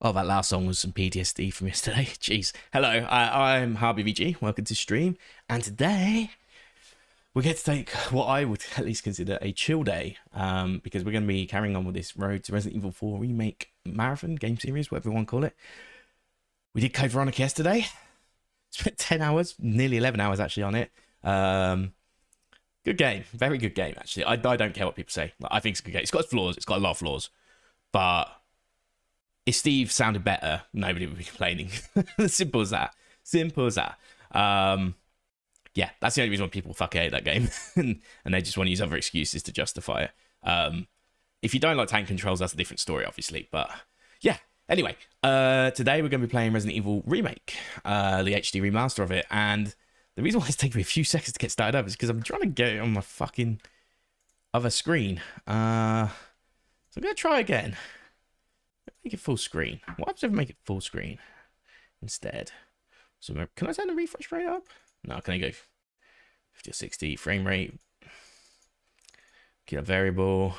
Oh, that last song was some PTSD from yesterday. Jeez. Hello, I'm Harvey VG. Welcome to stream. And today, we get to take what I would at least consider a chill day. Because we're going to be carrying on with this Road to Resident Evil 4 Remake Marathon game series, whatever you want to call it. We did Code Veronica yesterday. Spent 10 hours, nearly 11 hours actually on it. Good game. Very good game, actually. I don't care what people say. I think it's a good game. It's got its flaws. It's got a lot of flaws. But if Steve sounded better, nobody would be complaining. Simple as that. Simple as that. Yeah, that's the only reason why people fucking hate that game. And they just want to use other excuses to justify it. If you don't like tank controls, that's a different story, obviously. But yeah. Anyway, today we're going to be playing Resident Evil Remake, the HD remaster of it. And the reason why it's taking me a few seconds to get started up is because I'm trying to get it on my fucking other screen. So I'm going to try again. Make it full screen. What happens if I make it full screen instead? So can I turn the refresh rate up? No, can I go 50 or 60 frame rate? Get a variable.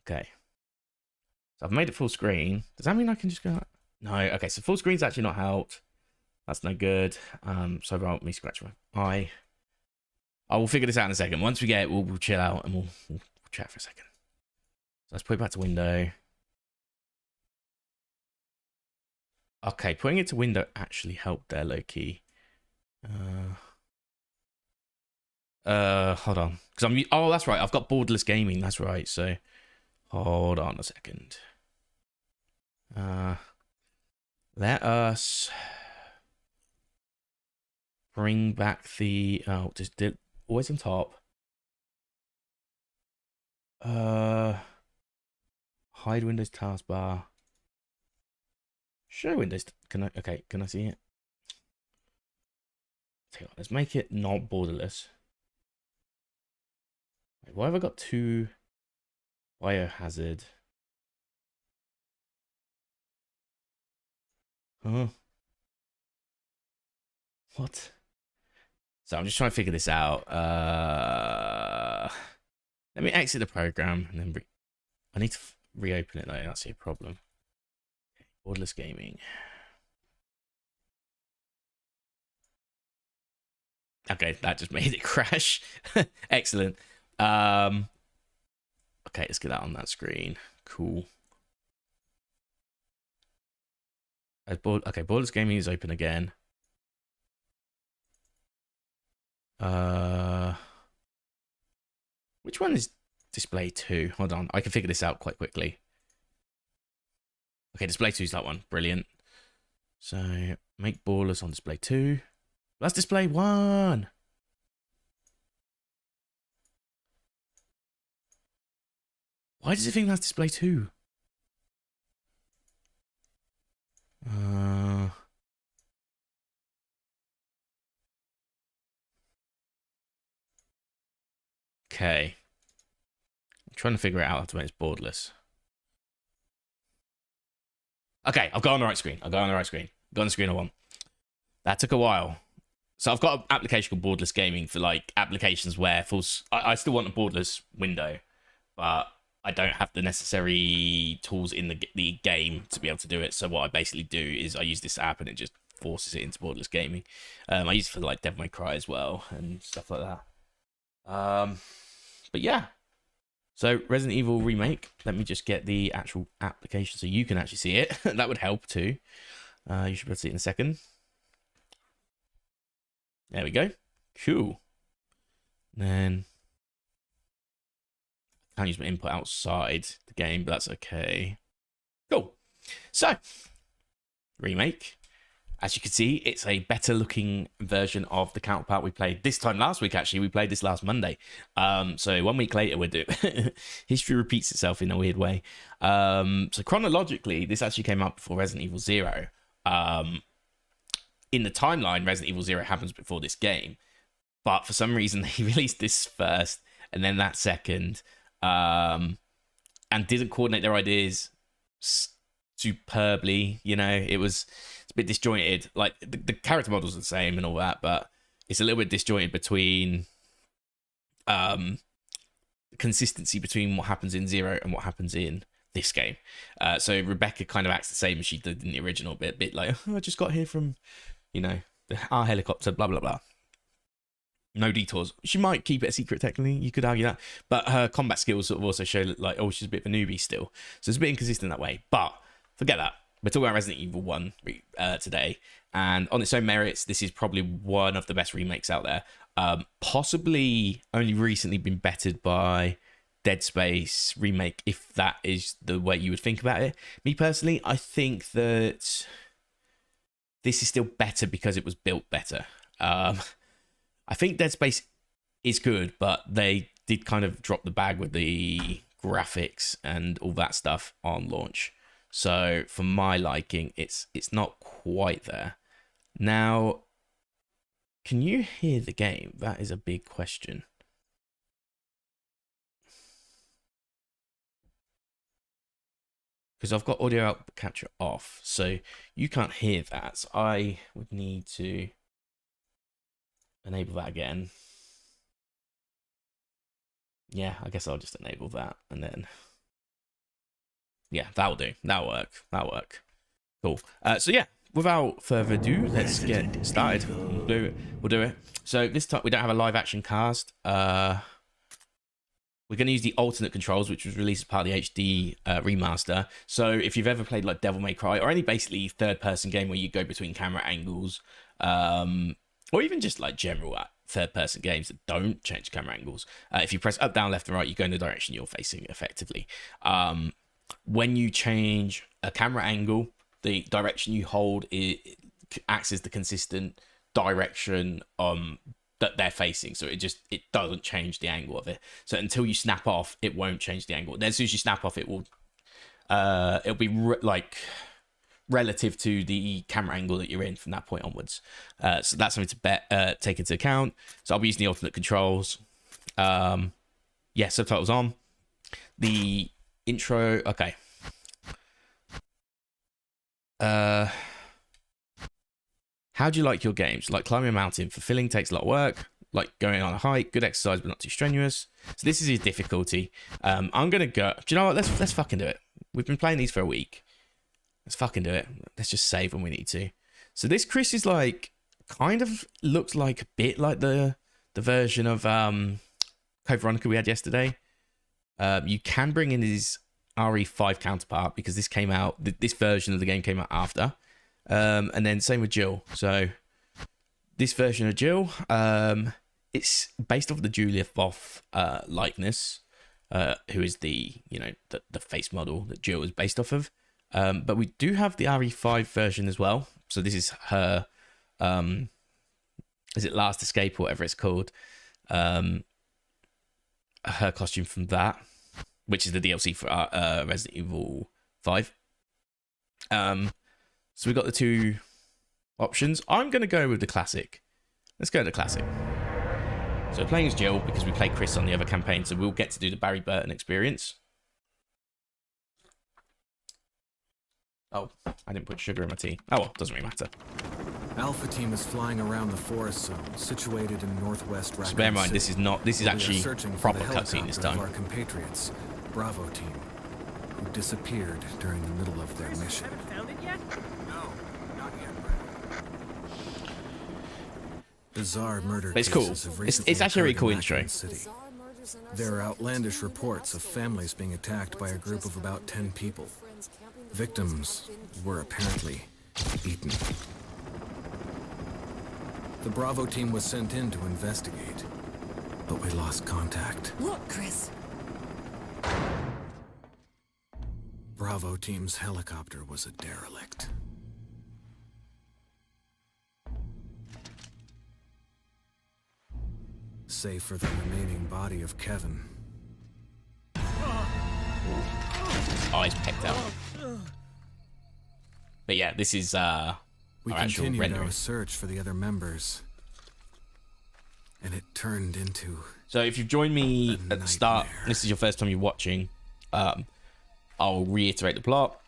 Okay. So I've made it full screen. Does that mean I can just go? No. Okay, so full screen's actually not helped. That's no good. So about me scratch my eye. I will figure this out in a second. Once we get it, we'll chill out and we'll chat for a second. So let's put it back to window. Okay, putting it to window actually helped there, low key. Hold on, because oh, that's right. I've got borderless gaming. That's right. So hold on a second. Let us bring back the just did always on top. Hide Windows taskbar. Show Windows. Can I? Okay, can I see it? Let's make it not borderless. Wait, why have I got two biohazard? Huh? What? So I'm just trying to figure this out. Let me exit the program and then I need to reopen it though. That's a problem. Okay, borderless gaming. Okay, that just made it crash. Excellent. Okay, let's get that on that screen. Cool. Okay, borderless gaming is open again. Which one is display 2? Hold on, I can figure this out quite quickly. Okay, display 2 is that one. Brilliant. So make borderless on display 2. That's display 1. Why does it think that's display 2? Okay. I'm trying to figure it out how to make this borderless. Okay, I've got on the right screen. Got on the screen I want. That took a while. So I've got an application called Borderless Gaming for like applications where I still want a borderless window, but I don't have the necessary tools in the game to be able to do it. So what I basically do is I use this app and it just forces it into borderless gaming. I use it for like Devil May Cry as well and stuff like that. But yeah. So Resident Evil Remake. Let me just get the actual application so you can actually see it. That would help too. You should be able to see it in a second. There we go. Cool. Then I can't use my input outside the game, but that's okay. Cool. So, Remake. As you can see, it's a better looking version of the counterpart we played this time last week, actually. We played this last Monday. So 1 week later, we're doing history repeats itself in a weird way. So chronologically, this actually came out before Resident Evil 0. In the timeline, Resident Evil 0 happens before this game. But for some reason, they released this first and then that second. And didn't coordinate their ideas superbly. You know, it's a bit disjointed. Like the character models are the same and all that, but it's a little bit disjointed between consistency between what happens in 0 and what happens in this game. So Rebecca kind of acts the same as she did in the original, bit like, oh, I just got here from, our helicopter, blah blah blah. No detours. She might keep it a secret technically, you could argue that, but her combat skills sort of also show like, oh, she's a bit of a newbie still, so it's a bit inconsistent that way. But forget that, we're talking about Resident Evil 1 today, and on its own merits, this is probably one of the best remakes out there. Possibly only recently been bettered by Dead Space remake, if that is the way you would think about it. Me personally, I think that this is still better because it was built better. I think Dead Space is good, but they did kind of drop the bag with the graphics and all that stuff on launch. So for my liking, it's not quite there. Now, can you hear the game? That is a big question. Because I've got audio output capture off, so you can't hear that. So I would need to enable that again. Yeah, I guess I'll just enable that, and then yeah, that'll do. That'll work. Cool. So yeah, without further ado, let's get started. We'll do it. So this time we don't have a live action cast. We're going to use the alternate controls, which was released as part of the HD remaster. So if you've ever played like Devil May Cry or any basically third-person game where you go between camera angles, or even just like general third-person games that don't change camera angles, if you press up, down, left, and right, you go in the direction you're facing effectively. When you change a camera angle, the direction you hold acts as the consistent direction that they're facing, so it doesn't change the angle of it. So until you snap off, it won't change the angle. Then as soon as you snap off, it'll be like relative to the camera angle that you're in from that point onwards. So that's something to take into account. So I'll be using the alternate controls. Yeah, subtitles on. The intro, okay. How do you like your games? Like climbing a mountain, fulfilling, takes a lot of work. Like going on a hike, good exercise but not too strenuous. So this is his difficulty. I'm gonna go. Do you know what? Let's fucking do it. We've been playing these for a week. Let's fucking do it. Let's just save when we need to. So this Chris is like kind of looks like a bit like the version of Code Veronica we had yesterday. You can bring in his RE5 counterpart because this came out. This version of the game came out after. And then same with Jill. So this version of Jill, it's based off the Julia Voth likeness, who is the face model that Jill is based off of. But we do have the RE5 version as well. So this is her, is it Last Escape or whatever it's called? Her costume from that, which is the DLC for Resident Evil 5. So we've got the two options. I'm going to go with the classic. Let's go to the classic. So playing as Jill because we played Chris on the other campaign, so we'll get to do the Barry Burton experience. Oh, I didn't put sugar in my tea. Oh well, doesn't really matter. Alpha team is flying around the forest zone situated in northwest Raccoon So bear in mind, City. this is actually proper the cutscene this time. Of our compatriots, Bravo team, who disappeared during the middle of their mission. Found it yet? No, not yet. Bizarre murder But it's cool. cases have It's recently actually a really occurred cool in intro. Raccoon City. There are outlandish reports of families being attacked by a group of about 10 people. Victims were apparently eaten. The Bravo team was sent in to investigate, but we lost contact. Look, Chris. Bravo team's helicopter was a derelict. Save for the remaining body of Kevin. Oh, he's pecked out. But yeah, this is our We actual continued rendering. our search for the other members, and it turned into... So if you've joined me at the start, this is your first time you're watching, I'll reiterate the plot.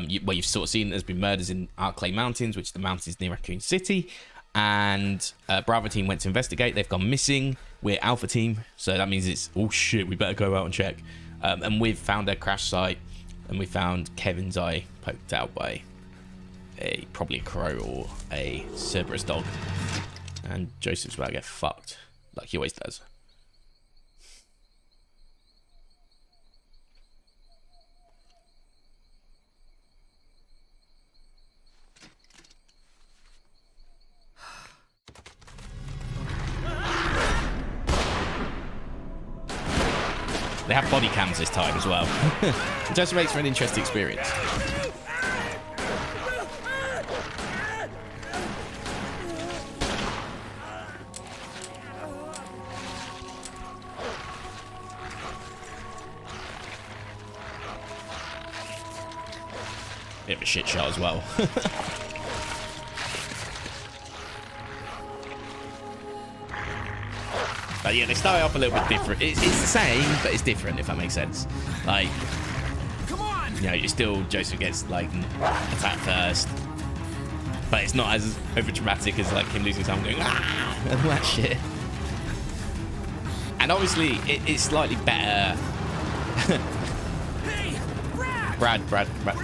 You've sort of seen there's been murders in Arklay Mountains, which are the mountains near Raccoon City, and Bravo team went to investigate. They've gone missing. We're Alpha team, so that means it's, oh shit, we better go out and check. And we've found their crash site. and we found Kevin's eye poked out by probably a crow or a Cerberus dog, and Joseph's about to get fucked like he always does. They have body cams this time as well. It just makes for an interesting experience. Bit of a shit shot as well. But yeah, they start off a little bit different. It's the same, but it's different, if that makes sense. Like, Come on! you know, you still, Joseph gets, like, attacked first. But it's not as over dramatic as, like, him losing someone going, ah, and all that shit. And obviously, it's slightly better. Hey, Brad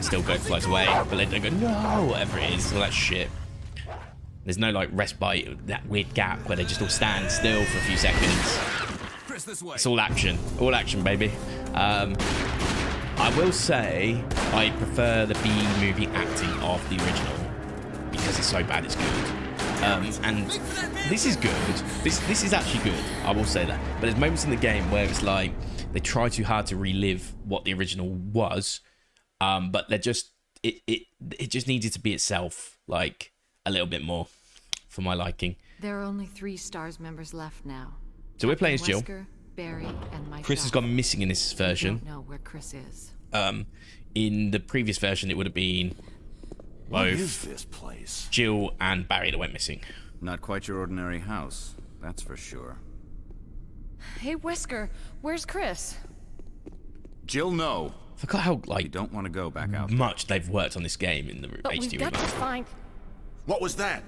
still flies away, but they don't go, no, whatever it is, all that shit. There's no like respite, that weird gap where they just all stand still for a few seconds. Chris, this way. It's all action, baby. I will say I prefer the B movie acting of the original because it's so bad it's good. And this is good. This is actually good. I will say that. But there's moments in the game where it's like they try too hard to relive what the original was, but they're just it just needed to be itself, like a little bit more for my liking. There are only 3 S.T.A.R.S members left now. So we're playing as Jill. Wesker, Barry, and myself. Chris has gone missing in this version. I don't know where Chris is. In the previous version, it would have been What both is this place? Jill and Barry that went missing. Not quite your ordinary house, that's for sure. Hey, Wesker, where's Chris? Jill, no. I forgot how You like don't want to go back out. much they've worked on this game in the But HD we've got to remake. find... What was that?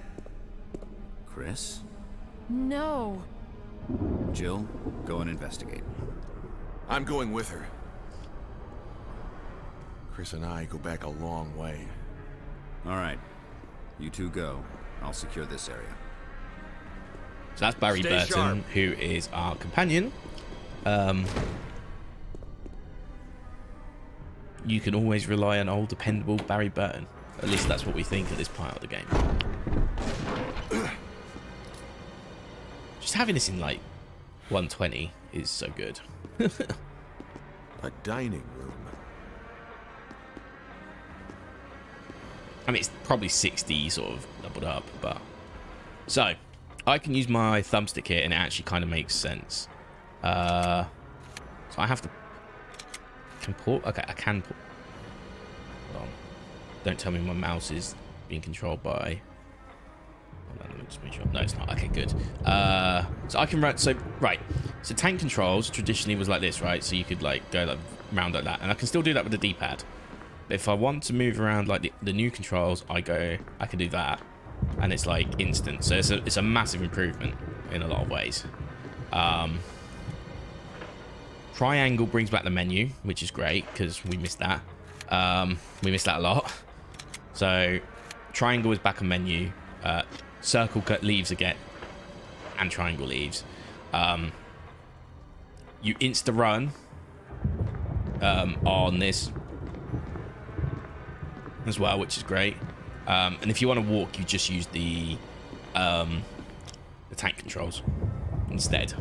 Chris? No. Jill, go and investigate. I'm going with her. Chris and I go back a long way. All right. You two go. I'll secure this area. So that's Barry Stay Burton, sharp. who is our companion. You can always rely on old, dependable Barry Burton. At least that's what we think at this part of the game. Just having this in like 120 is so good. A dining room. I mean, it's probably 60 sort of doubled up, but... So, I can use my thumbstick here, and it actually kind of makes sense. So I have to... Okay, I can... Hold on. Don't tell me my mouse is being controlled by... Hold on, let me just make sure. No, it's not. Okay, good. So I can run... So, right. So tank controls traditionally was like this, right? So you could, like, go like, round like that. And I can still do that with the D-pad. If I want to move around like the new controls, I can do that, and it's like instant. So it's a massive improvement in a lot of ways. Triangle brings back the menu, which is great because we missed that. We missed that a lot. So triangle is back on menu. Circle cut leaves again, and triangle leaves. You insta run on this as well, which is great. And if you want to walk, you just use the tank controls instead.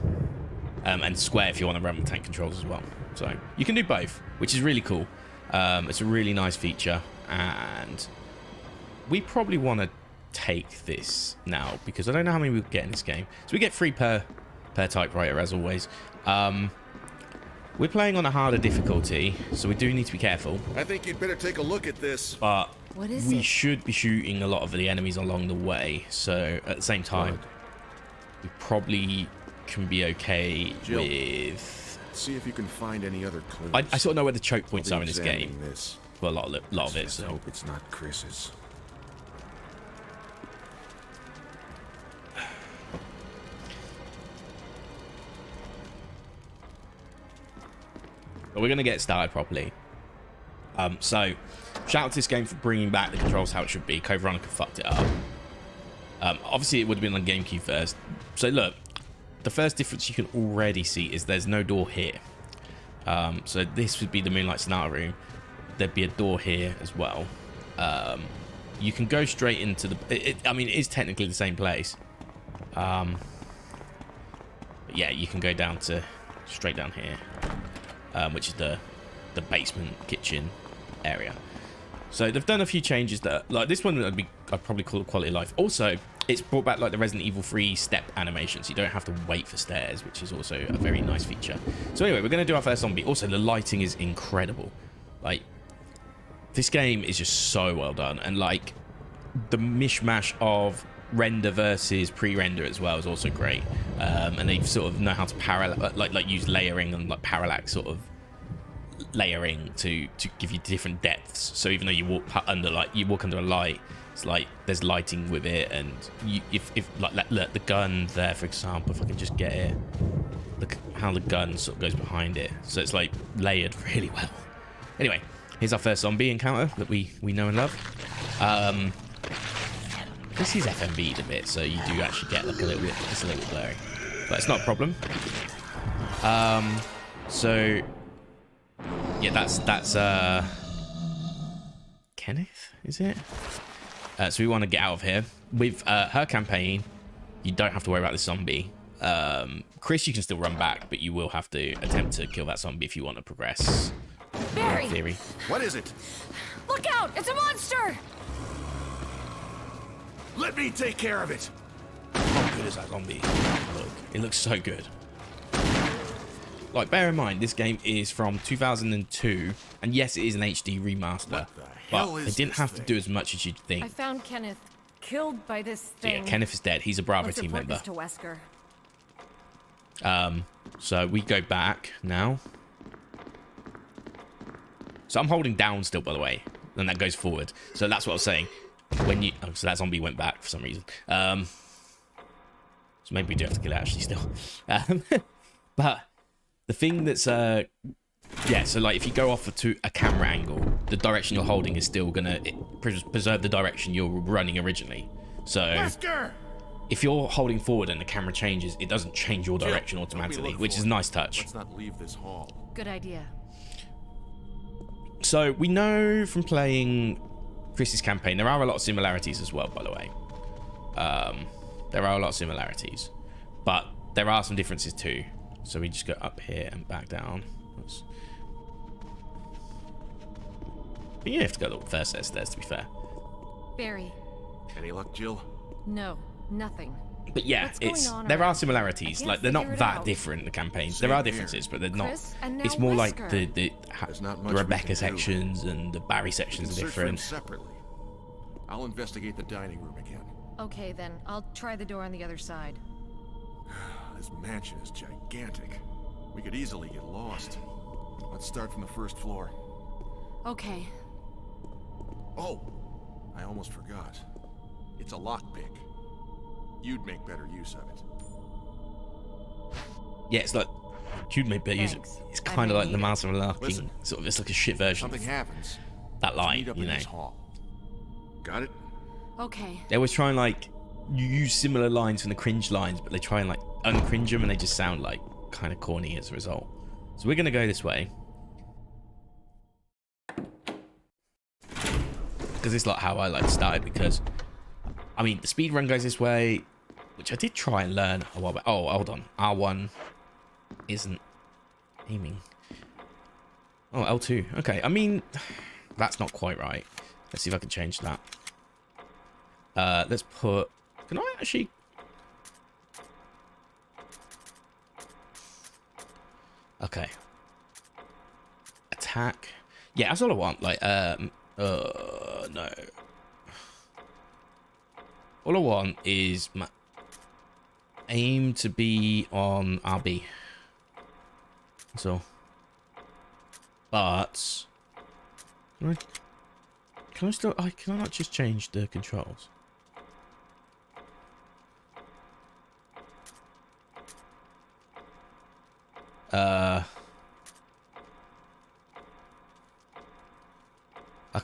And square if you want to run with tank controls as well. So you can do both, which is really cool. It's a really nice feature, and we probably want to take this now because I don't know how many we get in this game. So we get 3 per typewriter as always. We're playing on a harder difficulty, so we do need to be careful. I think you'd better take a look at this. But What is we it? should be shooting a lot of the enemies along the way, so at the same time, we probably can be okay Jill. with... See if you can find any other clues. I sort of know where the choke points I'll are be in this examining game. This. Well, a lot of it, Just so... hope it's not Chris's. But we're going to get started properly. So shout out to this game for bringing back the controls how it should be. Code Veronica fucked it up. Obviously it would have been on GameCube first. So look, the first difference you can already see is there's no door here. So this would be the Moonlight Sonata room. There'd be a door here as well. You can go straight into the... I mean, it is technically the same place. But yeah, you can go down to... straight down here. Which is the basement kitchen area. So they've done a few changes that... like, this one I'd probably call it quality of life. Also, it's brought back, like, the Resident Evil 3 step animation. So you don't have to wait for stairs, which is also a very nice feature. So anyway, we're going to do our first zombie. Also, the lighting is incredible. Like... this game is just so well done, and like the mishmash of render versus pre-render as well is also great. And they sort of know how to like use layering and like parallax sort of layering to give you different depths. So even though you walk under a light, it's like there's lighting with it, and if like look, the gun there, for example, if I can just get it, look how the gun sort of goes behind it, so it's like layered really well. Anyway, here's our first zombie encounter that we know and love. This is FMV'd a bit, so you do actually get like a little bit, it's a little bit blurry, but it's not a problem. So yeah, that's Kenneth, is it? So we want to get out of here. With her campaign, you don't have to worry about the zombie. Chris, you can still run back, but you will have to attempt to kill that zombie if you want to progress. Barry! In theory. What is it? Look out! It's a monster! Let me take care of it. How good is that zombie? Look, it looks so good. Like, bear in mind, this game is from 2002, and yes, it is an HD remaster, but they didn't have to do as much as you'd think. I found Kenneth killed by this So, thing. yeah, Kenneth is dead. He's a Bravo Let's team report member. this to Wesker. So we go back now. So I'm holding down still, by the way, and that goes forward. So that's what I was saying. When you, oh, so that zombie went back for some reason. So maybe we do have to kill it actually still. But the thing that's yeah, so like if you go off to a camera angle, the direction you're holding is still gonna preserve the direction you're running originally. So Wesker! if you're holding forward and the camera changes, it doesn't change your direction automatically, which is a nice touch. Let's not leave this hall. Good idea. So we know from playing Chris's campaign, there are a lot of similarities as well, by the way. There are a lot of similarities, but there are some differences too. So we just go up here and back down. Oops. But you have to go to the first set of stairs, to be fair. Barry. Any luck, Jill? No, nothing. But yeah, What's going it's on there are around? similarities. I Like can't they're not figure it that out. different. The campaigns, Same there are here. differences, but they're Chris, not. and now It's more like Wesker. There's not much the we Rebecca can do. sections and the Barry We can sections are search for him different. separately. I'll investigate the dining room again. Okay, then. I'll try the door on the other side. This mansion is gigantic. We could easily get lost. Let's start from the first floor. Okay. Oh, I almost forgot. It's a lockpick. You'd make better use of it. Yeah, it's like you'd make better use. Thanks. It's I kind of may like the need it. Master of Larking Listen. sort of. It's like a shit version. Something Of happens. that Let's line, meet up you in know. this hall. Got it? Okay. They always try and like you use similar lines from the cringe lines, but they try and like uncringe them, and they just sound like kind of corny as a result. So we're gonna go this way because it's like how I like started. Because I mean, the speed run goes this way, which I did try and learn a while back. Oh, hold on, R1 isn't aiming. Oh, L2. Okay, I mean that's not quite right. Let's see if I can change that. Let's put... Can I actually... Okay. Attack. Yeah, that's all I want. Like, no. All I want is my aim to be on RB. So. But... Can I still... can I not just change the controls?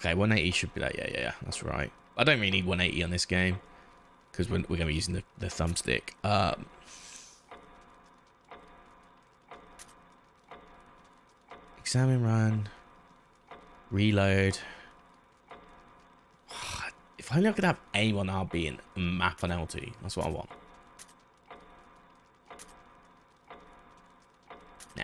Okay, 180 should be that. Yeah. That's right. I don't really need 180 on this game because we're going to be using the thumbstick. Examine, run, reload. If only I could have aim on RB and map on LT. That's what I want. Nah.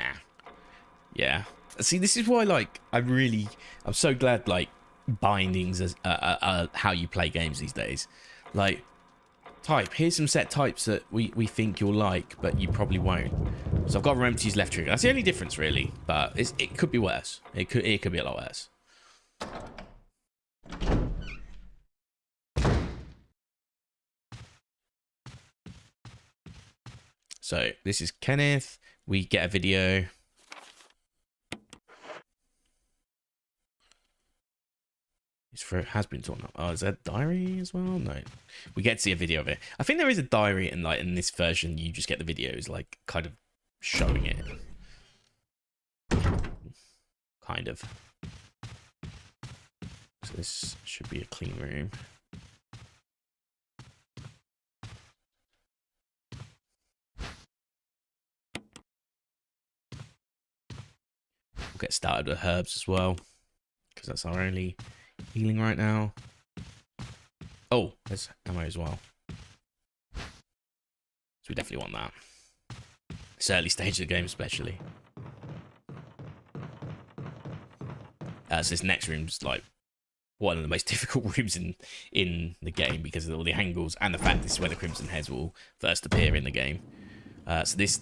Yeah. See, this is why, like, I'm so glad, like, bindings as how you play games these days. Like, here's some set types that we think you'll like, but you probably won't. So I've got to remember to use left trigger. That's the only difference, really. But it could be worse. It could be a lot worse. So this is Kenneth. We get a video. It has been torn up. Oh, is that diary as well? No. We get to see a video of it. I think there is a diary, and like in this version, you just get the videos, like kind of showing it. Kind of. So this should be a clean room. We'll get started with herbs as well, because that's our only healing right now. Oh, there's ammo as well. So we definitely want that. It's early stage of the game especially. So this next room's like one of the most difficult rooms in the game because of all the angles and the fact this is where the Crimson Heads will first appear in the game. So this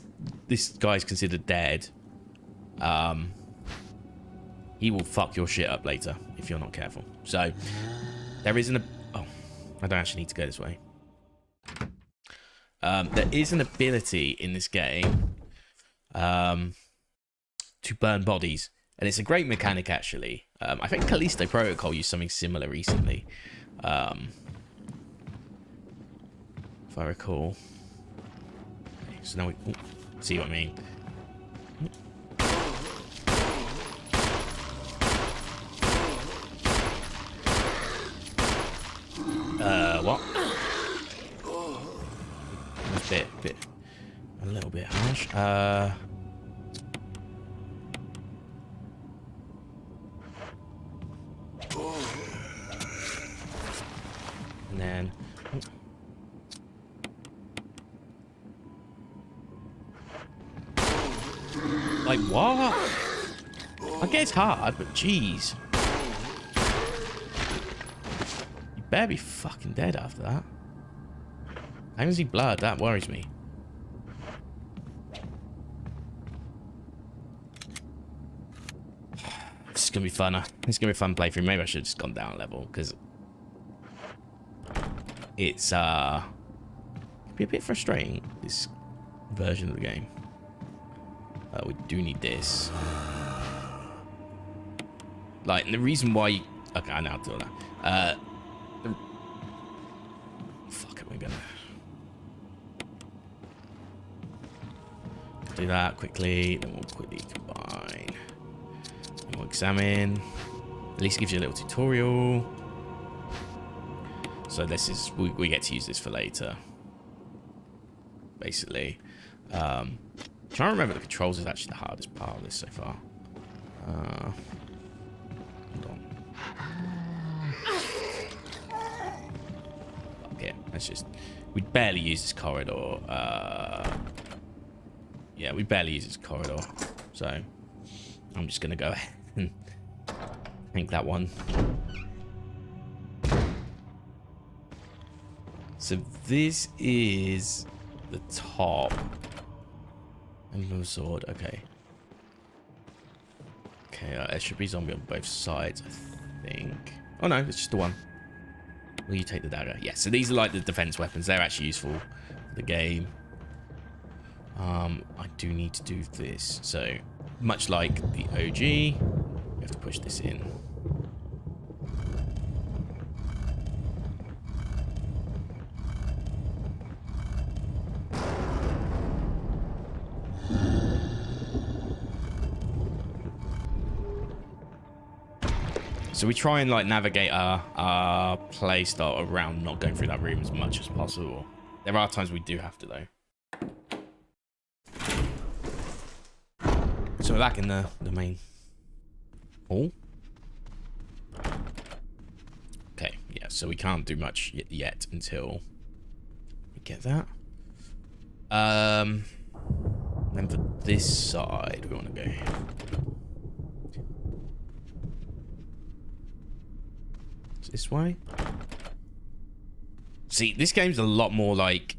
guy's considered dead. He will fuck your shit up later if you're not careful. So there isn't a... Oh, I don't actually need to go this way. There is an ability in this game to burn bodies. And it's a great mechanic, actually. I think Callisto Protocol used something similar recently. If I recall. Okay, so now we... Ooh, see what I mean. What? A little bit harsh. And then... Like, what? I guess hard, but jeez. You better be fucking dead after that. I can see blood, that worries me. This is gonna be fun. It's gonna be a fun playthrough. Maybe I should have just gone down a level, because it's can be a bit frustrating, this version of the game. We do need this. Like, and the reason why... Okay, I know how to do that. Fuck it, we're gonna... do that quickly, then we'll quickly combine. And we'll examine. At least it gives you a little tutorial. So this is... We get to use this for later. Basically. Trying to remember the controls is actually the hardest part of this so far. Hold on. Okay, let's just... We barely use this corridor. Yeah, we barely use this corridor. So, I'm just going to go ahead and think that one. So, this is the top. No sword, okay. Okay, there should be zombie on both sides, I think. Oh no, it's just the one. Will you take the dagger? Yeah, so these are like the defense weapons. They're actually useful for the game. I do need to do this. So, much like the OG, we have to push this in. So we try and like navigate our play style around not going through that room as much as possible. There are times we do have to though. So we're back in the main hall. Okay, yeah, so we can't do much yet until we get that. Then for this side, we want to go. Is this way? See, this game's a lot more like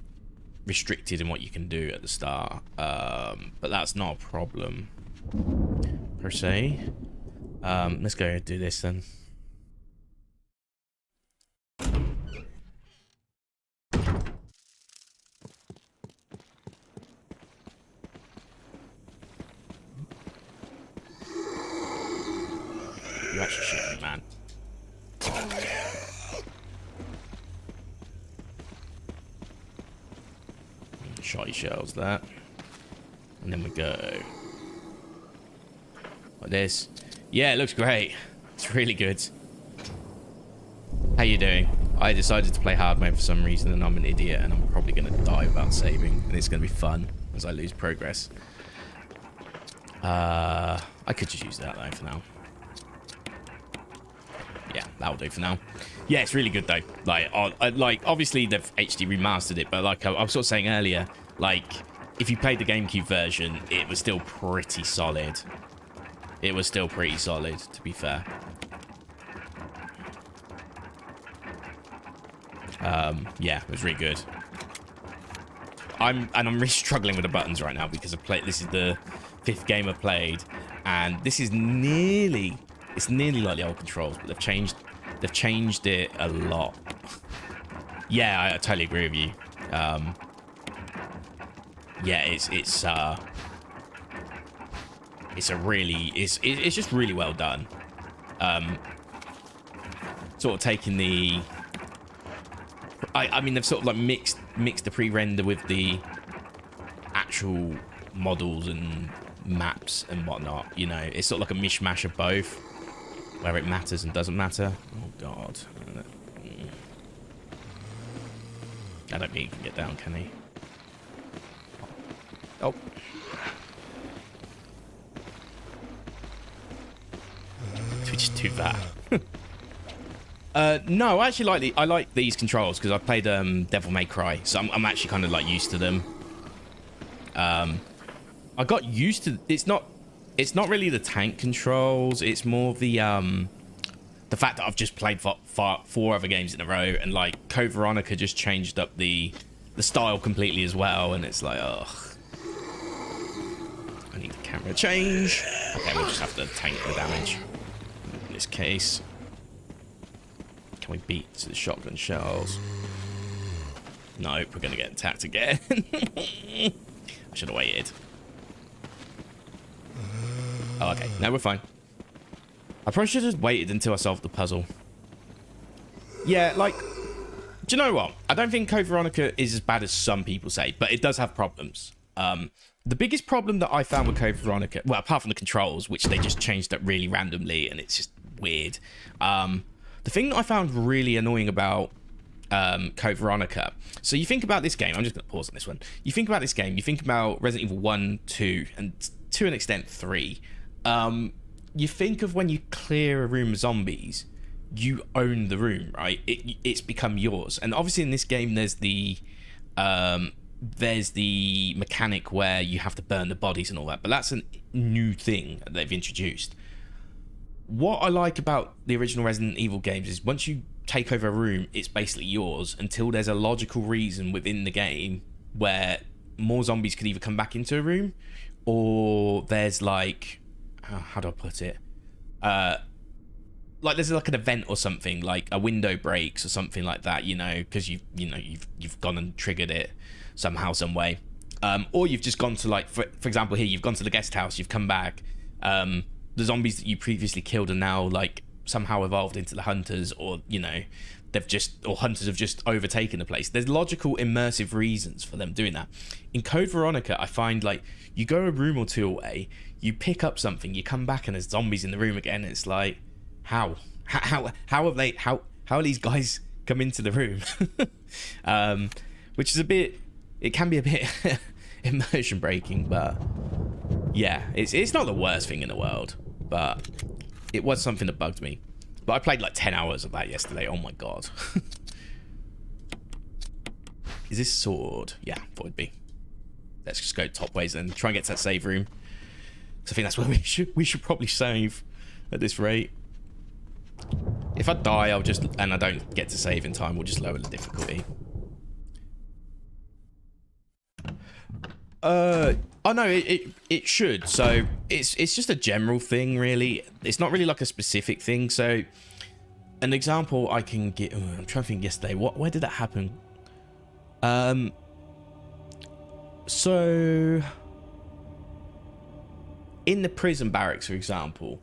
restricted in what you can do at the start, but that's not a problem per se. Let's go and do this then. You actually shoot me, man. Shotty shells that, and then we go like this. Yeah, it looks great. It's really good. How you doing? I decided to play hard mode for some reason, and I'm an idiot, and I'm probably gonna die without saving, and it's gonna be fun as I lose progress. I could just use that though for now. Yeah, that'll do for now. Yeah, it's really good though. Like obviously they've HD remastered it, but like I was sort of saying earlier, like if you played the GameCube version, it was still pretty solid. It was still pretty solid, to be fair. Yeah, it was really good. I'm really struggling with the buttons right now because this is the 5th game I've played, and this is nearly like the old controls, but they've changed it a lot. Yeah, I totally agree with you. Yeah, it's just really well done. Sort of taking the, I mean they've sort of like mixed the pre-render with the actual models and maps and whatnot. You know, it's sort of like a mishmash of both, where it matters and doesn't matter. Oh god. I don't think he can get down, can he? Oh. We just do that. No, I actually like these controls because I played Devil May Cry, so I'm actually kind of like used to them. I got used to it's not really the tank controls. It's more the fact that I've just played 4 other games in a row, and like Code Veronica just changed up the style completely as well, and it's like, ugh. I need the camera change. Okay, we'll just have to tank the damage in this case. Can we beat the shotgun shells? Nope, we're gonna get attacked again. I should have waited. Oh, okay, now we're fine. I probably should have just waited until I solved the puzzle. Yeah, like, do you know what? I don't think Code Veronica is as bad as some people say, but it does have problems. The biggest problem that I found with Code Veronica, well, apart from the controls, which they just changed up really randomly, and it's just weird. The thing that I found really annoying about Code Veronica, so you think about this game, I'm just going to pause on this one. You think about this game, you think about Resident Evil 1, 2, and to an extent 3. You think of when you clear a room of zombies, you own the room, right? It's become yours. And obviously in this game, there's the mechanic where you have to burn the bodies and all that, but that's a new thing that they've introduced. What I like about the original Resident Evil games is once you take over a room, it's basically yours until there's a logical reason within the game where more zombies could either come back into a room, or there's like, how do I put it? Like there's like an event or something, like a window breaks or something like that, you know, because you've gone and triggered it somehow, some way. Or you've just gone to, like, for example here, you've gone to the guest house, you've come back, the zombies that you previously killed are now like somehow evolved into the hunters, or you know, hunters have just overtaken the place. There's logical immersive reasons for them doing that. In Code Veronica, I find like you go a room or two away, you pick up something, you come back and there's zombies in the room again, and it's like, How have they? How are these guys come into the room? Which is a bit. It can be a bit immersion breaking, but yeah, it's not the worst thing in the world, but it was something that bugged me. But I played like 10 hours of that yesterday. Oh my god. Is this sword? Yeah, thought it'd be. Let's just go top ways and try and get to that save room. So I think that's where we should probably save at this rate. If I die, and I don't get to save in time, we'll just lower the difficulty. Oh no, it should. So it's just a general thing, really. It's not really like a specific thing. So an example I can get. I'm trying to think. Yesterday, where did that happen? So in the prison barracks, for example,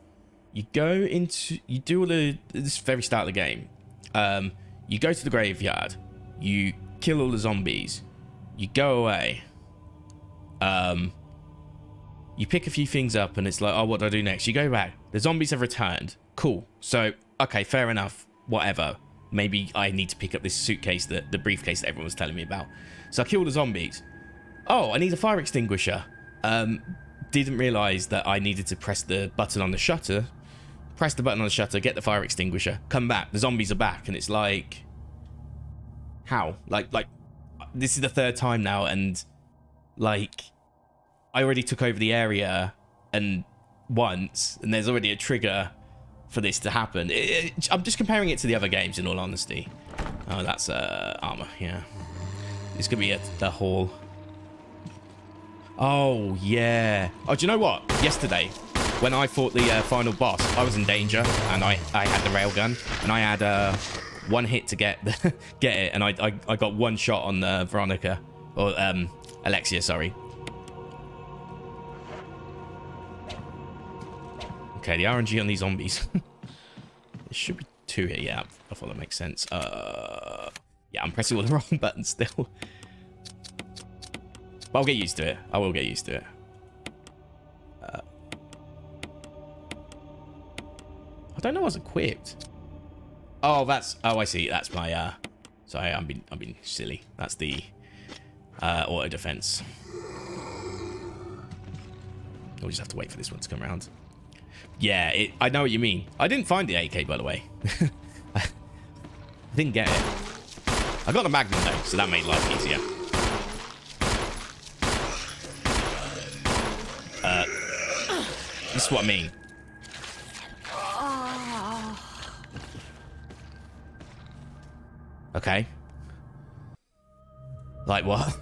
you do all this very start of the game. You go to the graveyard, you kill all the zombies, you go away, you pick a few things up, and it's like, oh, what do I do next? You go back, the zombies have returned. Cool. So okay, fair enough, whatever. Maybe I need to pick up this suitcase, the briefcase that everyone was telling me about. So I kill the zombies. Oh, I need a fire extinguisher. Didn't realize that I needed to press the button on the shutter. Press the button on the shutter, get the fire extinguisher, come back. The zombies are back, and it's like, how? Like this is the third time now, and like I already took over the area and once, and there's already a trigger for this to happen. I'm just comparing it to the other games, in all honesty. Oh, that's armor. Yeah, this could be the hall. Oh yeah. Oh, do you know what? Yesterday, when I fought the final boss, I was in danger, and I had the railgun, and I had one hit to get it, and I got one shot on Veronica, or Alexia, sorry. Okay, the RNG on these zombies. There should be 2 here. Yeah, I thought that makes sense. Yeah, I'm pressing all the wrong buttons still. But I'll get used to it. I will get used to it. I don't know what's equipped. Oh, that's... Oh, I see. That's my... Sorry, I'm being silly. That's the auto defense. We'll just have to wait for this one to come around. Yeah, I know what you mean. I didn't find the AK, by the way. I didn't get it. I got the Magnum, though, so that made life easier. This is what I mean. Okay. Like what?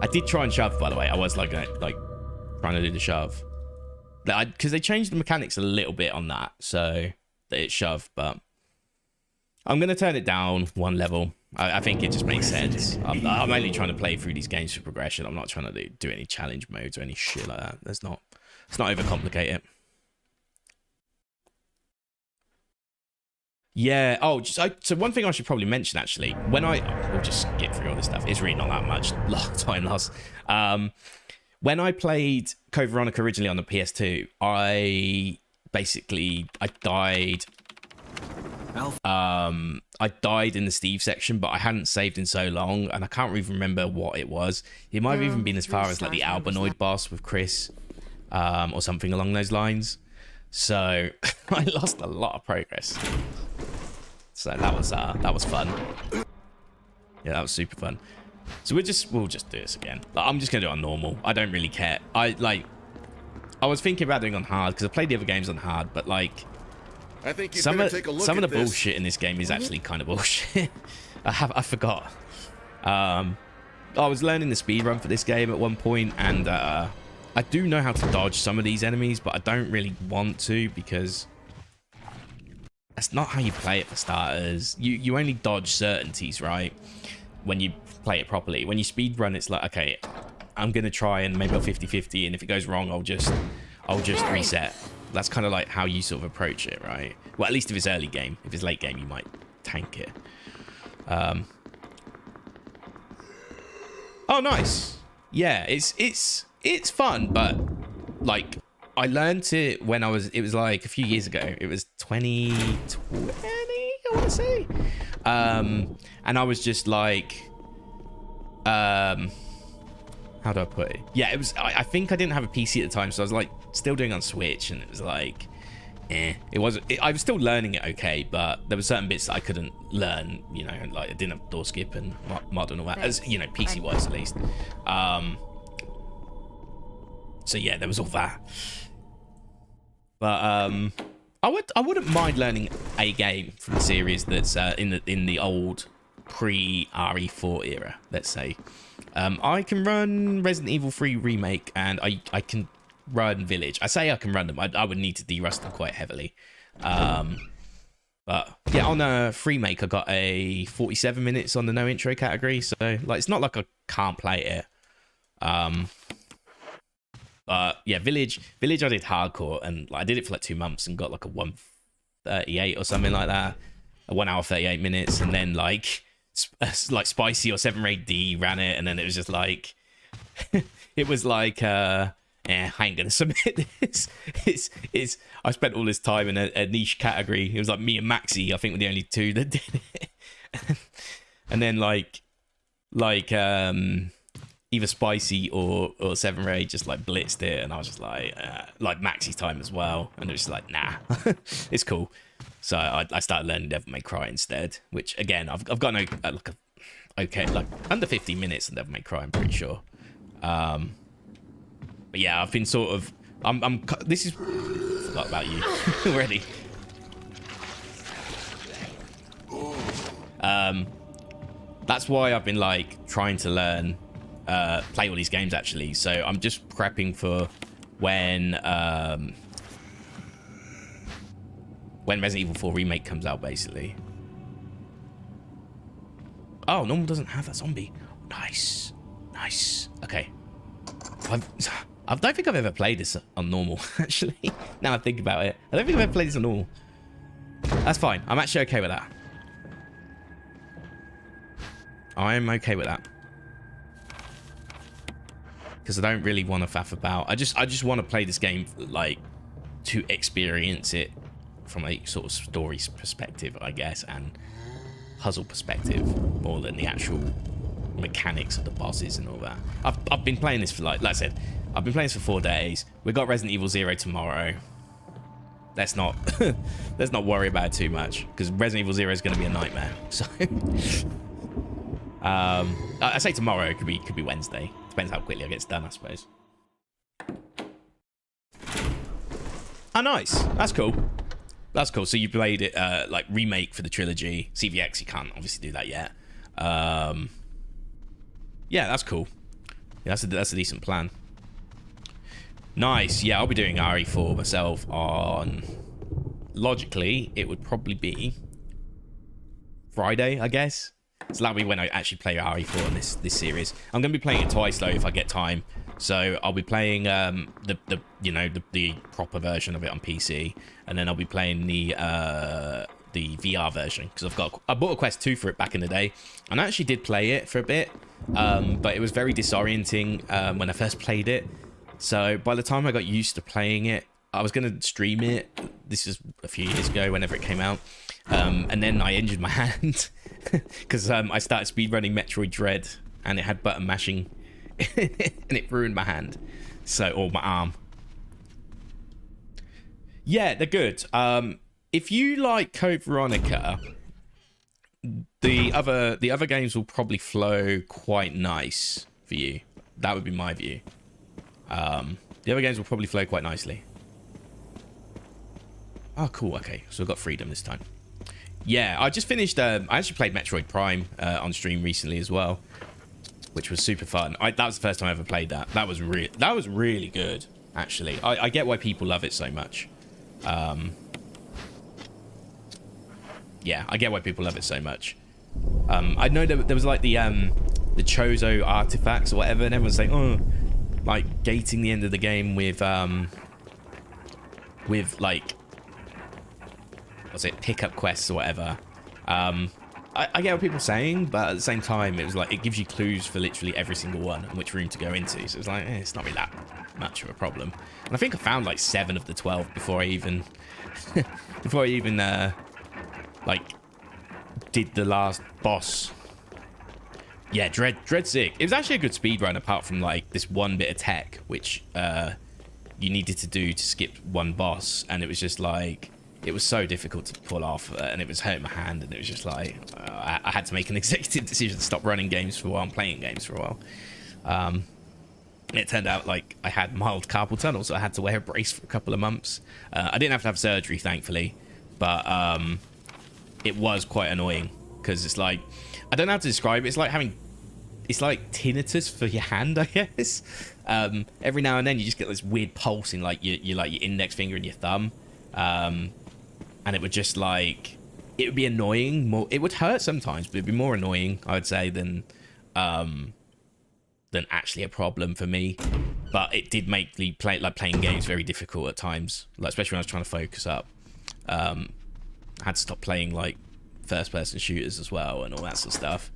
I did try and shove, by the way. I was like trying to do the shove. Because they changed the mechanics a little bit on that, so that it shoved, but I'm going to turn it down 1 level. I think it just makes sense. I'm only trying to play through these games for progression. I'm not trying to do any challenge modes or any shit like that. Let's not overcomplicate it. Yeah. Oh, so one thing I should probably mention, actually, we'll just skip through all this stuff. It's really not that much time loss. When I played Code Veronica originally on the PS2, I died. I died in the Steve section, but I hadn't saved in so long, and I can't even remember what it was. It might have even been as far as like the Albanoid boss with Chris, or something along those lines. So I lost a lot of progress. So that was fun. Yeah, that was super fun. So we'll just do this again. I'm just gonna do it on normal. I don't really care. I was thinking about doing it on hard because I played the other games on hard, but like I think you some of take a look the at this. bullshit in this game is actually kind of bullshit. I forgot. I was learning the speedrun for this game at one point, and I do know how to dodge some of these enemies, but I don't really want to because that's not how you play it for starters. You only dodge certainties, right? When you play it properly. When you speedrun, it's like, okay, I'm gonna try and maybe I'll 50-50, and if it goes wrong, I'll just reset. That's kind of like how you sort of approach it, right? Well, at least if it's early game. If it's late game, you might tank it. Oh, nice. Yeah, it's fun, but like I learned it when it was like a few years ago. It was 2020, I want to say. And I was just like, how do I put it? Yeah, it was, I think I didn't have a PC at the time, so I was like still doing on Switch, and it was like, it wasn't, I was still learning it okay, but there were certain bits that I couldn't learn, you know, like I didn't have door skip and mod and all that, as, you know, PC wise at least. So yeah, there was all that. But I wouldn't mind learning a game from the series that's in the old pre-RE4 era, let's say. I can run Resident Evil 3 Remake, and I can run Village. I say I can run them. I would need to de-rust them quite heavily. But yeah, on Remake, I got a 47 minutes on the no intro category, so like it's not like I can't play it. But yeah, Village I did hardcore, and like, I did it for like 2 months and got like a 1:38 or something like that, a 1 hour 38 minutes, and then like Spicy or 7 Raid D ran it, and then it was just like it was like I ain't gonna submit this. It's I spent all this time in a niche category. It was like me and Maxi, I think, were the only two that did it. And then like either Spicy or 7 Raid just like blitzed it, and I was just like Maxi's time as well, and it was just like, nah. It's cool. So I started learning Devil May Cry instead, which again I've got no like under 15 minutes on Devil May Cry, I'm pretty sure. But yeah, I've been sort of this is forgot about you already. That's why I've been like trying to learn play all these games actually. So I'm just prepping for when Resident Evil 4 Remake comes out, basically. Oh, normal doesn't have that zombie. Nice. Okay. I don't think I've ever played this on normal, actually. Now I think about it, I don't think I've ever played this on normal. That's fine. I'm actually okay with that. I'm okay with that. Because I don't really want to faff about. I just want to play this game like to experience it from a sort of story perspective, I guess, and puzzle perspective more than the actual mechanics of the bosses and all that. I've been playing this for like I said, I've been playing this for 4 days. We got Resident Evil 0 tomorrow. Let's not worry about it too much, because Resident Evil 0 is going to be a nightmare. So I say tomorrow, it could be Wednesday. Depends how quickly it gets done, I suppose. Oh, nice. That's cool. That's cool. So you played it like remake for the trilogy. CVX, you can't obviously do that yet. Yeah, that's cool. Yeah, that's a decent plan. Nice. Yeah, I'll be doing RE4 myself on... Logically, it would probably be Friday, I guess. So that'll be when I actually play RE4 in this series. I'm going to be playing it twice, though, if I get time. So I'll be playing the proper version of it on PC, and then I'll be playing the VR version, because I bought a Quest 2 for it back in the day, and I actually did play it for a bit, but it was very disorienting when I first played it. So by the time I got used to playing it, I was going to stream it. This is a few years ago, whenever it came out, and then I injured my hand because I started speedrunning Metroid Dread, and it had button mashing and it ruined my hand, or my arm. Yeah, they're good. If you like Code Veronica, the other games will probably flow quite nice for you. That would be my view. The other games will probably flow quite nicely. Oh, cool. Okay, so I've got freedom this time. Yeah, I just finished... I actually played Metroid Prime on stream recently as well, which was super fun. That was the first time I ever played that. That was really good, actually. I get why people love it so much. Yeah, I get why people love it so much. I know there was like the Chozo artifacts or whatever, and everyone's saying, oh, like gating the end of the game with like, what's it, pickup quests or whatever. I get what people are saying, but at the same time, it was like it gives you clues for literally every single one and which room to go into. So it's like, it's not really that much of a problem. And I think I found like 7 of the 12 before I even like did the last boss. Yeah, Dread's sick. It was actually a good speed run, apart from like this one bit of tech which you needed to do to skip one boss, and it was just like, it was so difficult to pull off, and it was hurting my hand, and it was just like I had to make an executive decision to stop running games for a while and playing games for a while. It turned out like I had mild carpal tunnel, so I had to wear a brace for a couple of months. I didn't have to have surgery, thankfully, but it was quite annoying because it's like, I don't know how to describe it. It's like tinnitus for your hand, I guess. Every now and then you just get this weird pulse in like your index finger and your thumb, and it would just like, it would be annoying. More, it would hurt sometimes, but it'd be more annoying, I would say, than actually a problem for me. But it did make me playing games very difficult at times, like especially when I was trying to focus up. I had to stop playing like first-person shooters as well and all that sort of stuff.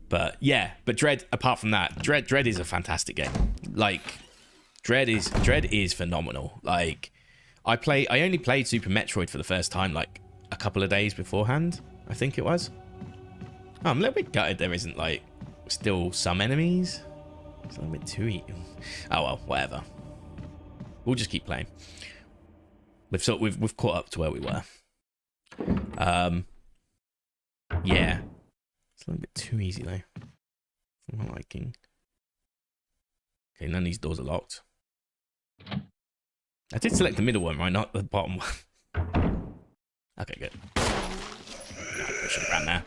But yeah, but Dread, apart from that, Dread is a fantastic game. Like, Dread is phenomenal. Like, I only played Super Metroid for the first time like a couple of days beforehand, I think it was. Oh, I'm a little bit gutted there isn't like still some enemies. It's a little bit too easy. Oh well, whatever. We'll just keep playing. We've caught up to where we were. Yeah. It's a little bit too easy though, for my liking. Okay, none of these doors are locked. I did select the middle one, right? Not the bottom one. Okay, good. I should have ran there.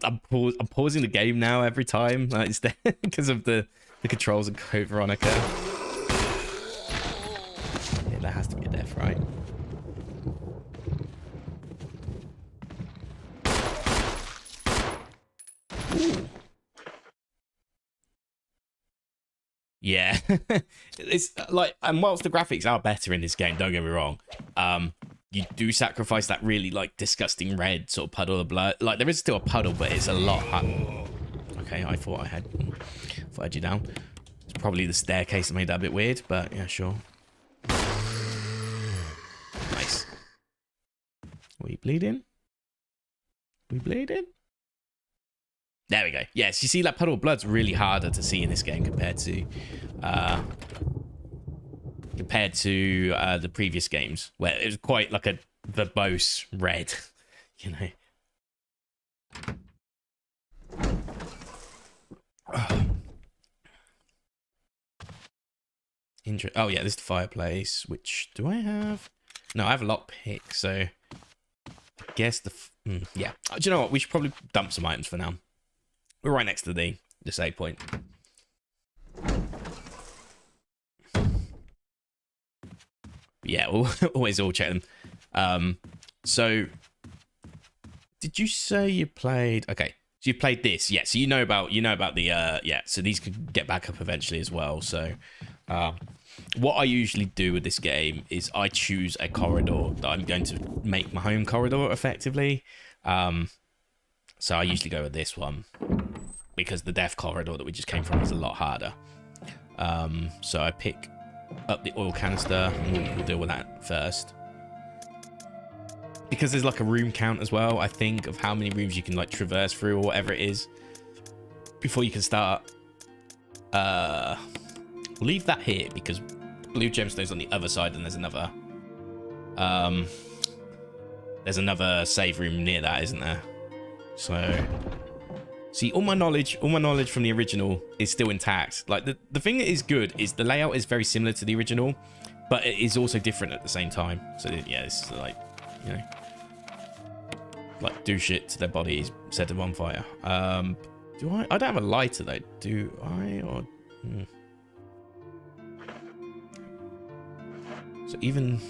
I'm pausing the game now every time because of the controls and Code Veronica. Yeah, that has to be a death, right? Ooh. Yeah, it's like, and whilst the graphics are better in this game, don't get me wrong, you do sacrifice that really like disgusting red sort of puddle of blood. Like, there is still a puddle, but it's a lot. Okay, I thought I had you down. It's probably the staircase that made that a bit weird, but yeah, sure. Nice. Are you bleeding? We bleeding? There we go. Yes, you see that puddle of blood's really harder to see in this game compared to the previous games, where it was quite like a verbose red, you know. Oh yeah, this is the fireplace. Which do I have? No, I have a lockpick, so I guess yeah. Do you know what? We should probably dump some items for now. We're right next to the save point. Yeah, we'll always all check them. So did you say you played? Okay, so you played this, yeah. So you know about the yeah. So these could get back up eventually as well. So what I usually do with this game is I choose a corridor that I'm going to make my home corridor effectively. So I usually go with this one because the death corridor that we just came from is a lot harder. So I pick up the oil canister, and we'll deal with that first. Because there's like a room count as well, I think, of how many rooms you can like traverse through or whatever it is before you can start. We'll leave that here because blue gemstone's on the other side, and there's another save room near that, isn't there? So see, all my knowledge from the original is still intact. Like, the thing that is good is the layout is very similar to the original, but it is also different at the same time. So yeah, this is like, you know, like do shit to their bodies, set them on fire. Do I don't have a lighter though, do I? Or so even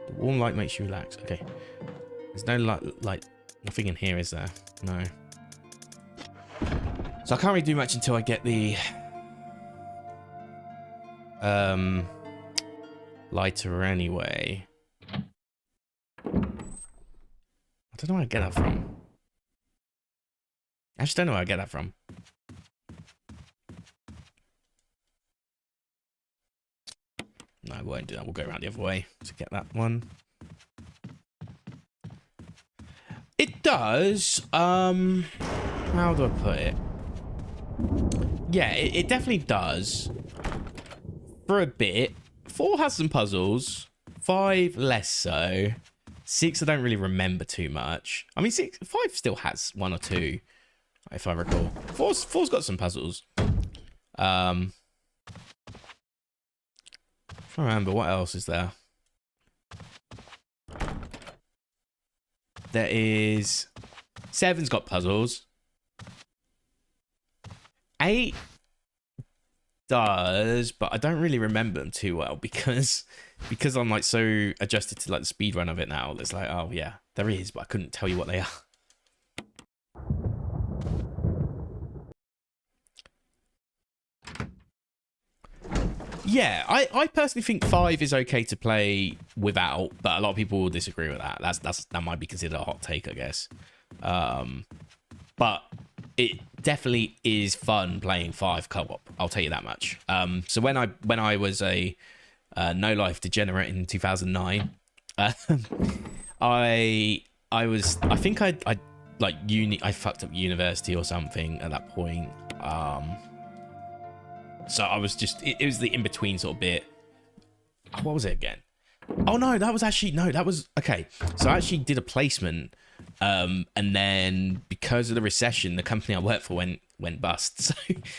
The warm light makes you relax. Okay. There's no light, nothing in here, is there? No. So I can't really do much until I get the lighter anyway. I don't know where I get that from. I just don't know where I get that from. No, I won't do that. We'll go around the other way to get that one. It does. How do I put it? Yeah, it definitely does. For a bit. 4 has some puzzles. 5 less so. 6 I don't really remember too much. I mean, 5 still has 1 or 2, if I recall. 4's got some puzzles. I remember what else is there. There is 7's got puzzles. 8 does, but I don't really remember them too well because I'm like so adjusted to like the speed run of it now. It's like, oh yeah, there is, but I couldn't tell you what they are. Yeah, I personally think 5 is okay to play without, but a lot of people will disagree with that. That might be considered a hot take, I guess. But it definitely is fun playing 5 co-op. I'll tell you that much. So when I was a no life degenerate in 2009, I fucked up university or something at that point. So I was just, it was the in-between sort of bit. What was it again? Oh no, that was okay. So I actually did a placement, and then because of the recession, the company I worked for went bust. So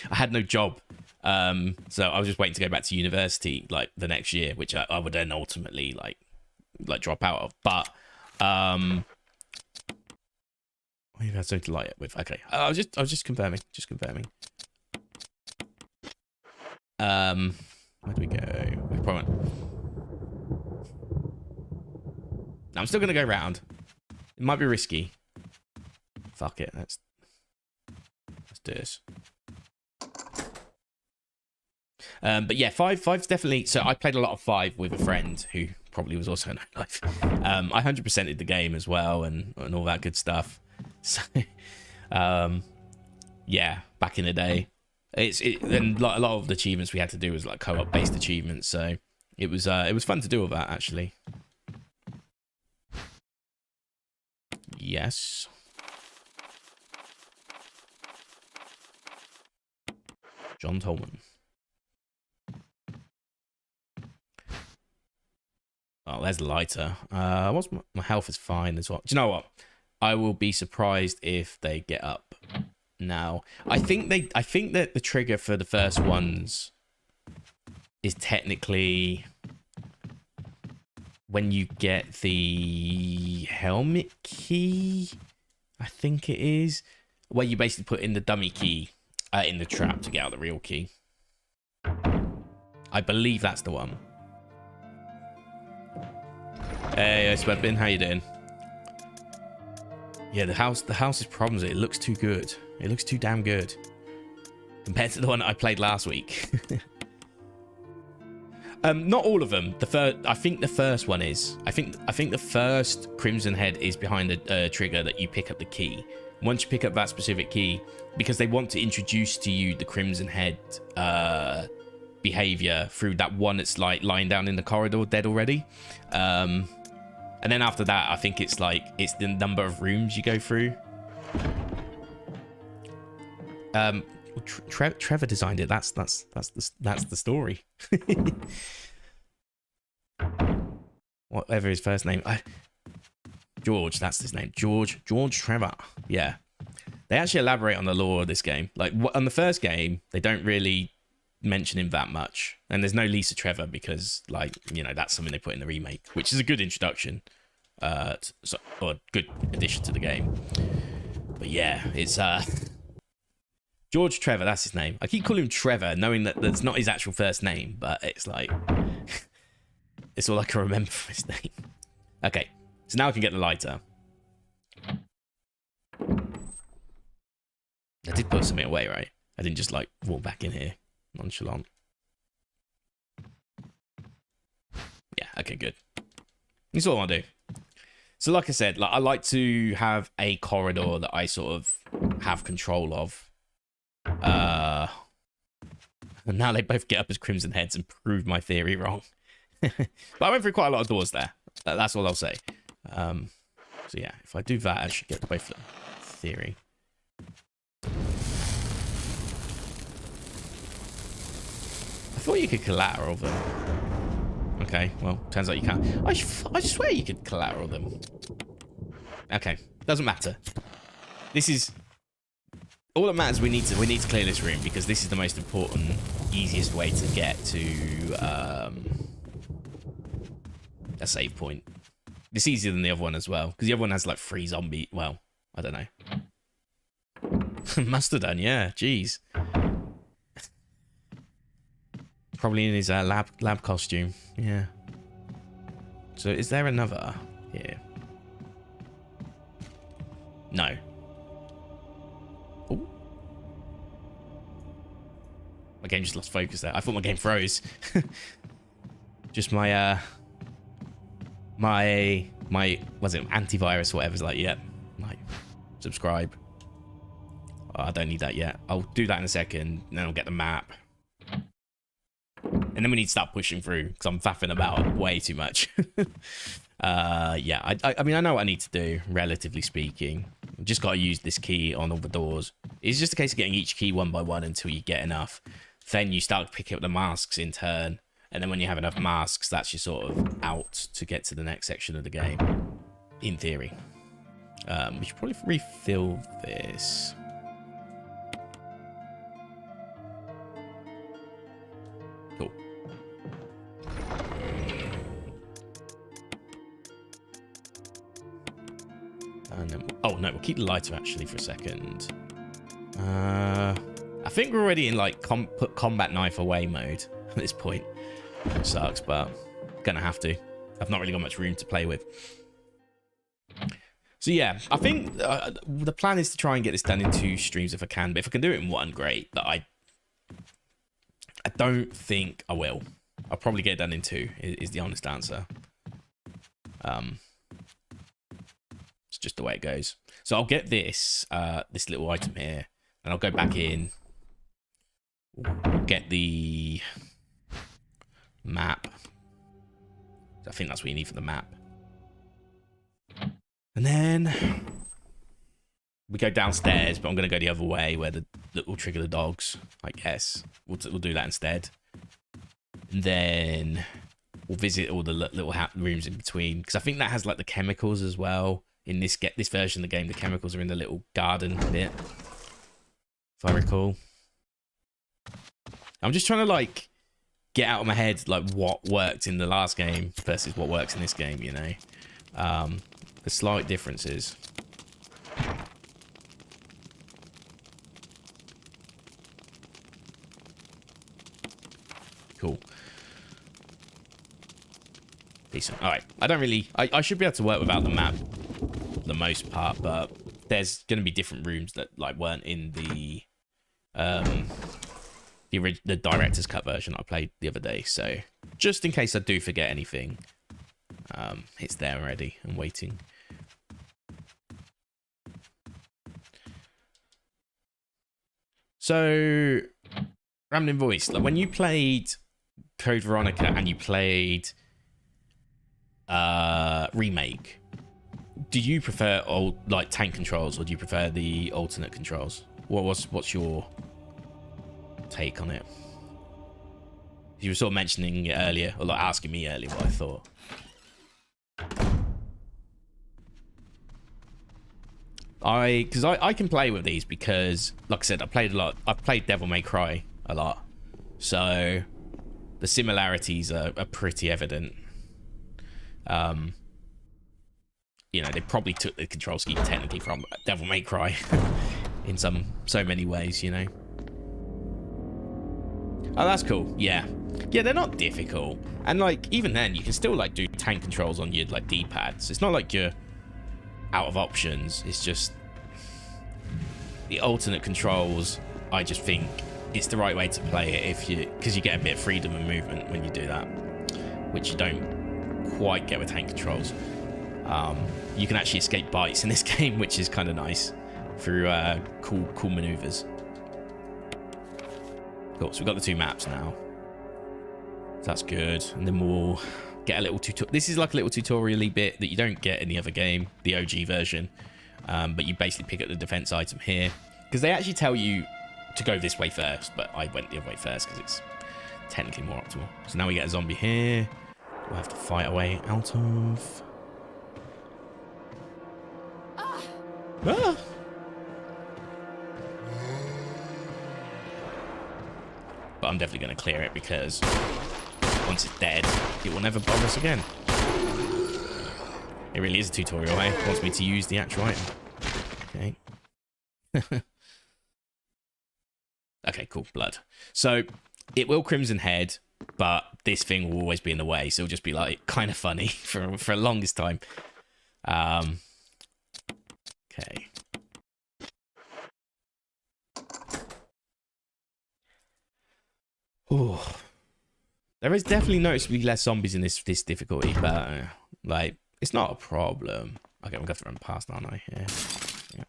I had no job. So I was just waiting to go back to university like the next year, which I would then ultimately like drop out of. But what have you had something to light it with? Okay, I was just confirming. Where do we go? We probably went. No, I'm still gonna go round. It might be risky. Fuck it. Let's do this. But yeah, 5's definitely. So I played a lot of 5 with a friend who probably was also in life. I 100%ed the game as well and all that good stuff. So, yeah, back in the day. And a lot of the achievements we had to do was like co-op based achievements, so it was fun to do all that actually. Yes. John Tolman. Oh, there's the lighter. My health is fine as well. Do you know what? I will be surprised if they get up. Now, I think that the trigger for the first ones is technically when you get the helmet key. I think it is where you basically put in the dummy key in the trap to get out the real key. I believe that's the one. Hey, Sweatbin, how you doing? Yeah, the house's problems. It looks too good. It looks too damn good compared to the one I played last week. Not all of them. I think the first one is. I think the first Crimson Head is behind the trigger that you pick up the key. Once you pick up that specific key, because they want to introduce to you the Crimson Head behavior through that one that's like lying down in the corridor dead already. And then after that, I think it's the number of rooms you go through. Trevor designed it. That's the story. Whatever his first name, George. That's his name. George Trevor. Yeah, they actually elaborate on the lore of this game. Like on the first game, they don't really mention him that much, and there's no Lisa Trevor because, like, you know, that's something they put in the remake, which is a good introduction, or a good addition to the game. But yeah, it's George Trevor, that's his name. I keep calling him Trevor, knowing that that's not his actual first name, but it's like It's all I can remember from his name. Okay, so now I can get the lighter. I did put something away, right? I didn't just like walk back in here nonchalant. Yeah, okay, good. That's all I want to do. So like I said, like I like to have a corridor that I sort of have control of. And now they both get up as Crimson Heads and prove my theory wrong. But I went through quite a lot of doors there. That's all I'll say. So yeah, if I do that, I should get both of them. Theory. I thought you could collateral them. Okay, well, turns out you can't. I swear you could collateral them. Okay, doesn't matter. This is all that matters. We need to clear this room because this is the most important, easiest way to get to a save point. It's easier than the other one as well because the other one has like 3 zombie. Well, I don't know. Must have done, yeah. Jeez. Probably in his lab costume. Yeah. So is there another here? No. Ooh. My game just lost focus there. I thought my game froze. Just my was it antivirus or whatever's like, yeah. Like subscribe. Oh, I don't need that yet. I'll do that in a second, and then I'll get the map. And then we need to start pushing through because I'm faffing about way too much. Yeah, I mean, I know what I need to do, relatively speaking. I've just got to use this key on all the doors. It's just a case of getting each key one by one until you get enough. Then you start picking up the masks in turn. And then when you have enough masks, that's your sort of out to get to the next section of the game. In theory. We should probably refill this. Cool. And then, oh no, we'll keep the lighter actually for a second. I think we're already in like put combat knife away mode at this point. It sucks, but gonna have to. I've not really got much room to play with. So yeah, I think the plan is to try and get this done in 2 streams if I can. But if I can do it in 1, great. But I don't think I will. I'll probably get it done in 2. Is the honest answer. It's just the way it goes. So I'll get this this little item here, and I'll go back in. Get the map. I think that's what you need for the map. And then we go downstairs, but I'm going to go the other way where that will trigger the dogs, I guess. We'll do that instead. And then we'll visit all the little rooms in between, because I think that has like the chemicals as well. In this version of the game, the chemicals are in the little garden bit, if I recall. I'm just trying to like get out of my head like what worked in the last game versus what works in this game, you know. The slight differences. Cool. Decent. All right. I should be able to work without the map for the most part, but there's going to be different rooms that like weren't in the director's cut version I played the other day. So just in case I do forget anything, it's there already and waiting. So, Rambling Voice, like when you played Code Veronica and you played Remake, do you prefer old like tank controls or do you prefer the alternate controls? What's your take on it? You were sort of mentioning it earlier, or like asking me earlier what I thought. Because I can play with these because, like I said, I've played Devil May Cry a lot, so the similarities are pretty evident. You know, they probably took the control scheme technically from Devil May Cry in so many ways, you know. Oh, that's cool. Yeah. Yeah, they're not difficult. And, like, even then, you can still, like, do tank controls on your, like, D-pads. It's not like you're out of options. It's just the alternate controls, I just think it's the right way to play it because you get a bit of freedom and movement when you do that, which you don't quite get with tank controls. You can actually escape bites in this game, which is kind of nice through cool maneuvers. Cool, so we've got the 2 maps now. So that's good. And then we'll get a little tutorial. This is like a little tutorial-y bit that you don't get in the other game, the OG version. But you basically pick up the defense item here. Because they actually tell you to go this way first, but I went the other way first because it's technically more optimal. So now we get a zombie here. We'll have to fight our way out of... Ah! But I'm definitely going to clear it because once it's dead, it will never bother us again. It really is a tutorial, eh? It wants me to use the actual item. Okay. Okay, cool. Blood. So it will Crimson Head, but this thing will always be in the way. So it'll just be like kind of funny for the longest time. Okay. Ooh. There is definitely noticeably less zombies in this difficulty, but like it's not a problem. Okay, I'm gonna have to run past, aren't I? Yeah. Yeah.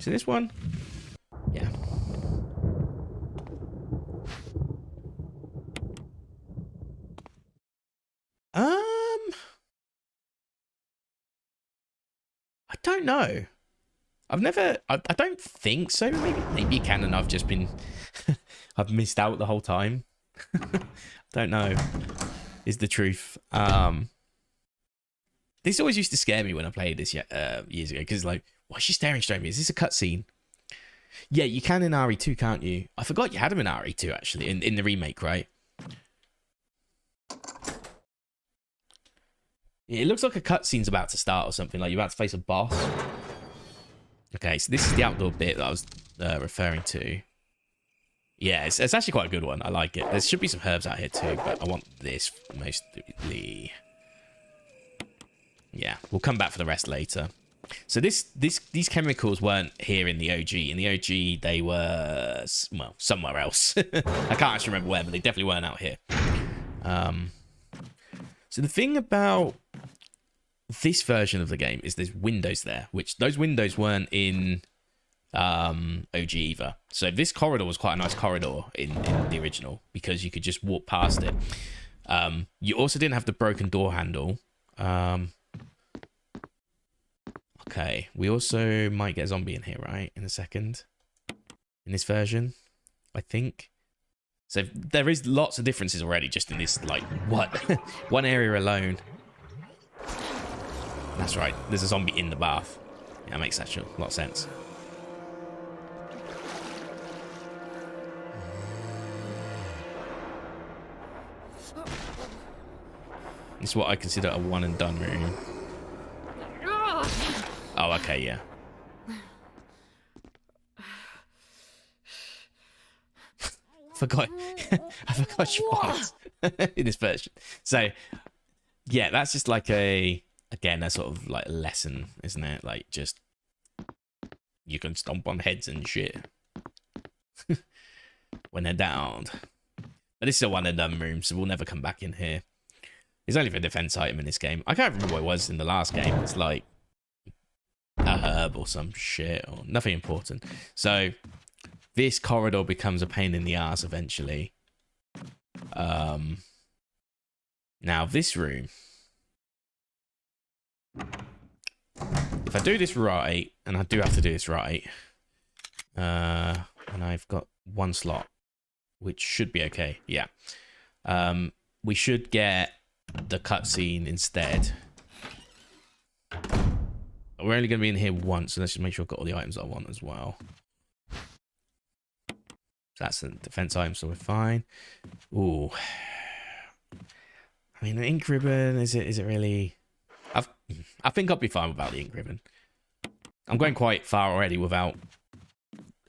See this one? Yeah. I don't know. I don't think so. Maybe you can, and I've just been, I've missed out the whole time. Don't know, is the truth. This always used to scare me when I played this years ago, because like, why is she staring straight at me? Is this a cutscene? Yeah, you can in RE2, can't you? I forgot you had them in RE2 actually, in the remake, right? It looks like a cutscene's about to start or something, like you're about to face a boss. Okay, so this is the outdoor bit that I was referring to. Yeah, it's actually quite a good one. I like it. There should be some herbs out here too, but I want this mostly. Yeah, we'll come back for the rest later. So these chemicals weren't here in the OG. In the OG, they were, well, somewhere else. I can't actually remember where, but they definitely weren't out here. So the thing about this version of the game is there's windows there, which those windows weren't in OG either. So this corridor was quite a nice corridor in the original because you could just walk past it. You also didn't have the broken door handle. Okay, we also might get a zombie in here, right? In a second. In this version, I think. So there is lots of differences already just in this, like, one area alone. That's right, there's a zombie in the bath. Yeah, that makes actually a lot of sense. This is what I consider a one and done room. Oh, okay, yeah. I forgot she was in this version. So, yeah, that's just like again, a sort of like a lesson, isn't it? Like, just, you can stomp on heads and shit when they're downed. But this is a one and done room, so we'll never come back in here. It's only for a defense item in this game. I can't remember what it was in the last game. It's like a herb or some shit, or nothing important. So this corridor becomes a pain in the ass eventually. Now this room, if I do this right, and I do have to do this right, and I've got one slot, which should be okay. Yeah. We should get the cutscene instead. We're only going to be in here once, so let's just make sure I've got all the items I want as well. So that's a defense item, so we're fine. Ooh. I mean, an ink ribbon, is it really... I think I'll be fine without the ink ribbon. I'm going quite far already without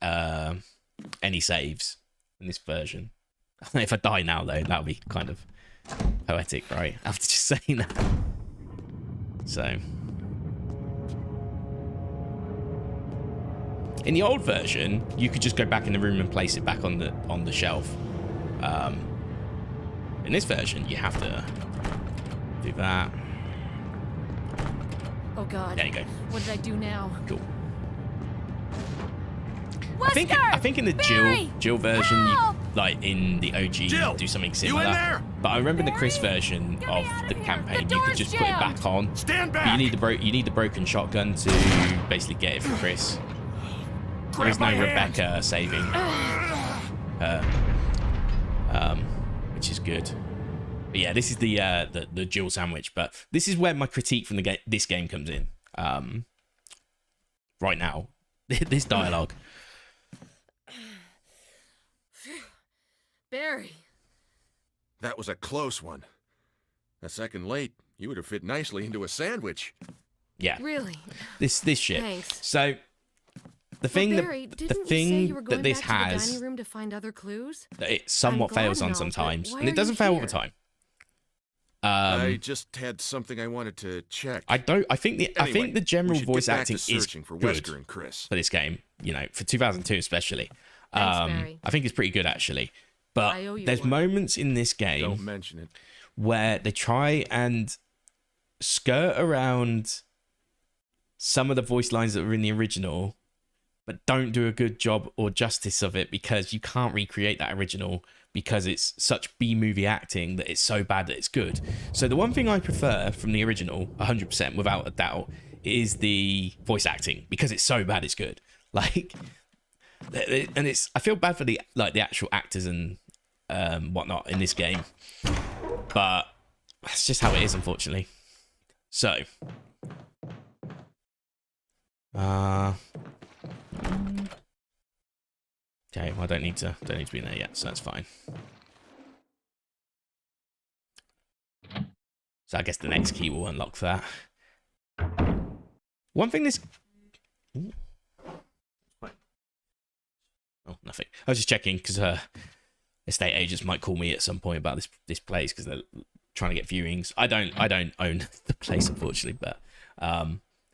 any saves in this version. If I die now, though, that would be kind of poetic, right? After just saying that. So, in the old version, you could just go back in the room and place it back on the shelf. In this version, you have to do that. Oh God. There you go. What did I do now? Cool. Wesker! I think in the Jill version, you, like in the OG, Jill, do something you similar. in there? But I remember in the Chris version of the campaign, you could just put it back on. Stand But back! you need the broken shotgun to basically get it for Chris. There is no Grab my hand. Rebecca saving her, which is good. But yeah, this is the Jill sandwich. But this is where my critique from this game comes in. Right now, this dialogue. Barry. That was a close one. A second late, you would have fit nicely into a sandwich. Yeah, Really? this shit. Thanks. So the thing Barry, that didn't you say you were that going this back to the has dining room to find other clues? that it somewhat I'm glad fails on and all, but sometimes, why and are it doesn't you fail all the here? time. I just had something I wanted to check. I think the general we should voice get back acting to is searching for good Wesker and Chris. for this game. You know, for 2002 especially. Thanks, Barry. I think it's pretty good actually. But I owe you there's one. moments in this Don't game mention it. where they try and skirt around some of the voice lines that were in the original, but don't do a good job or justice of it because you can't recreate that original because it's such B-movie acting that it's so bad that it's good. So the one thing I prefer from the original, 100% without a doubt, is the voice acting because it's so bad it's good. Like, and it's I feel bad for the actual actors and whatnot in this game, but that's just how it is, unfortunately. So, okay, well, I don't need to be in there yet, so that's fine. So I guess the next key will unlock that. One thing this. Oh, nothing. I was just checking because estate agents might call me at some point about this place because they're trying to get viewings. I don't own the place, unfortunately, but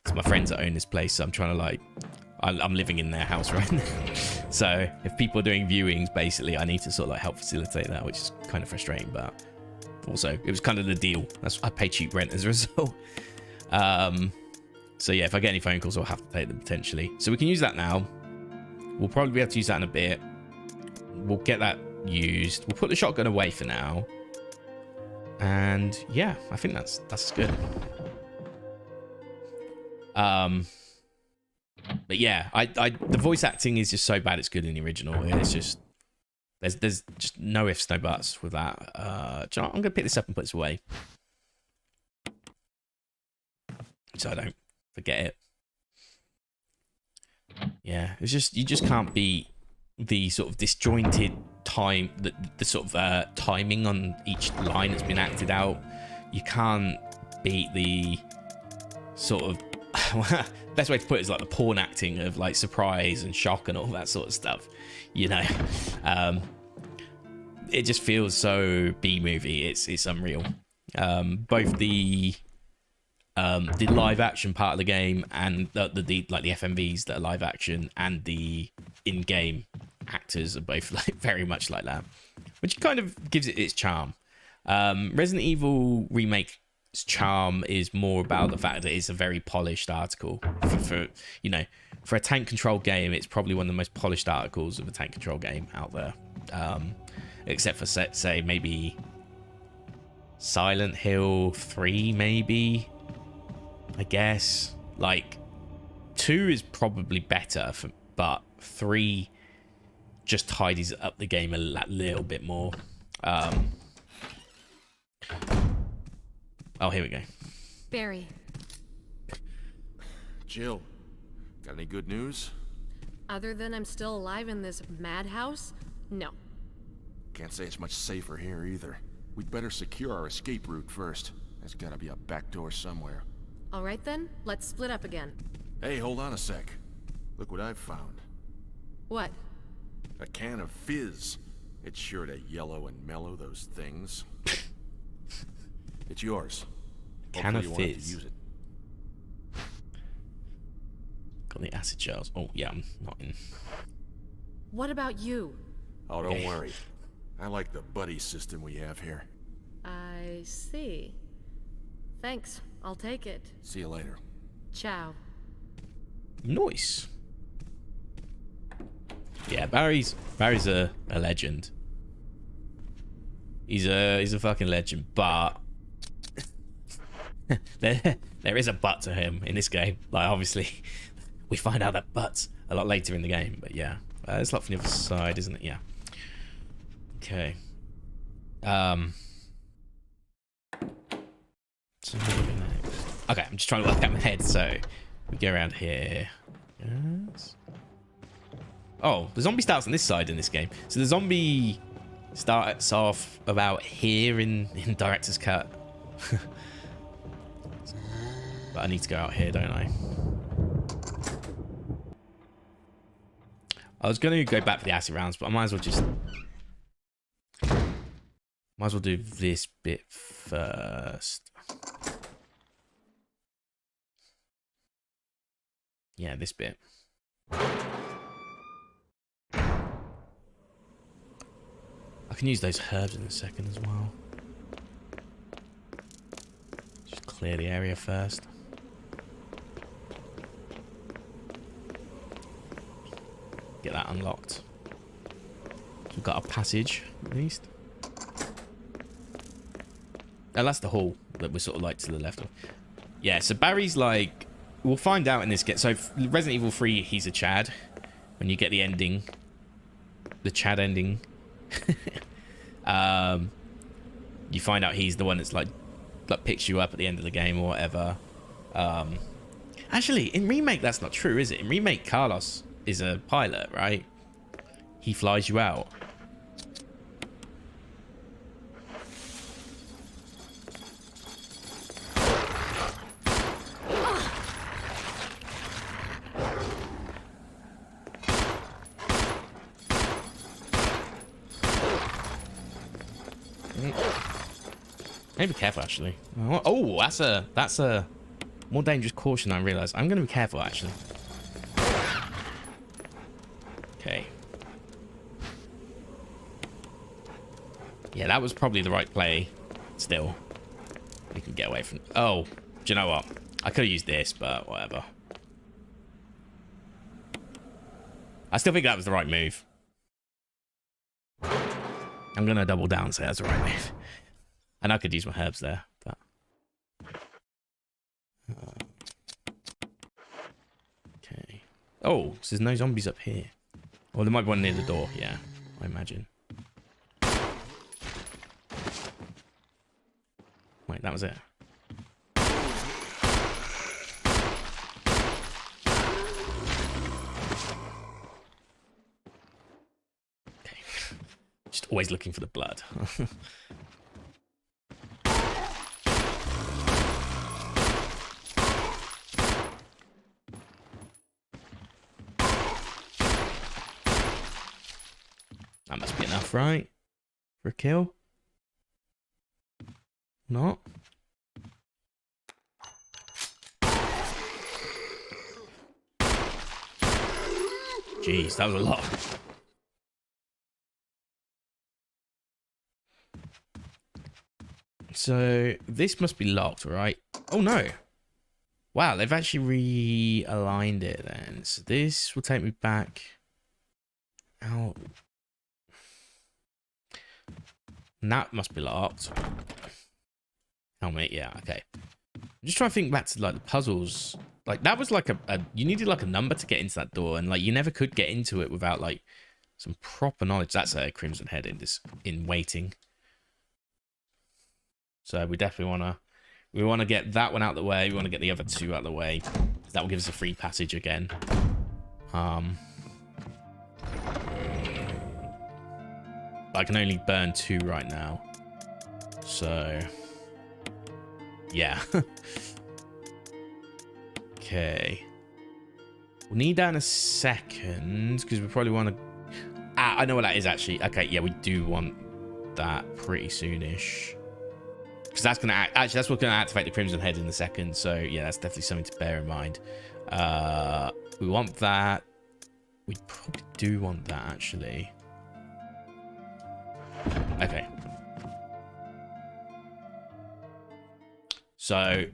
it's my friends that own this place, so I'm trying to I'm living in their house right now. So if people are doing viewings, basically, I need to sort of help facilitate that, which is kind of frustrating, but also it was kind of the deal. I pay cheap rent as a result. So yeah, if I get any phone calls, I'll have to take them potentially. So we can use that now. We'll probably be able to use that in a bit. We'll get that used. We'll put the shotgun away for now. And yeah, I think that's good. But yeah, the voice acting is just so bad it's good in the original. It's just there's just no ifs, no buts with that. I'm gonna pick this up and put this away. So I don't forget it. Yeah, it's just you just can't beat the sort of disjointed time, the sort of timing on each line that's been acted out. You can't beat the sort of best way to put it is like the porn acting of like surprise and shock and all that sort of stuff. You know, it just feels so B-movie. It's unreal. Both the live action part of the game and the FMVs that are live action and the in-game actors are both very much like that, which kind of gives it its charm. Resident Evil Remake's charm is more about the fact that it's a very polished article for a tank control game. It's probably one of the most polished articles of a tank control game out there, except for say maybe Silent Hill 3, maybe. I guess 2 is probably better, but 3 just tidies up the game a little bit more. Oh, here we go. Barry. Jill, got any good news? Other than I'm still alive in this madhouse? No. Can't say it's much safer here either. We'd better secure our escape route first. There's gotta be a back door somewhere. All right then, let's split up again. Hey, hold on a sec. Look what I've found. What? A can of fizz. It's sure to yellow and mellow those things. It's yours. Can Hopefully of you won't have to fizz. use it. Got the acid shells. Oh, yeah, I'm not in. What about you? Oh, don't Okay. worry. I like the buddy system we have here. I see. Thanks, I'll take it. See you later. Ciao. Nice. Yeah, Barry's a legend. He's a fucking legend, but there is a but to him in this game. Like, obviously, we find out that but's a lot later in the game, but yeah, it's a lot from the other side, isn't it? Yeah. Okay. So what do we do next? Okay, I'm just trying to work out my head. So we go around here. Yes. Oh, the zombie starts on this side in this game. So the zombie starts off about here in director's cut. But I need to go out here, don't I? I was going to go back for the acid rounds, but I might as well just... Might as well do this bit first. Yeah, this bit. I can use those herbs in a second as well. Just clear the area first. Get that unlocked. So we've got a passage, at least. Oh, that's the hall that we're sort of like to the left of. Yeah, so Barry's like... We'll find out in this game. So Resident Evil 3, he's a Chad. When you get the ending. The Chad ending. You find out he's the one that's like picks you up at the end of the game or whatever. Actually, in Remake, that's not true, is it? In Remake, Carlos is a pilot, right? He flies you out. Maybe be careful, actually. Oh, that's a more dangerous caution than I realized. I'm going to be careful, actually. Okay. Yeah, that was probably the right play. Still, we can get away from... Oh, do you know what? I could have used this, but whatever. I still think that was the right move. I'm going to double down and say that's the right move. And I could use my herbs there, but... Okay. Oh, so there's no zombies up here. Well, there might be one near the door, yeah, I imagine. Wait, that was it. Okay. Just always looking for the blood. That must be enough, right? For a kill? Not? Jeez, that was a lot. So, this must be locked, right? Oh, no. Wow, they've actually realigned it then. So this will take me back out. And that must be locked. Helmet, yeah, okay. I'm just trying to think back to like the puzzles. Like that was like a you needed like a number to get into that door, and like you never could get into it without like some proper knowledge. That's a Crimson Head in waiting. So we definitely wanna get that one out of the way. We want to get the other two out of the way. That will give us a free passage again. I can only burn 2 right now. So, yeah. Okay. We'll need that in a second because we probably want to... I know what that is actually. Okay, yeah, we do want that pretty soonish. Because that's going to... Actually, that's what's going to activate the Crimson Head in a second. So, yeah, that's definitely something to bear in mind. We want that. We probably do want that, actually. Okay. So,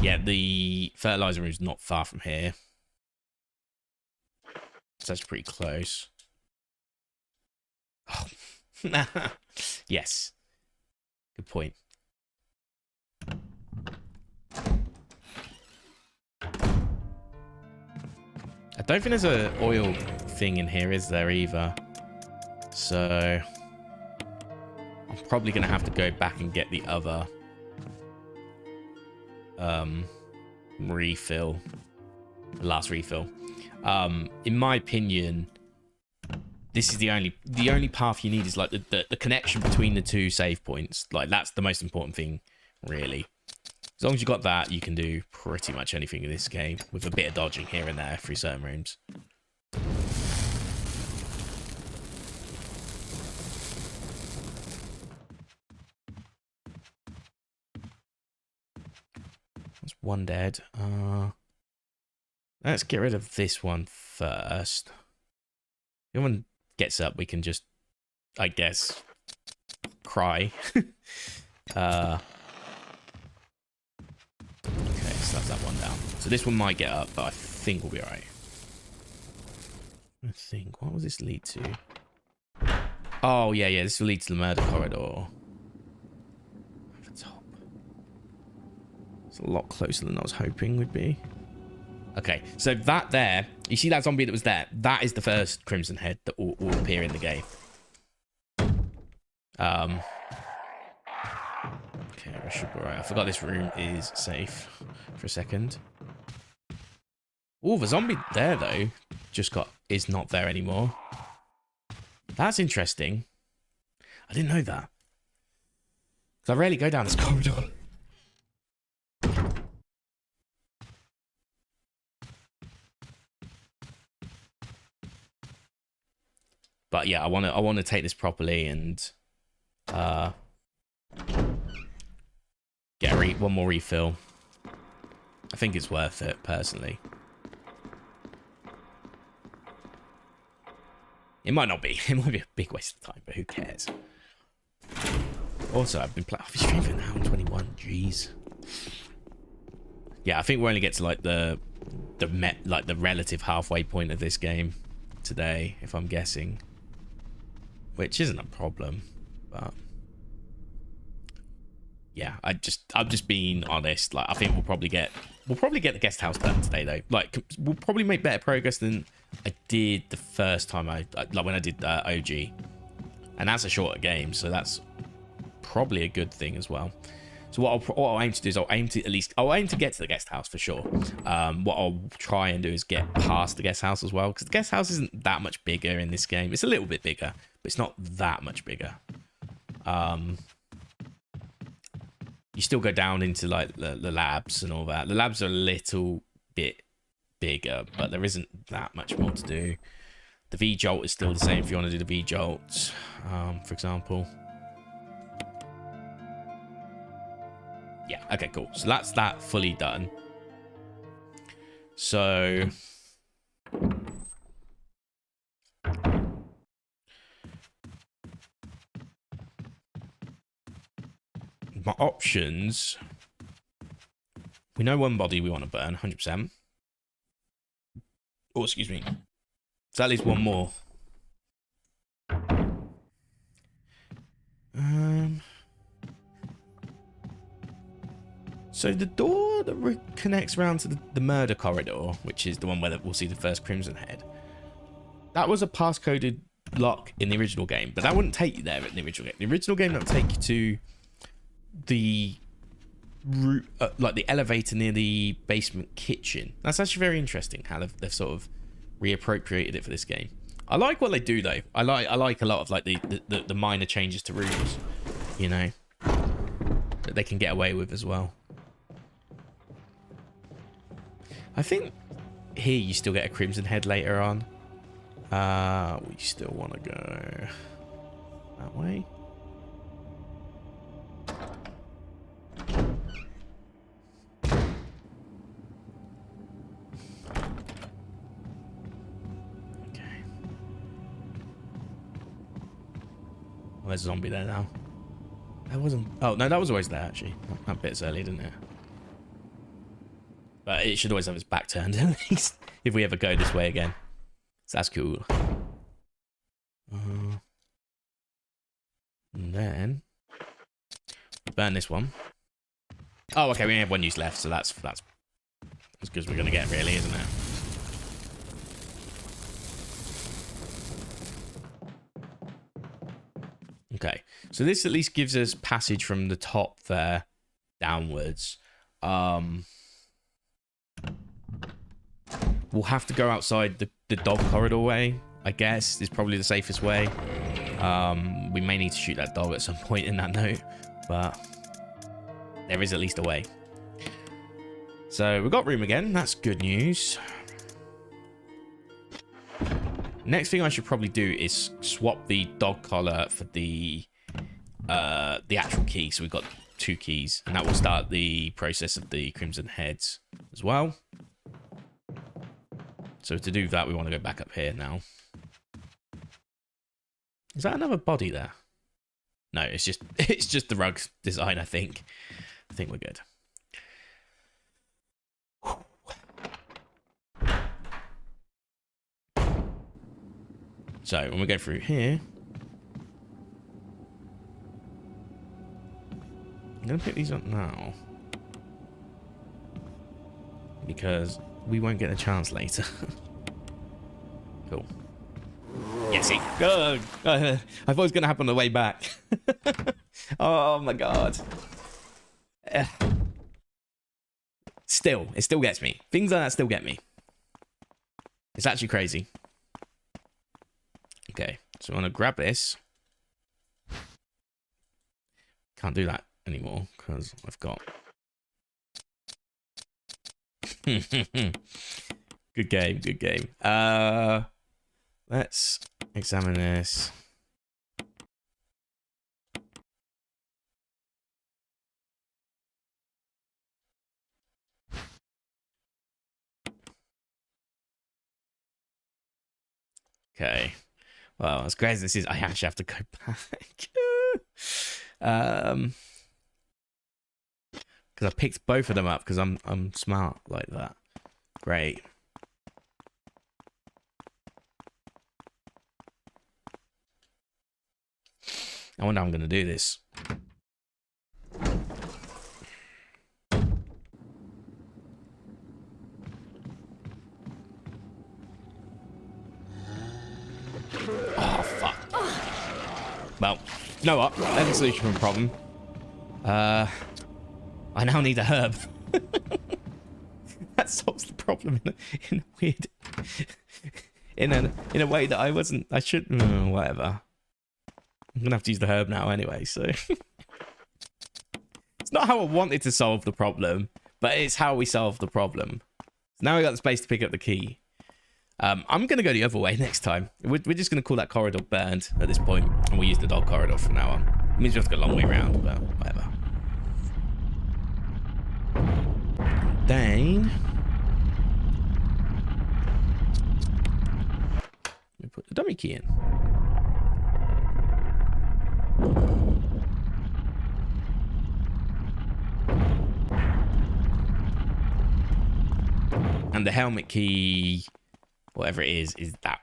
yeah, the fertilizer room is not far from here. So that's pretty close. Oh. Yes. Good point. I don't think there's an oil thing in here, is there, either? So I'm probably going to have to go back and get the other refill. The last refill. In my opinion, this is the only path you need is like the connection between the two save points. Like, that's the most important thing, really. As long as you got that, you can do pretty much anything in this game with a bit of dodging here and there through certain rooms. That's one dead. Let's get rid of this one first. If one gets up, we can just, I guess, cry. Okay, so that's that one down. So this one might get up, but I think we'll be alright. I think, what will this lead to? Oh, yeah, this will lead to the murder corridor. At the top. It's a lot closer than I was hoping would be. Okay, so that there, you see that zombie that was there? That is the first Crimson Head that will appear in the game. Okay, I should be alright. I forgot this room is safe for a second. Oh, the zombie there, though, is not there anymore. That's interesting. I didn't know that. Because I rarely go down this corridor. But yeah, I want to take this properly and get one more refill. I think it's worth it, personally. It might not be. It might be a big waste of time, but who cares? Also, I've been streaming for an hour and 21. Jeez. Yeah, I think we only get to like the relative halfway point of this game today, if I'm guessing. Which isn't a problem, but yeah, I'm just being honest. Like, I think we'll probably get the guest house done today, though. Like, we'll probably make better progress than I did the first time like when I did OG, and that's a shorter game, so that's probably a good thing as well. So what I'll aim to do is I'll aim to get to the guest house for sure. What I'll try and do is get past the guest house as well, because the guest house isn't that much bigger in this game. It's a little bit bigger, but it's not that much bigger. You still go down into like the labs and all that. The labs are a little bit bigger, but there isn't that much more to do. The V-Jolt is still the same if you want to do the V-Jolt, for example. Yeah, okay, cool. So that's that fully done. So my options, we know one body we want to burn 100%. Oh, excuse me. So that leaves one more. So the door that connects around to the murder corridor, which is the one where we'll see the first Crimson Head, that was a pass-coded lock in the original game, but that wouldn't take you there in the original game. The original game, that would take you to the route, like the elevator near the basement kitchen. That's actually very interesting how they've sort of reappropriated it for this game. I like what they do, though. I like a lot of like the minor changes to rooms, you know, that they can get away with as well. I think here you still get a Crimson Head later on. We still want to go that way. Okay. Well, there's a zombie there now. That wasn't... Oh, no, that was always there, actually. That bit's early, didn't it? But it should always have its back turned, at least, if we ever go this way again. So that's cool. And then... burn this one. Oh, okay, we only have one use left, so that's as good as we're going to get, really, isn't it? Okay, so this at least gives us passage from the top there downwards. We'll have to go outside the dog corridor way, I guess, is probably the safest way. We may need to shoot that dog at some point in that note, but there is at least a way. So we've got room again. That's good news. Next thing I should probably do is swap the dog collar for the actual key. So we've got 2 keys, and that will start the process of the Crimson Heads as well. So to do that, we want to go back up here now. Is that another body there? No, it's just the rug design, I think. I think we're good. So when we go through here, I'm going to pick these up now because we won't get a chance later. Cool. Yeah, see? I thought it was going to happen on the way back. Oh my god. Still, it still gets me. Things like that still get me. It's actually crazy. Okay, so I'm going to grab this. Can't do that anymore because I've got... Good game, good game. Let's examine this. Okay. Well, as great as this is, I actually have to go back. Because I picked both of them up because I'm smart like that. Great. I wonder how I'm going to do this. Oh, fuck. Well, you know what? There's a solution for the problem. I now need a herb. That solves the problem in a weird... in a way that I shouldn't... whatever. I'm going to have to use the herb now anyway, so... It's not how I wanted to solve the problem, but it's how we solve the problem. Now we got the space to pick up the key. I'm going to go the other way next time. We're just going to call that corridor burned at this point, and we'll use the dog corridor from now on. It means we have to go a long way around, but whatever. Then... we put the dummy key in. And the helmet key, whatever it is that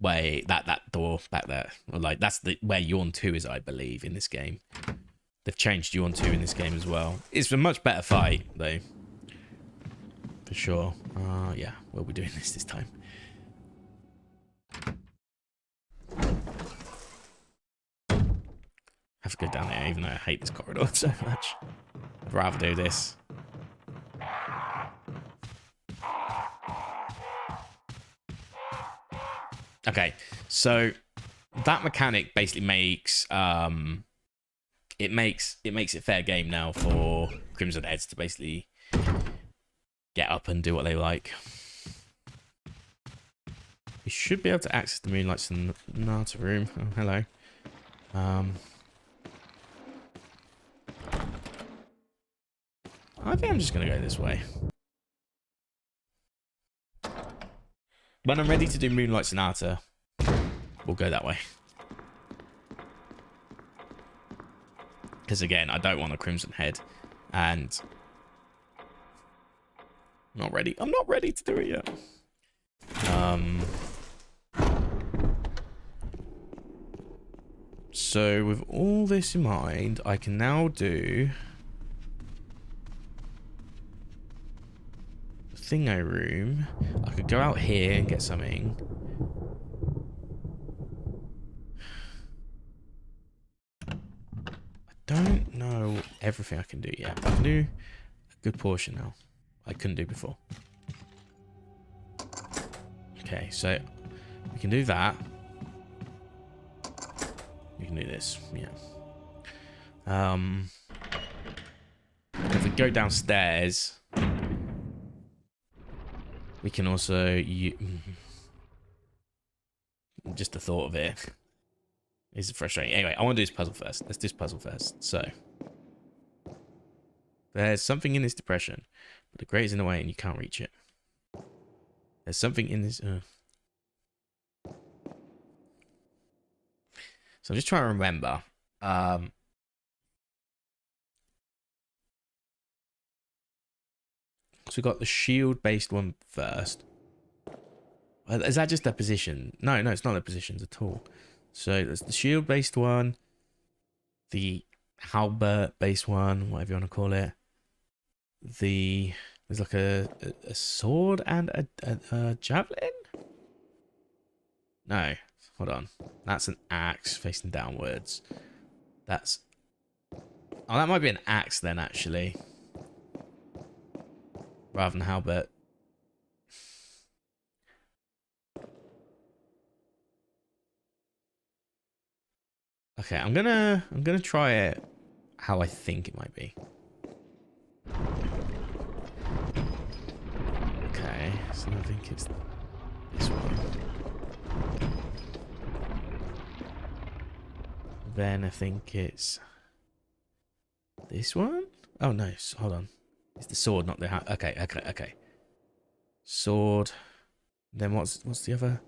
way, that door back there. Or like, that's where Yawn 2 is, I believe, in this game. They've changed Yawn 2 in this game as well. It's a much better fight, though. For sure. Yeah, we'll be doing this time. I have to go down there, even though I hate this corridor so much. I'd rather do this. Okay, so that mechanic basically makes it makes it fair game now for Crimson Heads to basically get up and do what they like. We should be able to access the Moonlight Sonata room. Oh, hello. I think I'm just going to go this way. When I'm ready to do Moonlight Sonata, we'll go that way. Because again, I don't want a Crimson Head. And I'm not ready. I'm not ready to do it yet. So with all this in mind, I can now do the Thingo room. I could go out here and get something. I don't know everything I can do yet, but I can do a good portion now. I couldn't do before. Okay, so we can do that. We can do this, yeah. If we go downstairs, we can also just the thought of it is frustrating. Anyway, I want to do this puzzle first. Let's do this puzzle first. So there's something in this depression, but the grate is in the way and you can't reach it. There's something in this. So I'm just trying to remember. So we got the shield-based one first. Is that just a position? No, it's not a positions at all. So there's the shield-based one, the halberd-based one, whatever you want to call it. There's like a sword and a javelin? No. Hold on. That's an axe facing downwards. That's... Oh, that might be an axe then, actually. Rather than halberd. Okay, I'm gonna try it how I think it might be. Okay, so I think it's this one. Then I think it's this one. Oh no, hold on. It's the sword, not the okay. Sword. Then what's the other?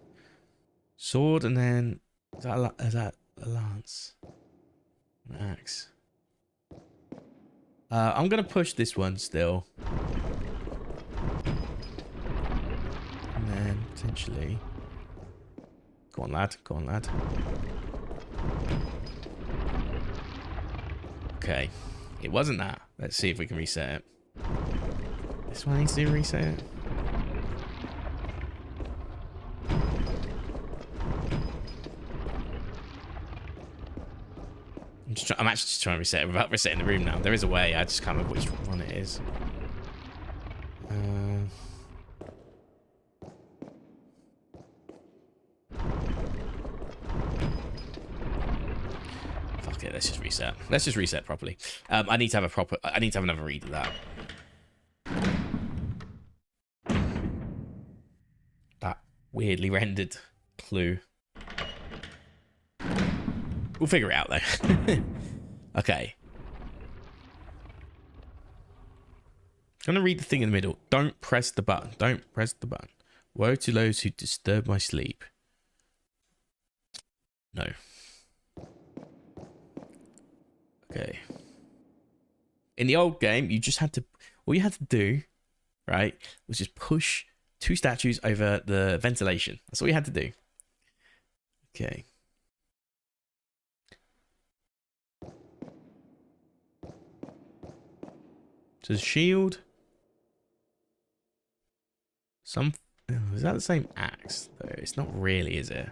Sword, and then is that a lance? An axe. I'm gonna push this one still, and then potentially. Go on, lad. Go on, lad. Okay, it wasn't that. Let's see if we can reset it. This one needs to reset it. I'm actually just trying to reset it without resetting the room now. There is a way. I just can't remember which one it is. Fuck it. Let's just reset. Let's just reset properly. I need to have another read of that. That weirdly rendered clue. We'll figure it out though. Okay. I'm gonna read the thing in the middle. Don't press the button. Don't press the button. Woe to those who disturb my sleep. No. Okay. In the old game, you just had to... All you had to do, right, was just push 2 statues over the ventilation. That's all you had to do. Okay. So the shield. Is that the same axe? Though it's not really, is it?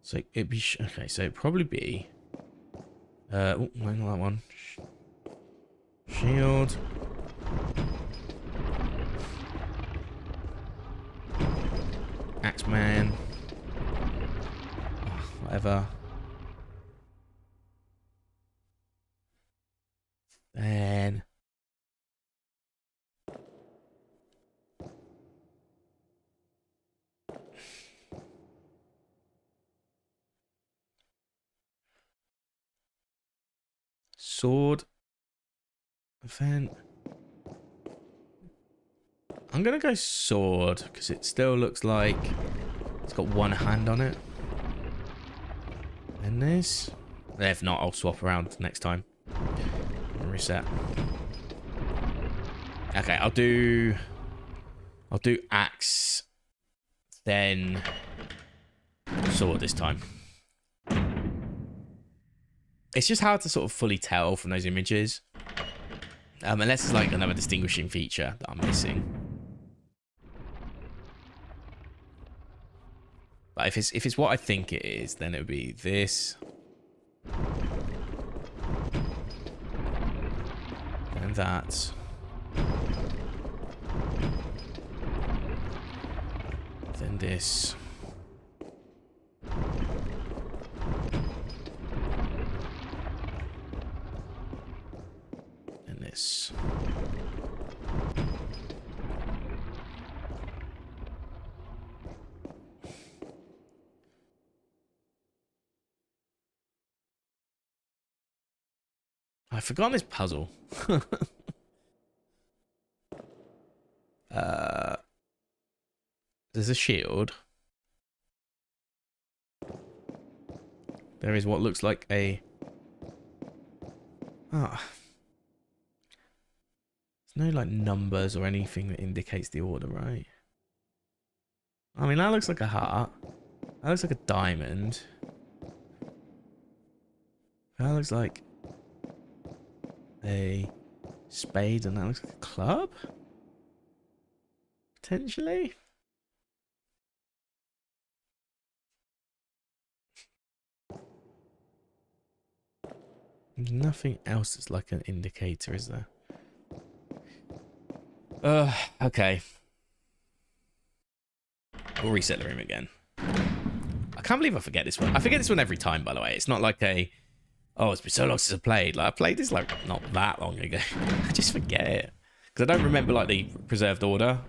So it'd be okay. So it'd probably be. Oh, no, not that one. Shield. Axeman. Whatever. sword event. I'm gonna go sword because it still looks like it's got one hand on it. And this. If not, I'll swap around next time. Reset. Okay, I'll do axe, then sword this time. It's just hard to sort of fully tell from those images. Unless it's like another distinguishing feature that I'm missing. But if it's what I think it is, then it would be this. And that. Then this. And this. I've forgotten this puzzle. There's a shield. There is what looks like a... Ah. There's no like numbers or anything that indicates the order, right? I mean, that looks like a heart. That looks like a diamond. That looks like a spade, and that looks like a club? Potentially? There's nothing else that's like an indicator, is there? Okay. We'll reset the room again. I can't believe I forget this one. I forget this one every time, by the way. It's not like a... Oh, it's been so long since I played. Like, I played this, like, not that long ago. I just forget it. Because I don't remember, like, the preserved order.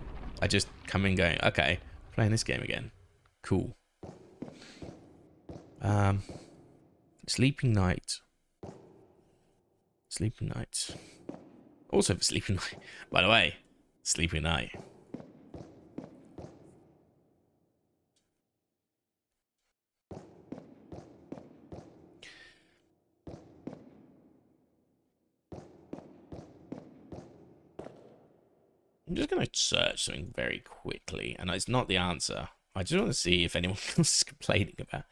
I just come in going, okay, playing this game again. Cool. Sleeping Night. Sleeping Night. Also for Sleeping Night. By the way, Sleeping Night. I'm just going to search something very quickly, and it's not the answer. I just want to see if anyone else is complaining about.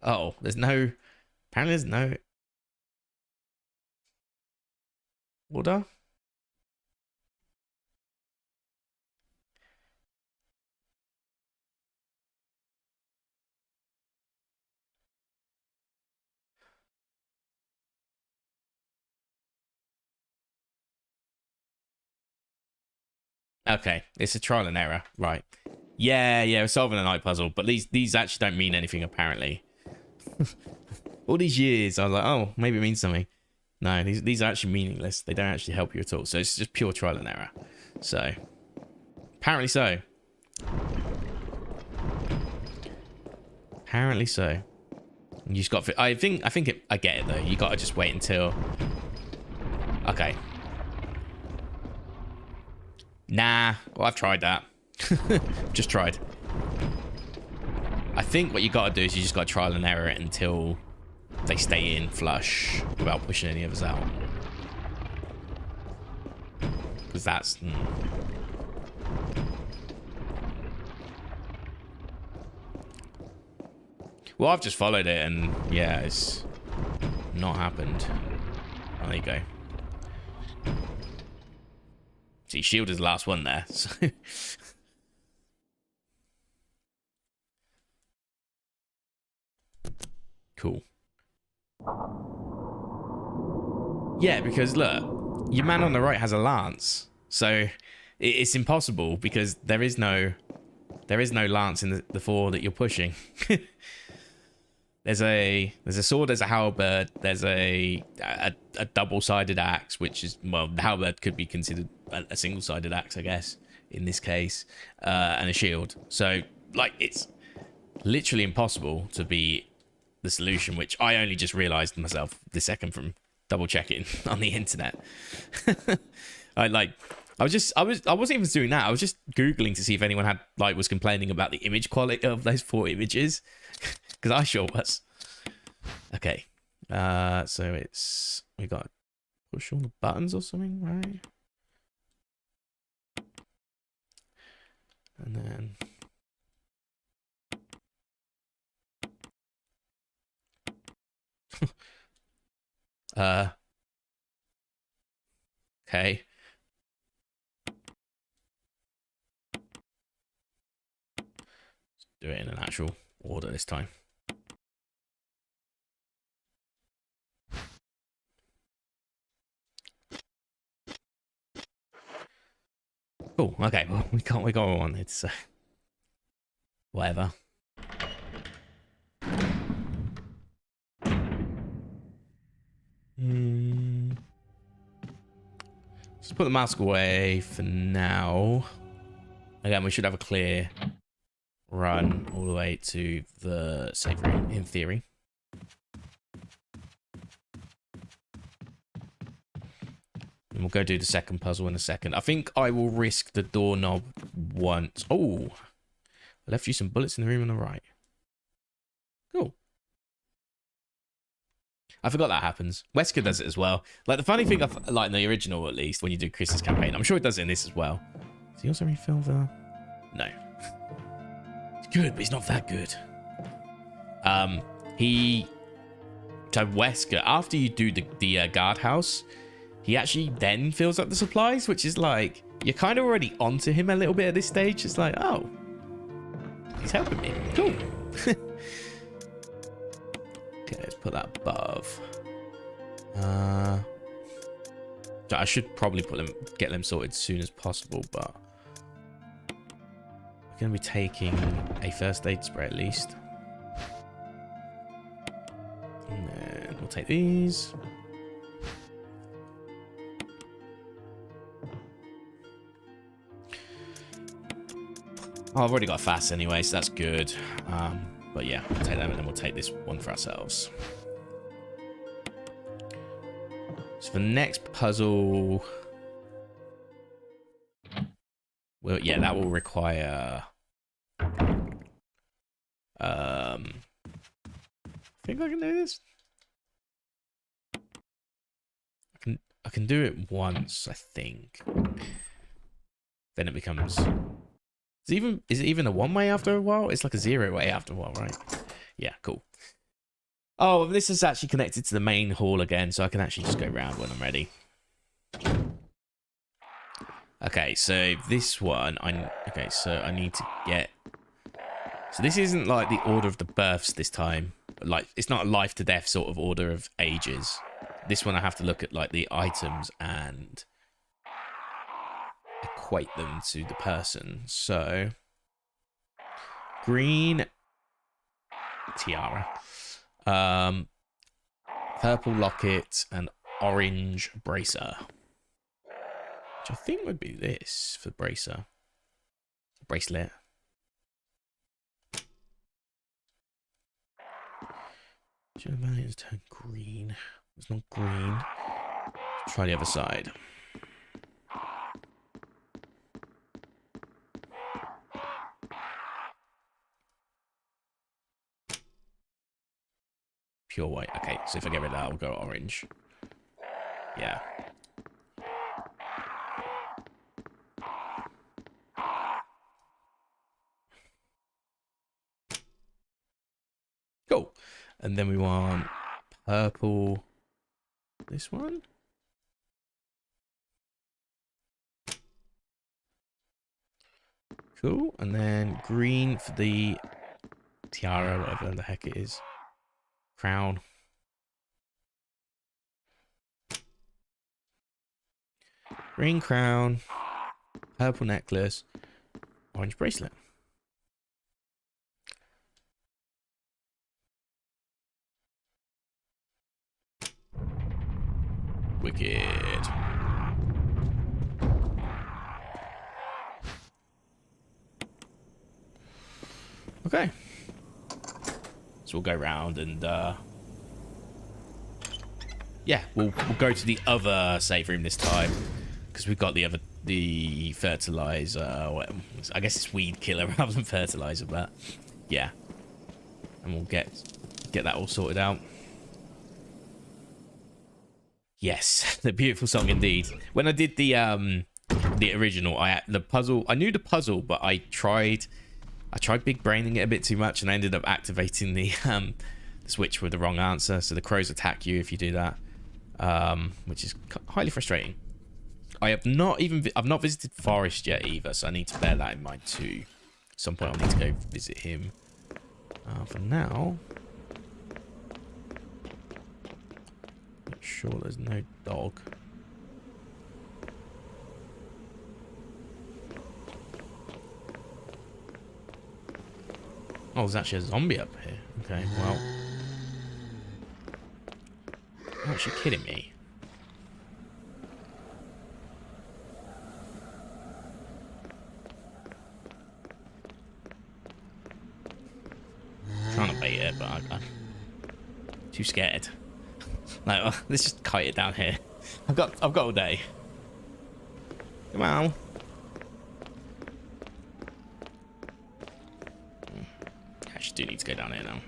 Oh, there's no... Apparently there's no... order? Okay, it's a trial and error, right? Yeah, we're solving a night puzzle, but these actually don't mean anything apparently. All these years, I was like, oh, maybe it means something. No, these are actually meaningless. They don't actually help you at all. So it's just pure trial and error. So apparently so. Apparently so. You just got. I get it though. You got to just wait until. Okay. Nah. Well, I've tried that. Just tried. I think what you got to do is you just got to trial and error it until they stay in flush without pushing any of us out. Because that's... Well, I've just followed it and yeah, it's not happened. Oh, there you go. See, shield is the last one there. So cool. Yeah, because look, your man on the right has a lance, so it's impossible because there is no lance in the four that you're pushing. There's a sword, there's a halberd, there's a double-sided axe, which is, well, the halberd could be considered a single-sided axe, I guess, in this case, and a shield. So, like, it's literally impossible to be the solution, which I only just realized myself this second from double checking on the internet. I wasn't even doing that. I was just Googling to see if anyone was complaining about the image quality of those 4 images, because I sure was. Okay, so we got to push all the buttons or something, right? And then okay. Do it in an actual order this time. Cool. Okay. Well, we got one. It's whatever. Let's put the mask away for now. Again, we should have a clear run all the way to the save room, in theory. And we'll go do the second puzzle in a second. I think I will risk the doorknob once. Oh, I left you some bullets in the room on the right. Cool. I forgot that happens. Wesker does it as well. Like, the funny thing, like in the original at least, when you do Chris's campaign, I'm sure it does it in this as well. Does he also refill the... No. It's good, but he's not that good. So Wesker, after you do the guardhouse, he actually then fills up the supplies, which is like, you're kind of already onto him a little bit at this stage. It's like, oh, he's helping me. Cool. Okay, let's put that above. I should probably get them sorted as soon as possible, but we're going to be taking a first aid spray at least. And then we'll take these. Oh, I've already got fast anyway, so that's good. But yeah, we'll take them and then we'll take this one for ourselves. So for the next puzzle... Well, yeah, that will require... I think I can do this. I can do it once, I think. Then it becomes... Is it even a one-way after a while? It's like a zero-way after a while, right? Yeah, cool. Oh, this is actually connected to the main hall again, so I can actually just go round when I'm ready. Okay, so this one, so I need to get... So this isn't like the order of the births this time. Like, it's not a life to death sort of order of ages. This one I have to look at like the items and equate them to the person. So green tiara, purple locket, and orange bracer, which I think would be this for bracer. Bracelet. Jill Valentine's turn green. It's not green. Let's try the other side. Pure white. Okay, so if I get rid of that, I'll go orange. Yeah. Cool. And then we want purple. This one. Cool. And then green for the tiara, whatever the heck it is. Crown. Green crown. Purple necklace. Orange bracelet. Wicked. Okay. So we'll go round and yeah, we'll go to the other save room this time because we've got the fertilizer. Well, I guess it's weed killer rather than fertilizer, but yeah, and we'll get that all sorted out. Yes, the beautiful song indeed. When I did the original, I knew the puzzle, but I tried big braining it a bit too much, and I ended up activating the switch with the wrong answer. So the crows attack you if you do that, which is highly frustrating. I've not visited Forest yet either, so I need to bear that in mind too. At some point, I'll need to go visit him. For now, not sure there's no dog. Oh, there's actually a zombie up here. Okay, well. Oh, you're kidding me. Trying to bait it, but I'm too scared. No, let's just kite it down here. I've got all day. Come on. I actually do need to go down here now.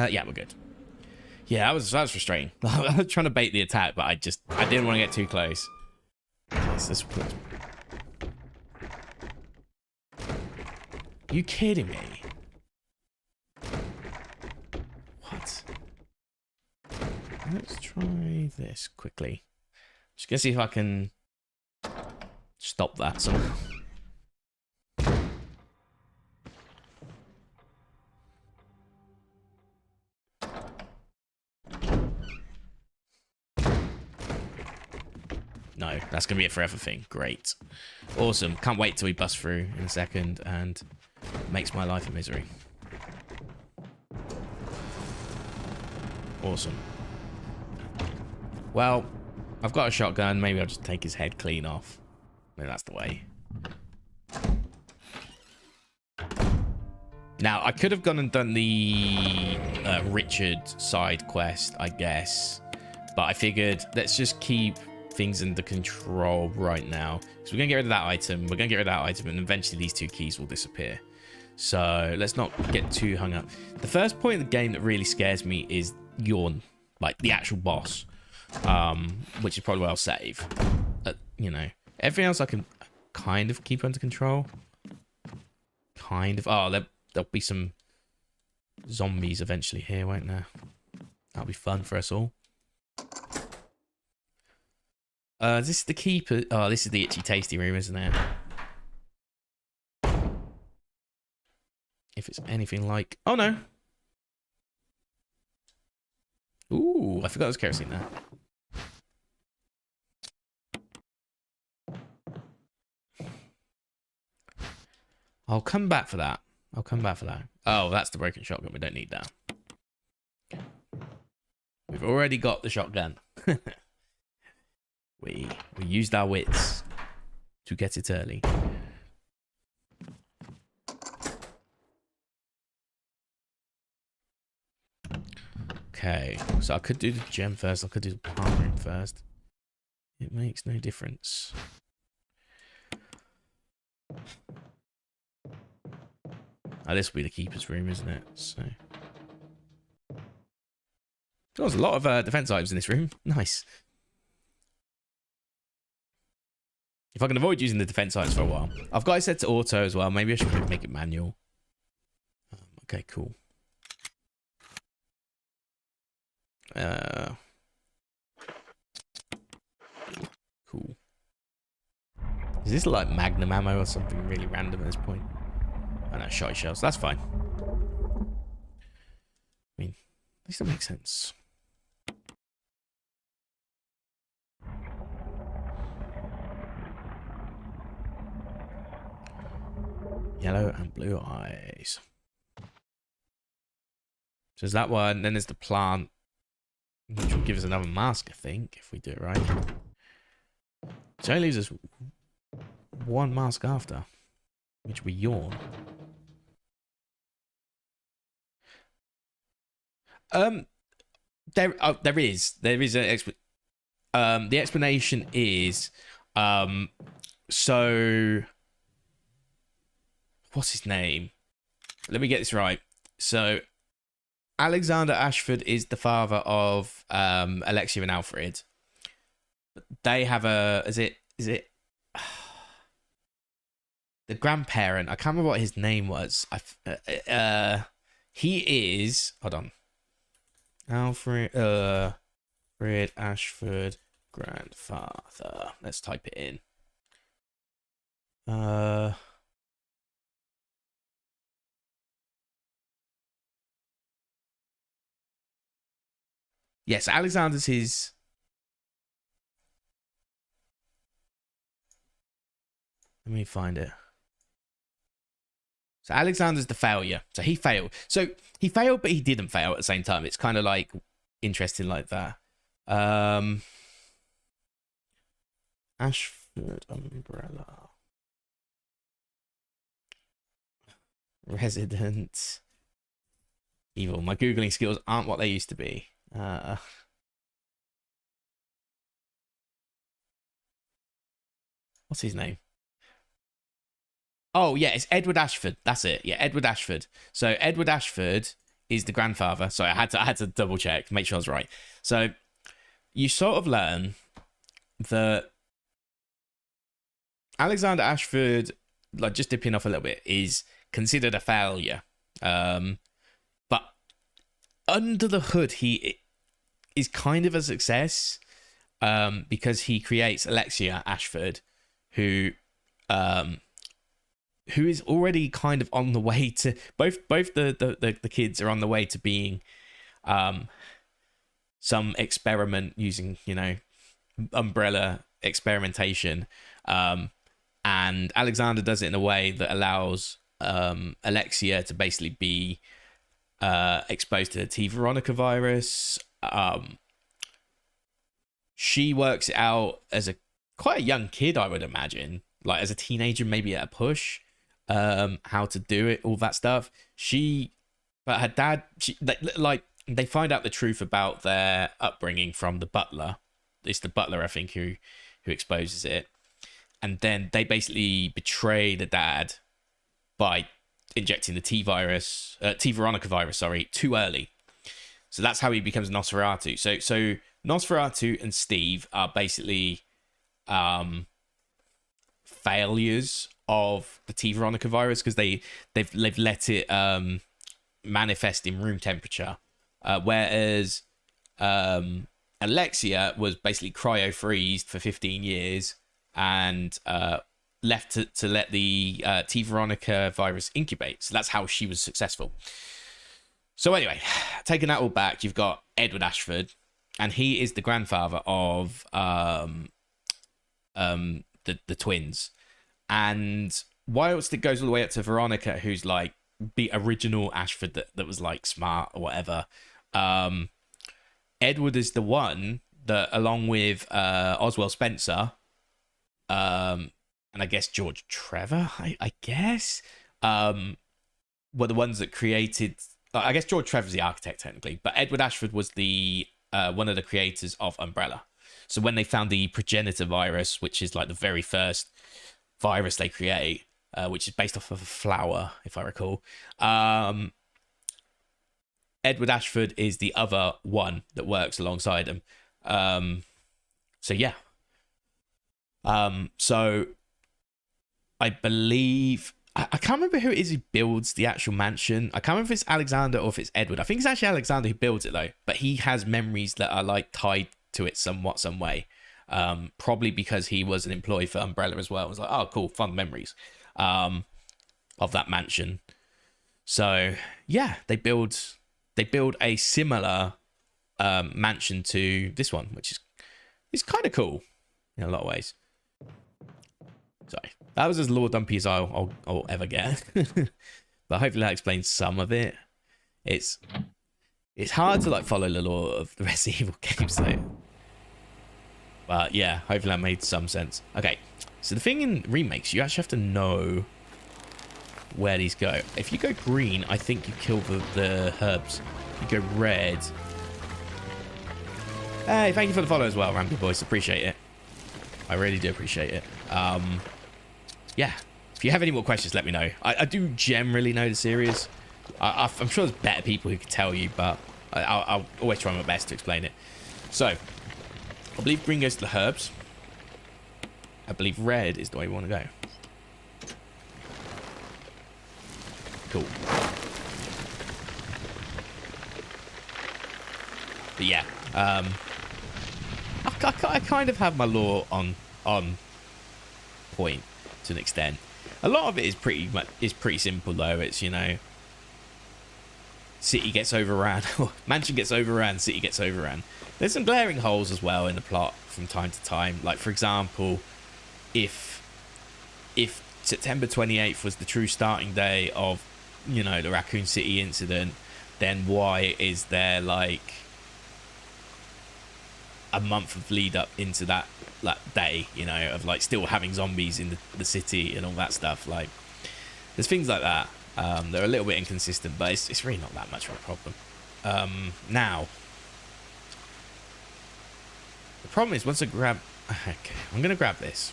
Yeah, we're good. Yeah, that was frustrating. I was trying to bait the attack, but I didn't want to get too close. You kidding me? What? Let's try this quickly. Just gonna see if I can stop that somehow. No, that's going to be a forever thing. Great. Awesome. Can't wait till we bust through in a second and makes my life a misery. Awesome. Well, I've got a shotgun. Maybe I'll just take his head clean off. Maybe that's the way. Now, I could have gone and done the Richard side quest, I guess. But I figured, let's just keep things under control right now. So we're going to get rid of that item. We're going to get rid of that item, and eventually these two keys will disappear. So let's not get too hung up. The first point of the game that really scares me is Yawn, like the actual boss, which is probably where I'll save. You know, everything else I can kind of keep under control. Kind of. Oh, there'll be some zombies eventually here, won't there? That'll be fun for us all. Is this the keeper? Oh, this is the itchy tasty room, isn't it? If it's anything like... Oh, no. Ooh, I forgot there was kerosene there. I'll come back for that. I'll come back for that. Oh, that's the broken shotgun. We don't need that. We've already got the shotgun. We used our wits to get it early. Okay, so I could do the gem first. I could do the palm room first. It makes no difference. Oh, this will be the keeper's room, isn't it? So there's a lot of defense items in this room. Nice. If I can avoid using the defense items for a while. I've got it set to auto as well. Maybe I should make it manual. Okay, cool. Cool. Is this like magnum ammo or something really random at this point? I know, shotty shells. That's fine. I mean, at least that makes sense. Yellow and blue eyes. So there's that one. Then there's the plant, which will give us another mask, I think, if we do it right. So only leaves us one mask after, which we yawn. There is an the explanation is so what's his name? Let me get this right. So Alexander Ashford is the father of Alexia and Alfred. They have a is it the grandparent? I can't remember what his name was. He is, hold on. Alfred Fred Ashford grandfather. Let's type it in. Yes, Alexander's his. Let me find it. So Alexander's the failure. So he failed. So he failed, but he didn't fail at the same time. It's kind of like interesting like that. Ashford umbrella. Resident Evil. My Googling skills aren't what they used to be. What's his name? Oh, yeah, it's Edward Ashford. That's it. Yeah, Edward Ashford. So Edward Ashford is the grandfather. Sorry, I had to double check, make sure I was right. So you sort of learn that Alexander Ashford, like just dipping off a little bit, is considered a failure. But under the hood, he is kind of a success because he creates Alexia Ashford, who is already kind of on the way to both the kids are on the way to being some experiment using, you know, umbrella experimentation, and Alexander does it in a way that allows Alexia to basically be exposed to the T. Veronica virus. She works it out as quite a young kid, I would imagine, like as a teenager, maybe at a push, how to do it, all that stuff. But her dad, they find out the truth about their upbringing from the butler. It's the butler, I think, who exposes it. And then they basically betray the dad by injecting the T Veronica virus, too early. So that's how he becomes Nosferatu. So Nosferatu and Steve are basically failures of the T Veronica virus because they've let it manifest in room temperature, whereas Alexia was basically cryo-freezed for 15 years and left to let the T Veronica virus incubate. So that's how she was successful. So anyway, taking that all back, you've got Edward Ashford, and he is the grandfather of the twins. And whilst it goes all the way up to Veronica, who's like the original Ashford that was like smart or whatever, Edward is the one that, along with Oswald Spencer, and I guess George Trevor, I guess, were the ones that created. I guess George Trevor's the architect technically, but Edward Ashford was the one of the creators of Umbrella. So when they found the progenitor virus, which is like the very first virus they create, which is based off of a flower, if I recall, Edward Ashford is the other one that works alongside him. So yeah. So I believe I can't remember who it is who builds the actual mansion. I can't remember if it's Alexander or if it's Edward. I think it's actually Alexander who builds it though, but he has memories that are like tied to it somewhat, some way. Probably because he was an employee for Umbrella as well. It was like, oh, cool, fun memories of that mansion. So yeah, they build a similar mansion to this one, which is kind of cool in a lot of ways. Sorry, that was as lore dumpy as I'll ever get. But hopefully that explains some of it. It's hard to like follow the lore of the Resident Evil games though. But yeah, hopefully that made some sense. Okay, so the thing in remakes, you actually have to know where these go. If you go green, I think you kill the herbs. If you go red... Hey, thank you for the follow as well, Ramsey Boys. Appreciate it. I really do appreciate it. Yeah, if you have any more questions, let me know. I do generally know the series. I'm sure there's better people who could tell you, but I'll always try my best to explain it. So, I believe green goes to the herbs. I believe red is the way we want to go. Cool. But yeah, I kind of have my lore on point to an extent. A lot of it is pretty simple though. It's, you know, city gets overrun, mansion gets overrun, city gets overrun. There's some glaring holes as well in the plot from time to time. Like, for example, if September 28th was the true starting day of, you know, the Raccoon City incident, then why is there like a month of lead up into that day, you know, of like still having zombies in the city and all that stuff? Like, there's things like that. They're a little bit inconsistent, but it's really not that much of a problem. Now, the problem is once I grab... Okay, I'm going to grab this.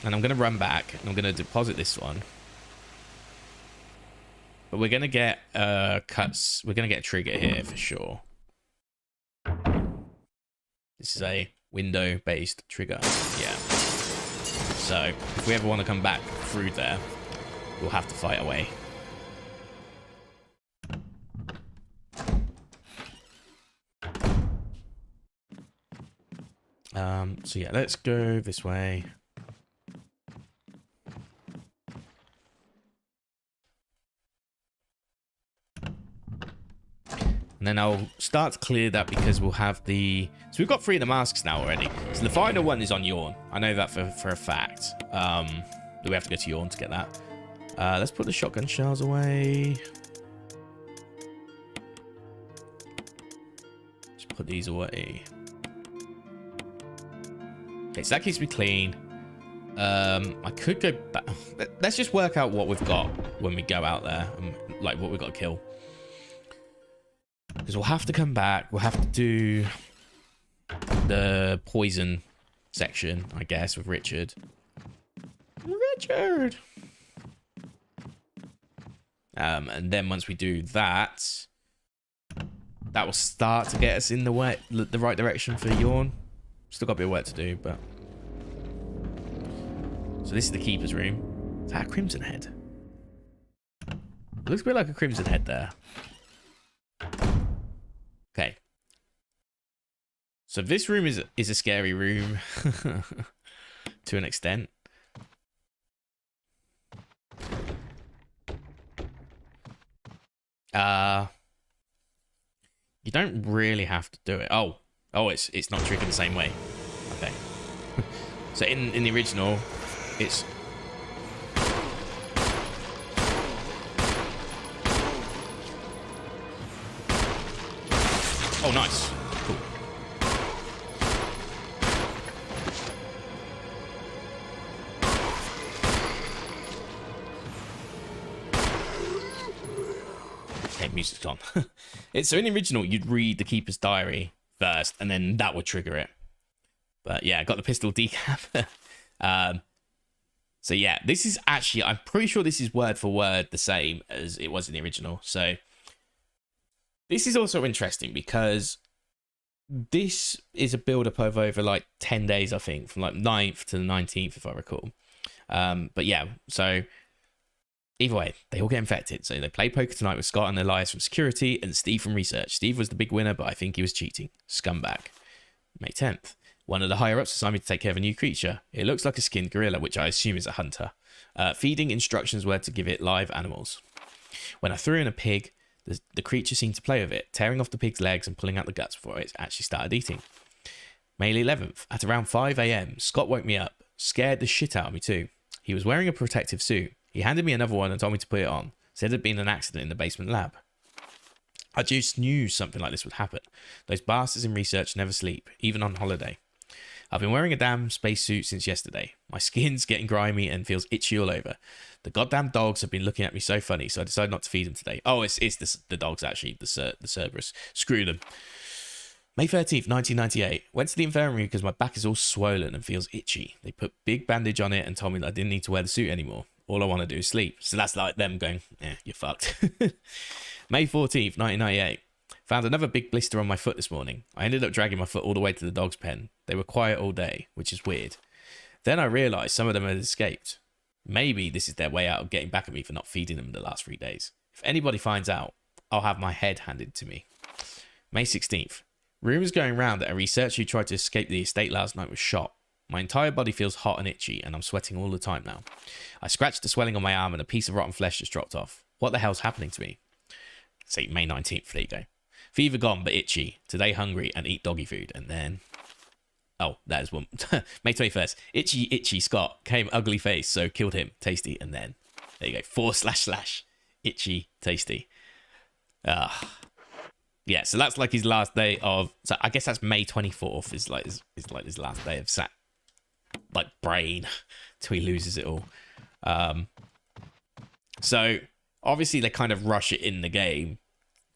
And I'm going to run back. And I'm going to deposit this one. But we're going to get cuts. We're going to get a trigger here for sure. This is a window-based trigger. Yeah. So, if we ever want to come back through there, we'll have to fight away. So yeah, let's go this way. And then I'll start to clear that because we'll have the... So we've got 3 of the masks now already. So the final one is on Yawn. I know that for a fact. We have to go to Yawn to get that. Let's put the shotgun shells away. Just put these away. Okay, so that keeps me clean. I could go back. Let's just work out what we've got when we go out there. Like, what we've got to kill. Because we'll have to come back. We'll have to do the poison section, I guess, with Richard. Richard! And then once we do that, that will start to get us in the right direction for Yawn. Still got a bit of work to do, but... So this is the Keeper's room. Is that a Crimson Head? It looks a bit like a Crimson Head there. Okay. So this room is a scary room. To an extent. You don't really have to do it. Oh, it's not triggered the same way. Okay. So in the original, it's... Oh, nice. Cool. Okay, music's on. So in the original, you'd read the Keeper's diary first, and then that would trigger it. But yeah, I got the pistol decap. So yeah, this is actually, I'm pretty sure this is word for word the same as it was in the original. So this is also interesting because this is a build-up of over like 10 days, I think, from like 9th to the 19th, if I recall. But yeah, so either way, they all get infected. So they play poker tonight with Scott and Elias from security and Steve from research. Steve was the big winner, but I think he was cheating. Scumbag. May 10th. One of the higher-ups assigned me to take care of a new creature. It looks like a skinned gorilla, which I assume is a hunter. Feeding instructions were to give it live animals. When I threw in a pig, the creature seemed to play with it, tearing off the pig's legs and pulling out the guts before it actually started eating. May 11th. At around 5 a.m, Scott woke me up. Scared the shit out of me too. He was wearing a protective suit. He handed me another one and told me to put it on. Said it had been an accident in the basement lab. I just knew something like this would happen. Those bastards in research never sleep, even on holiday. I've been wearing a damn spacesuit since yesterday. My skin's getting grimy and feels itchy all over. The goddamn dogs have been looking at me so funny, so I decided not to feed them today. Oh, it's the dogs, actually, the Cerberus. Screw them. May 13th, 1998. Went to the infirmary because my back is all swollen and feels itchy. They put big bandage on it and told me that I didn't need to wear the suit anymore. All I want to do is sleep. So that's like them going, you're fucked. May 14th, 1998. Found another big blister on my foot this morning. I ended up dragging my foot all the way to the dog's pen. They were quiet all day, which is weird. Then I realised some of them had escaped. Maybe this is their way out of getting back at me for not feeding them the last 3 days. If anybody finds out, I'll have my head handed to me. May 16th. Rumours going round that a researcher who tried to escape the estate last night was shot. My entire body feels hot and itchy, and I'm sweating all the time now. I scratched the swelling on my arm and a piece of rotten flesh just dropped off. What the hell's happening to me? Say May 19th, there you go. Fever gone, but itchy. Today hungry and eat doggy food. And then... Oh, that is one. May 21st. Itchy Scott. Came ugly face, so killed him. Tasty. And then... There you go. / itchy tasty. Yeah, so that's like his last day of... So I guess that's May 24th is like his last day of like brain till he loses it all. So obviously they kind of rush it in the game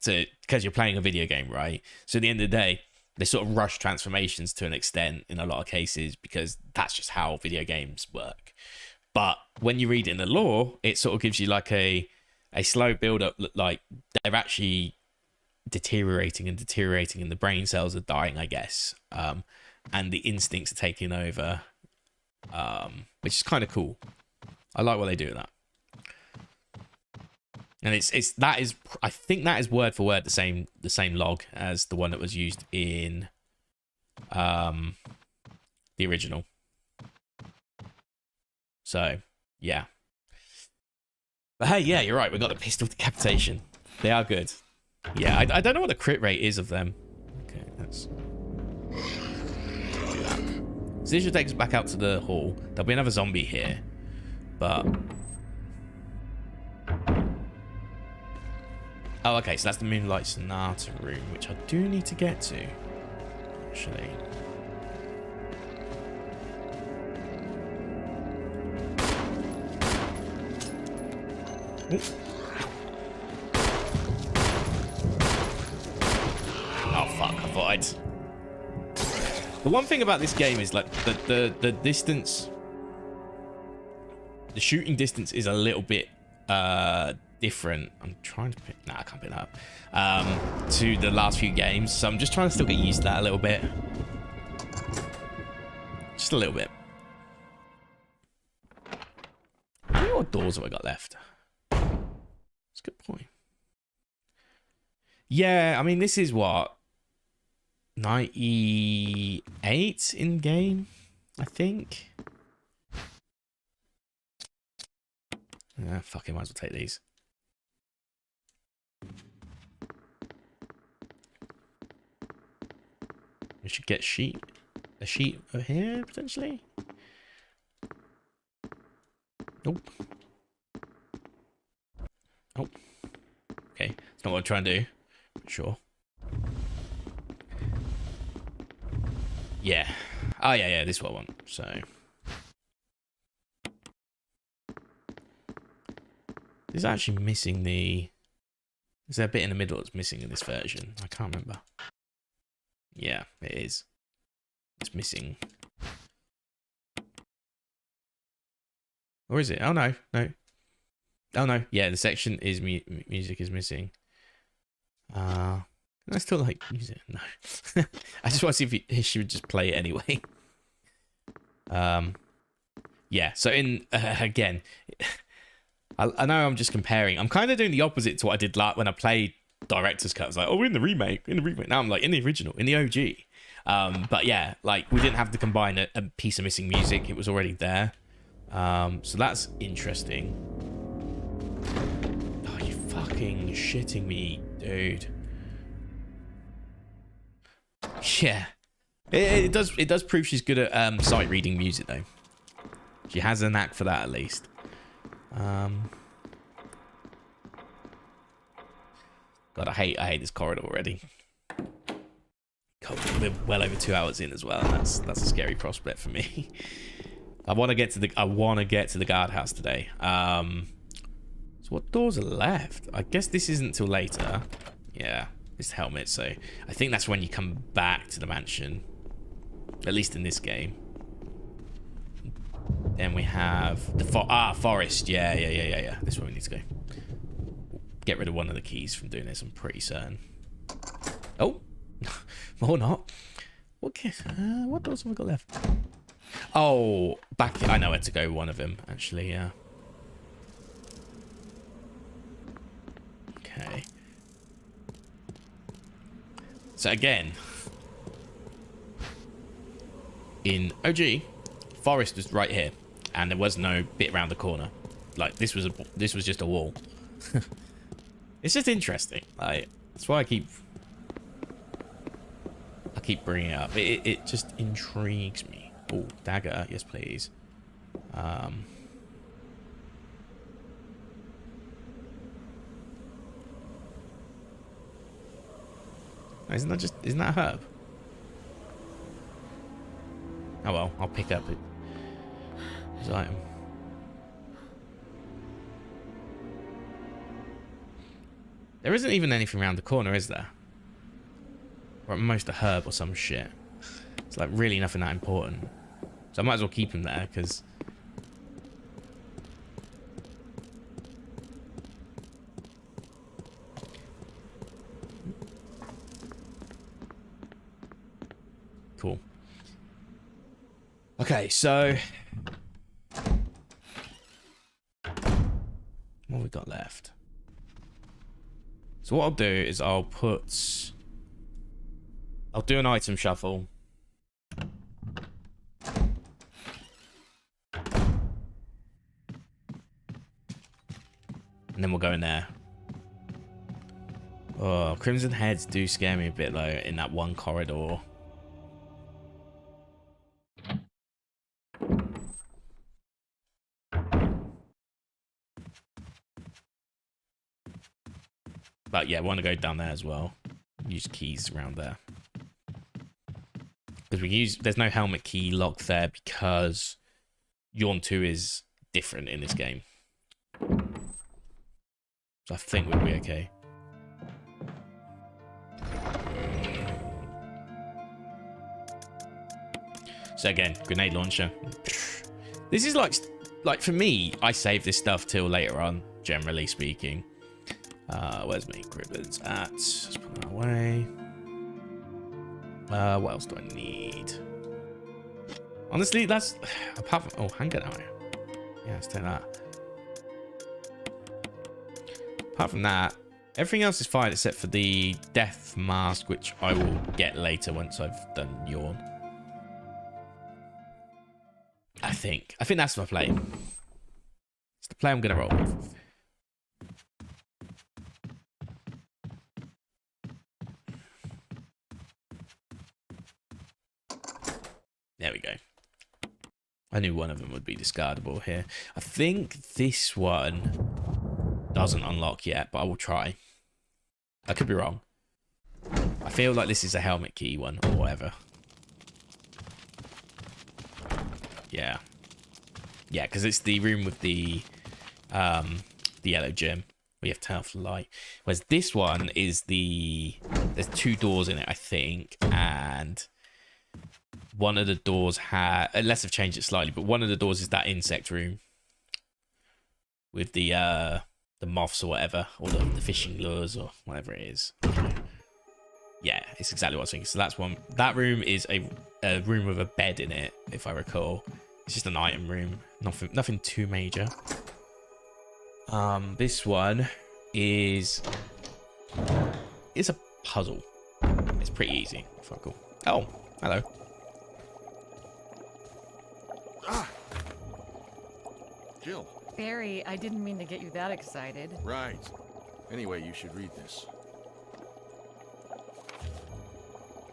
because you're playing a video game, right? So at the end of the day, they sort of rush transformations to an extent in a lot of cases because that's just how video games work. But when you read it in the lore, it sort of gives you like a slow build up, like they're actually deteriorating and the brain cells are dying, I guess, and the instincts are taking over, which is kind of cool. I like what they do with that. And I think that is word for word the same log as the one that was used in the original. So yeah. But hey, yeah, you're right. We got the pistol decapitation. They are good. Yeah, I don't know what the crit rate is of them. Okay, let's do that. So this should take us back out to the hall. There'll be another zombie here, but oh, okay. So that's the Moonlight Sonata room, which I do need to get to. Actually. Ooh. Oh fuck, I thought I'd... The one thing about this game is like the distance, the shooting distance is a little bit different. I'm trying to pick... Nah, I can't pick that up. To the last few games, so I'm just trying to still get used to that a little bit. Just a little bit. How many more doors have I got left? That's a good point. Yeah, I mean, this is what, 98 in game, I think. Yeah, fucking might as well take these. We should get a sheet over here potentially. Nope. Oh. Okay, that's not what I'm trying to do. Sure. Yeah. Oh, yeah, this is what I want. So. This is actually missing the... Is there a bit in the middle that's missing in this version? I can't remember. Yeah, it is. It's missing. Or is it? Oh, no. No. Oh, no. Yeah, the section is... music is missing. I still like music. No. I just want to see if she would just play it anyway. Yeah, so in... again... I know I'm just comparing. I'm kind of doing the opposite to what I did when I played Director's Cut. I was like, oh, we're in the remake. Now I'm like, in the original, in the OG. But yeah, like we didn't have to combine a piece of missing music. It was already there. So that's interesting. Oh, you fucking shitting me, dude. Yeah. It does prove she's good at sight reading music though. She has a knack for that at least. God, I hate this corridor already. God, we're well over 2 hours in as well. That's a scary prospect for me. I want to get to the guardhouse today. So what doors are left? I guess this isn't till later. Yeah, this helmet. So I think that's when you come back to the mansion. At least in this game. Then we have the forest. Yeah. This is where we need to go. Get rid of one of the keys from doing this. I'm pretty certain. Oh, or not. What doors have we got left? Oh, back. I know where to go. One of them, actually. Yeah. Okay. So again, in OG, forest was right here, and there was no bit around the corner. Like this was just a wall. It's just interesting. Like that's why I keep bringing it up. It just intrigues me. Oh, dagger, yes please. Isn't that a herb? Oh well, I'll pick up his item. There isn't even anything around the corner, is there? Or at most a herb or some shit. It's like really nothing that important. So I might as well keep him there, because... Cool. Okay, so... what have we got left? So what I'll do is I'll do an item shuffle. And then we'll go in there. Oh, Crimson Heads do scare me a bit though in that one corridor. But yeah, I want to go down there as well. Use keys around there. Because there's no helmet key lock there because Yawn 2 is different in this game. So I think we'll be okay. So again, grenade launcher. This is like for me, I save this stuff till later on, generally speaking. Where's my ribbons at? Let's put that away. What else do I need? Honestly, that's apart from handgun ammo. Yeah, let's take that. Apart from that, everything else is fine except for the death mask, which I will get later once I've done Yawn. I think that's my play. It's the play I'm gonna roll with. There we go. I knew one of them would be discardable here. I think this one doesn't unlock yet, but I will try. I could be wrong. I feel like this is a helmet key one or whatever. Yeah. Yeah, because it's the room with the yellow gem. We have to turn off the light. Whereas this one is there's 2 doors in it, I think, and one of the doors unless I've changed it slightly, but one of the doors is that insect room with the moths or whatever, or the fishing lures or whatever it is. Yeah, it's exactly what I was thinking. So that's one. That room is a room with a bed in it, if I recall. It's just an item room, nothing too major. This one is a puzzle. It's pretty easy. Fuck cool. Oh, Hello. Ah! Jill. Barry, I didn't mean to get you that excited. Right. Anyway, you should read this.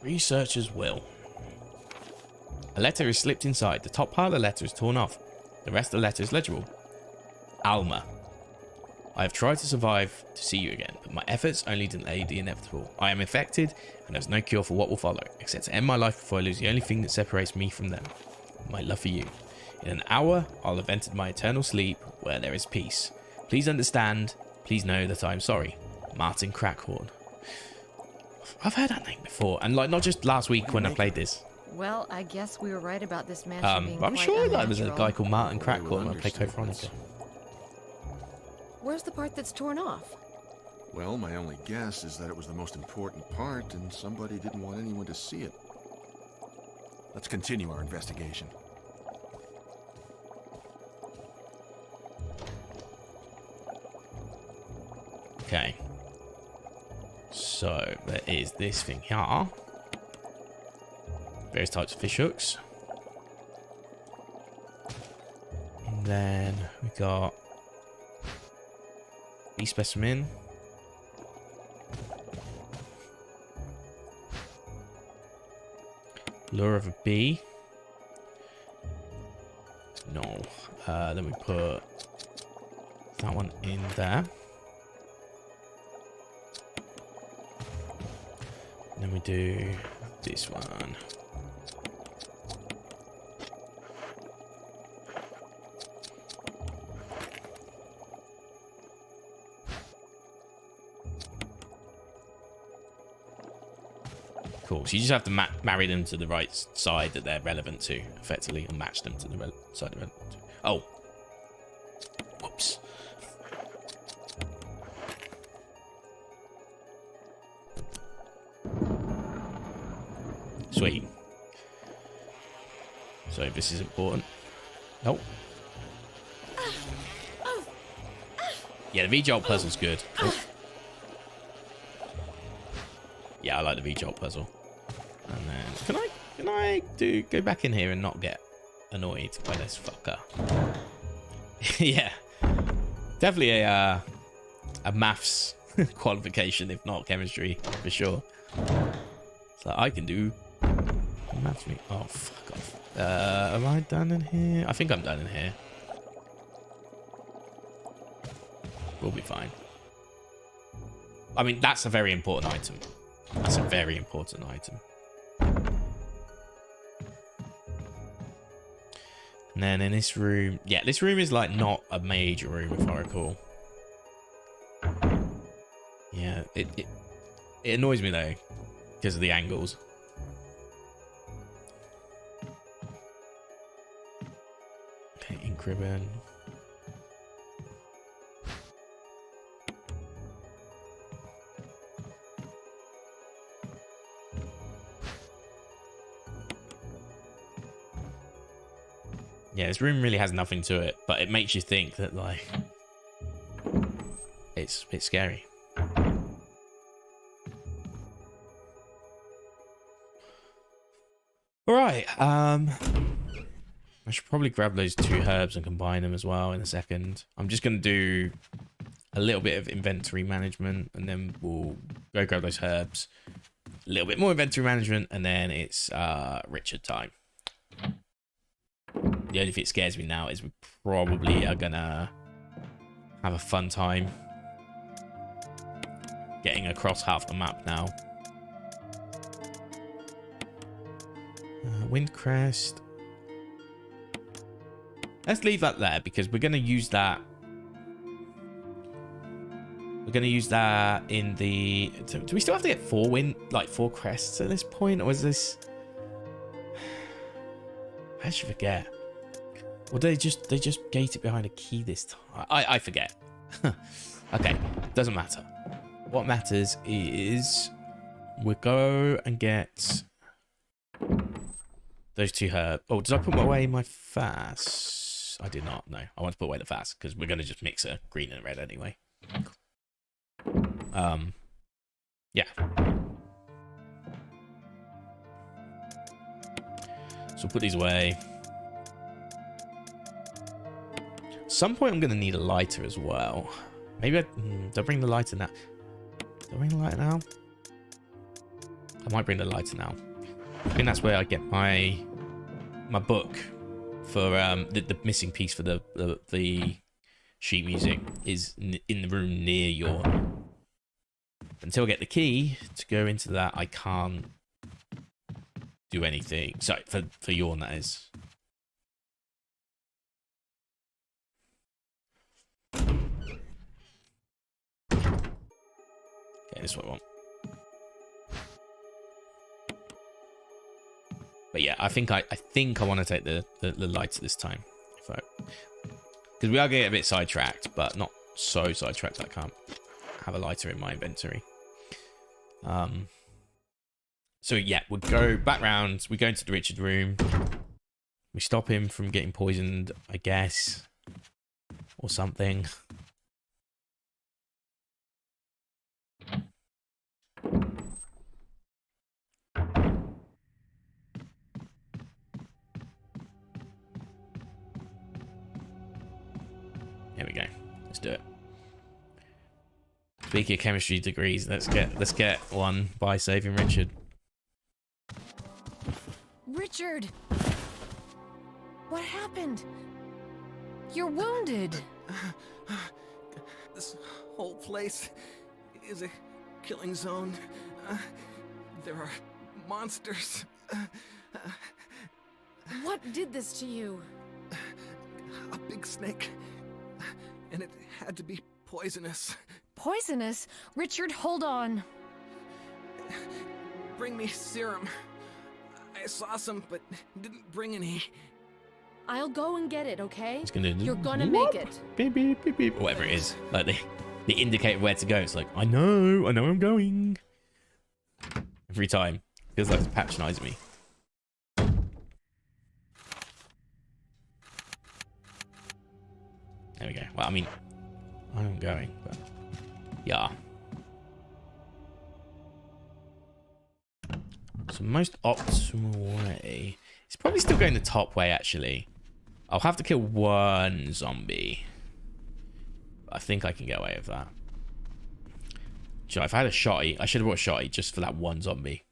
Researcher's will. A letter is slipped inside. The top part of the letter is torn off. The rest of the letter is legible. Alma. I have tried to survive to see you again, but my efforts only delay the inevitable. I am infected, and there's no cure for what will follow, except to end my life before I lose the only thing that separates me from them. My love for you. In an hour, I'll have entered my eternal sleep, where there is peace. Please understand. Please know that I am sorry. Martin Crackhorn. I've heard that name before, and like not just last week when I played this. Well, I guess we were right about this mansion being But I'm quite sure there was a unnatural. guy called Martin Well, they will Crackhorn when I played Code understand Veronica. Where's the part that's torn off? Well, my only guess is that it was the most important part, and somebody didn't want anyone to see it. Let's continue our investigation. Okay. So there is this thing here. Various types of fish hooks. And then we got bee specimen. Lure of a bee. No. Then we put that one in there. Then we do this one. Cool. So you just have to marry them to the right side that they're relevant to, effectively, and match them to the side they're relevant to. Oh. Whoops. Sweet. So this is important. Nope. Yeah, the V-Jolt puzzle's good. Oh. Yeah, I like the V-Jolt puzzle. And then can I go back in here and not get annoyed by this fucker? Yeah. Definitely a maths qualification, if not chemistry, for sure. So I can do maths. Oh, fuck off. Am I done in here? I think I'm done in here. We'll be fine. I mean, that's a very important item. That's a very important item. And then in this room, yeah, this room is like not a major room if I recall. Yeah, it annoys me though because of the angles. Okay, ink ribbon. Yeah, this room really has nothing to it, but it makes you think that, like, it's scary. All right, I should probably grab those 2 herbs and combine them as well in a second. I'm just going to do a little bit of inventory management, and then we'll go grab those herbs. A little bit more inventory management, and then it's Richard time. The only thing that scares me now is we probably are gonna have a fun time getting across half the map now. Windcrest. Let's leave that there because we're gonna use that. We're gonna use that in the. Do we still have to get 4 crests at this point, or is this? I should forget. Or they just gate it behind a key this time. I forget. Okay, doesn't matter. What matters is we'll go and get those 2 herbs. Oh, did I put away my fast? I did not. No, I want to put away the fast because we're gonna just mix a green and red anyway. Yeah. we'll put these away. At some point I'm going to need a lighter as well. Maybe do I bring the lighter now? Do I bring the lighter now? I might bring the lighter now. I think that's where I get my book for the missing piece for the sheet music is in the room near your. Until I get the key to go into that, I can't do anything. Sorry, for Yawn, that is. Okay, this is what I want. But yeah, I think I want to take the lights this time. Because we are getting a bit sidetracked, but not so sidetracked I can't have a lighter in my inventory. So yeah, we'll go back round. We go into the Richard room. We stop him from getting poisoned, I guess. Or something. Here we go. Let's do it. Speaking of chemistry degrees, let's get one by saving Richard. Richard! What happened? You're wounded. This whole place is a killing zone. There are monsters. What did this to you? A big snake. And it had to be poisonous. Poisonous? Richard, hold on. Bring me serum. I saw some, but didn't bring any. I'll go and get it, okay? It's gonna You're gonna make it. Beep, beep, beep, beep. Whatever it is. Like they indicate where to go. It's like, I know I'm going. Every time. Feels like it's patronizing me. There we go. Well, I mean, I'm going, but yeah. So most optimal way. It's probably still going the top way, actually. I'll have to kill one zombie. I think I can get away with that. Sure, if I had a shotty, I should have brought a shotty just for that one zombie.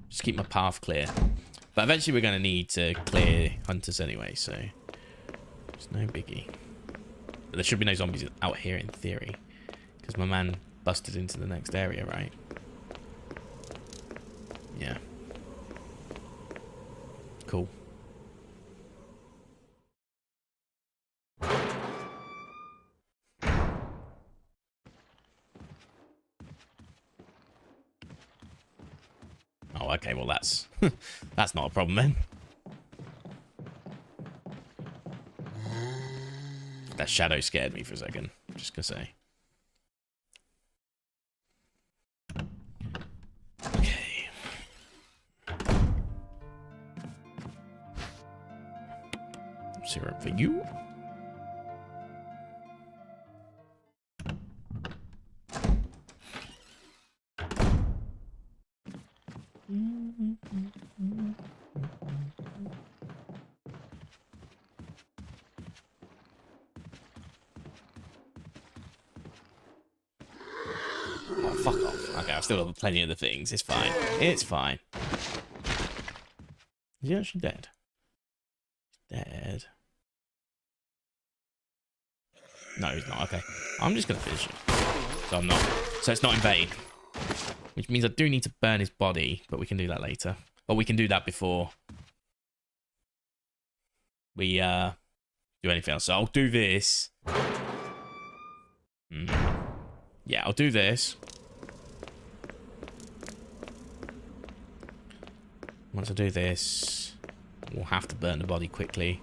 Just keep my path clear. But eventually we're going to need to clear hunters anyway, so it's no biggie. But there should be no zombies out here in theory. Because my man busted into the next area, right? Yeah. Cool. Oh, okay, well that's that's not a problem then. That shadow scared me for a second, just gonna say. Okay. Syrup for you. Oh, fuck off. Okay, I've still got plenty of the things. It's fine. It's fine. Is he actually dead? Dead. No, he's not. Okay. I'm just going to finish it. So I'm not. So it's not in vain. Which means I do need to burn his body, but we can do that later. Or we can do that before we do anything else. So I'll do this. Yeah, I'll do this. Once I do this, we'll have to burn the body quickly.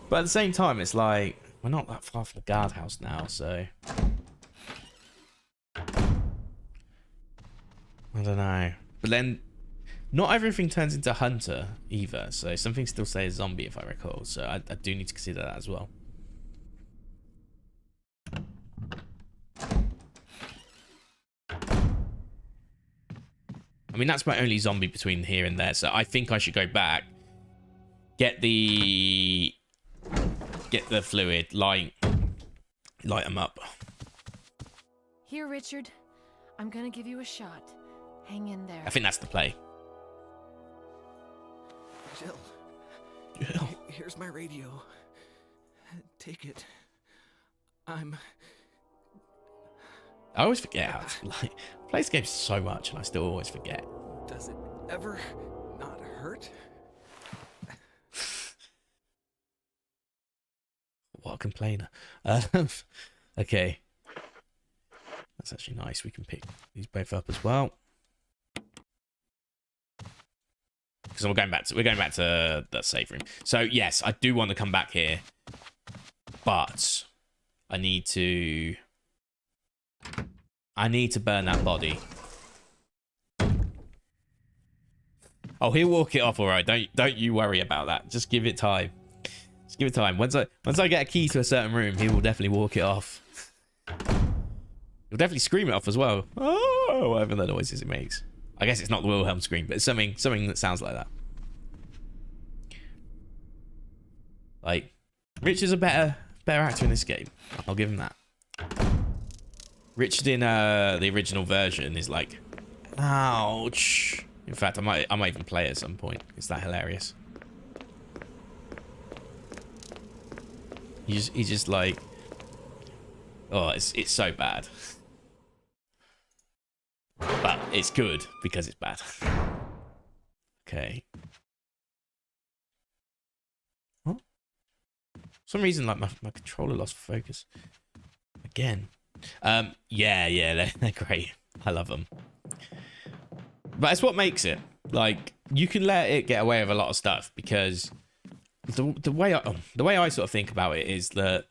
But at the same time, it's like, we're not that far from the guardhouse now, so I don't know. But then, not everything turns into hunter either, so something still says zombie if I recall, so I do need to consider that as well. I mean, that's my only zombie between here and there. So I think I should go back, get the fluid, light them up. Here, Richard. I'm gonna give you a shot. Hang in there. I think that's the play. Jill, Jill. here's my radio. Take it. I always forget how to, like, I play this game so much and I still always forget. Does it ever not hurt? What a complainer. Okay. That's actually nice. We can pick these both up as well. Because we're going back to the save room. So yes, I do want to come back here, but I need to burn that body. Oh, he'll walk it off, all right. Don't you worry about that. Just give it time. Just give it time. Once I get a key to a certain room, he will definitely walk it off. He'll definitely scream it off as well. Oh, whatever the noises it makes. I guess it's not the Wilhelm scream, but it's something that sounds like that. Like, Rich is a better actor in this game. I'll give him that. Richard in the original version is like, ouch. In fact, I might even play it at some point. It's that hilarious. He's just like, oh, it's so bad. But it's good because it's bad. Okay. What? For some reason, like my controller lost focus again. Yeah, they're great. I love them. But it's what makes it. Like, you can let it get away with a lot of stuff because the way I sort of think about it is that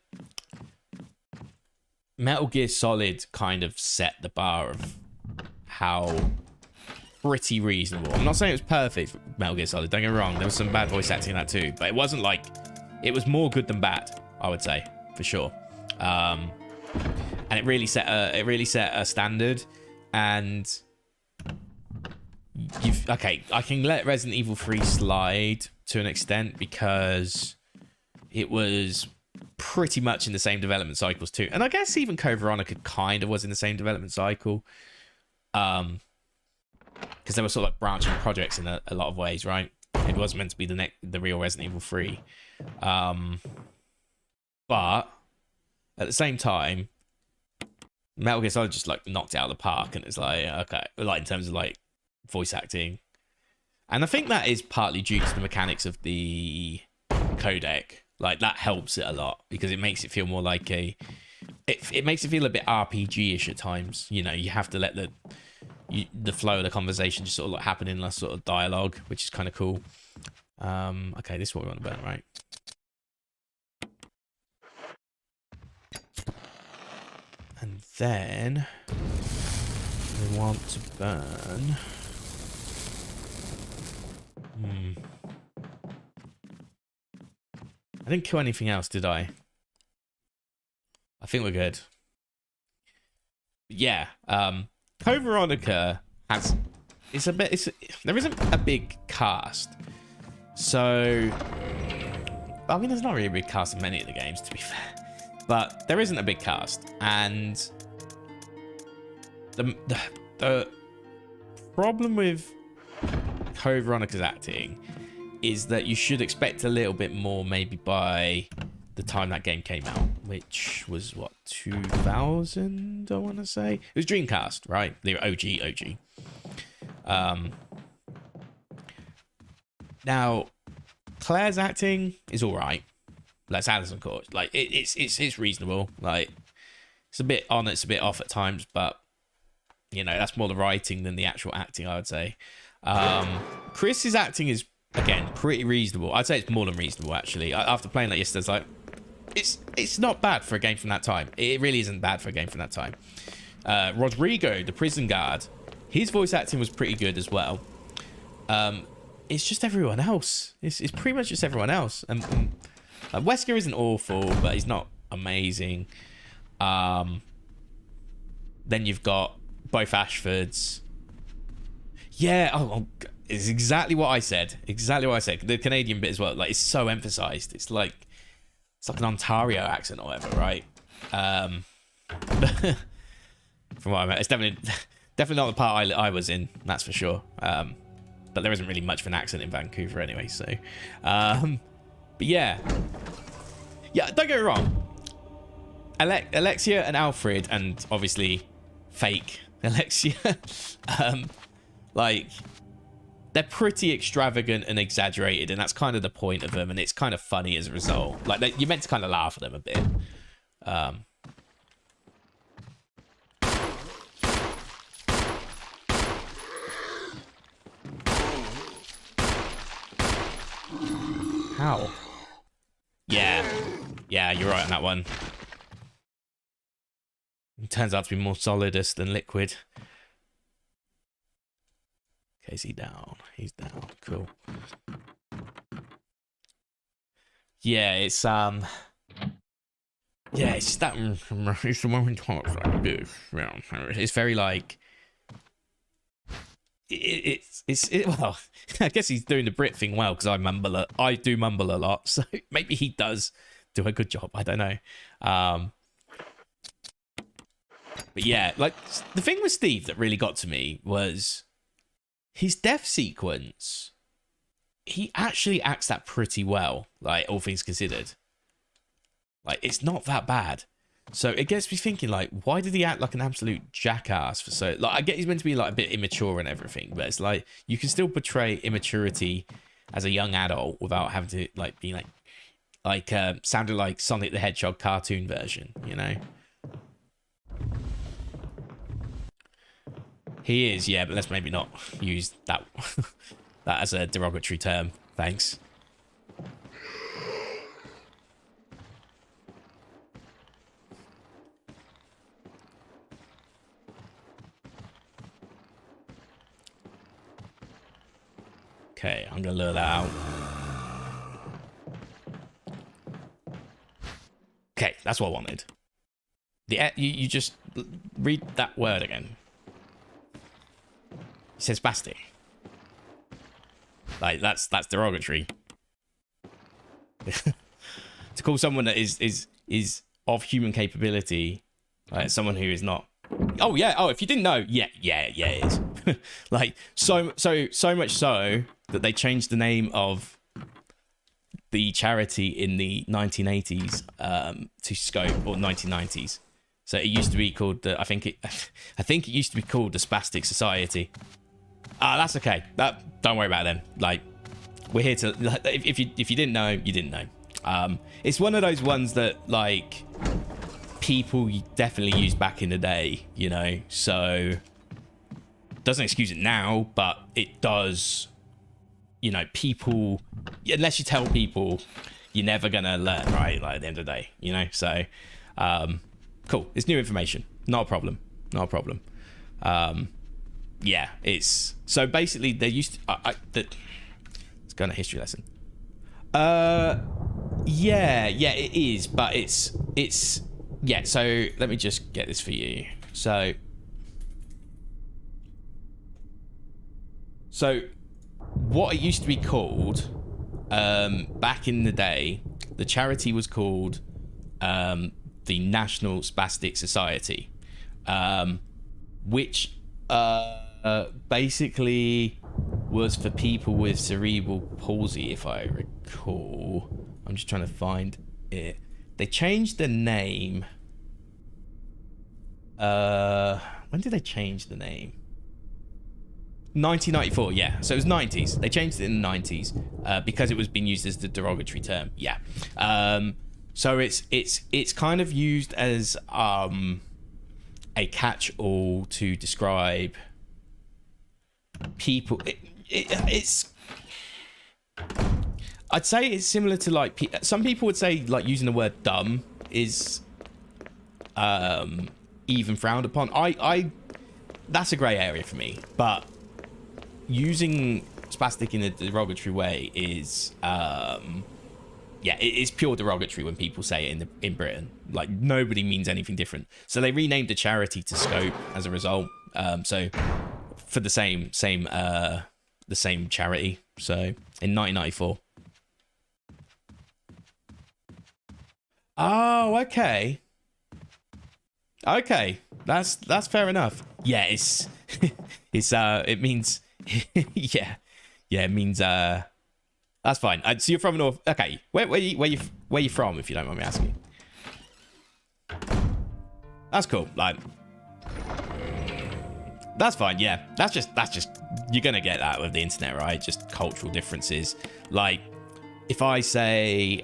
Metal Gear Solid kind of set the bar of how pretty reasonable. I'm not saying it was perfect, Metal Gear Solid. Don't get me wrong. There was some bad voice acting in that too, but it wasn't like, it was more good than bad, I would say, for sure. And it really set a standard. And okay, I can let Resident Evil 3 slide to an extent because it was pretty much in the same development cycles too. And I guess even Code Veronica kind of was in the same development cycle. Because they were sort of like branching projects in a lot of ways, right? It wasn't meant to be the real Resident Evil 3. But at the same time, Metal Gear Solid just like knocked it out of the park, and it's like, okay, like in terms of like voice acting. And I think that is partly due to the mechanics of the codec. Like, that helps it a lot because it makes it feel more like it makes it feel a bit RPG-ish at times. You know, you have to let the flow of the conversation just sort of like happen in a sort of dialogue, which is kind of cool. Okay, this is what we want to burn, right? And then we want to burn. I didn't kill anything else, did I? I think we're good. Yeah. Code Veronica has... there isn't a big cast. So... I mean, there's not really a big cast in many of the games, to be fair. But there isn't a big cast. And... The problem with Code Veronica's acting is that you should expect a little bit more maybe by the time that game came out, which was what, 2000, I want to say. It was Dreamcast, right? The OG. Now, Claire's acting is all right. Like Alison Court, like it's reasonable. Like, it's a bit on, it's a bit off at times, but you know, that's more the writing than the actual acting, I would say. Chris's acting is, again, pretty reasonable. I'd say it's more than reasonable, actually. After playing that yesterday, it's like, it's not bad for a game from that time. It really isn't bad for a game from that time. Rodrigo, the prison guard, his voice acting was pretty good as well. It's just everyone else. It's pretty much just everyone else. And like, Wesker isn't awful, but he's not amazing. Then you've got both Ashfords. Yeah, it's exactly what I said. Exactly what I said. The Canadian bit as well. Like, it's so emphasized. It's like an Ontario accent or whatever, right? From what I meant, it's definitely not the part I was in. That's for sure. But there isn't really much of an accent in Vancouver anyway. So, but yeah, don't get me wrong. Alexia and Alfred, and obviously fake Alexia, like, they're pretty extravagant and exaggerated, and that's kind of the point of them, and it's kind of funny as a result. Like, you're meant to kind of laugh at them a bit. How? Yeah, you're right on that one. It turns out to be more solidus than liquid. Okay, is he down? He's down. Cool. Yeah, it's yeah, it's that. It's the one who talks like this. Yeah, it's very like. Well, I guess he's doing the Brit thing well, because I do mumble a lot, so maybe he does do a good job. I don't know. But yeah, like, the thing with Steve that really got to me was his death sequence. He actually acts that pretty well, like, all things considered. Like, it's not that bad. So it gets me thinking, like, why did he act like an absolute jackass for so... Like, I get he's meant to be, like, a bit immature and everything, but it's like, you can still portray immaturity as a young adult without having to, like, be, like sounded like Sonic the Hedgehog cartoon version, you know? He is, yeah, but let's maybe not use that that as a derogatory term. Thanks. Okay, I'm gonna lure that out. Okay, that's what I wanted. You just read that word again. It says spastic. Like, that's derogatory. To call someone that is of human capability, like, someone who is not. Oh yeah. Oh, if you didn't know, yeah, it is. Like, so much so that they changed the name of the charity in the 1980s to Scope, or 1990s. So it used to be called I think it used to be called the Spastic Society. That's okay. Don't worry about it then. Like, we're here to. If you didn't know, you didn't know. It's one of those ones that, like, people definitely used back in the day, you know. So doesn't excuse it now, but it does. You know, people, unless you tell people, you're never gonna learn, right? Like, at the end of the day, you know. So, cool. It's new information. Not a problem. Not a problem. Yeah, it's so basically they used to. Let's go on a history lesson. Yeah, it is, but it's yeah. So let me just get this for you. So what it used to be called back in the day, the charity was called the National Spastic Society, which basically was for people with cerebral palsy, if I recall. I'm just trying to find it. They changed the name. When did they change the name? 1994, yeah. So it was 90s. They changed it in the 90s because it was being used as the derogatory term. Yeah. So it's kind of used as a catch-all to describe people. It's I'd say it's similar to, like, some people would say, like, using the word dumb is even frowned upon. I that's a grey area for me, but using spastic in a derogatory way is yeah, it's pure derogatory when people say it in Britain. Like, nobody means anything different. So they renamed the charity to Scope as a result. So for the same charity. So in 1994. Oh, okay. Okay, that's fair enough. Yeah, it's it means yeah, it means that's fine. So you're from North. Okay, where you from, if you don't mind me asking? That's cool. Like, that's fine. Yeah, that's just you're gonna get that with the internet, right? Just cultural differences. Like, if I say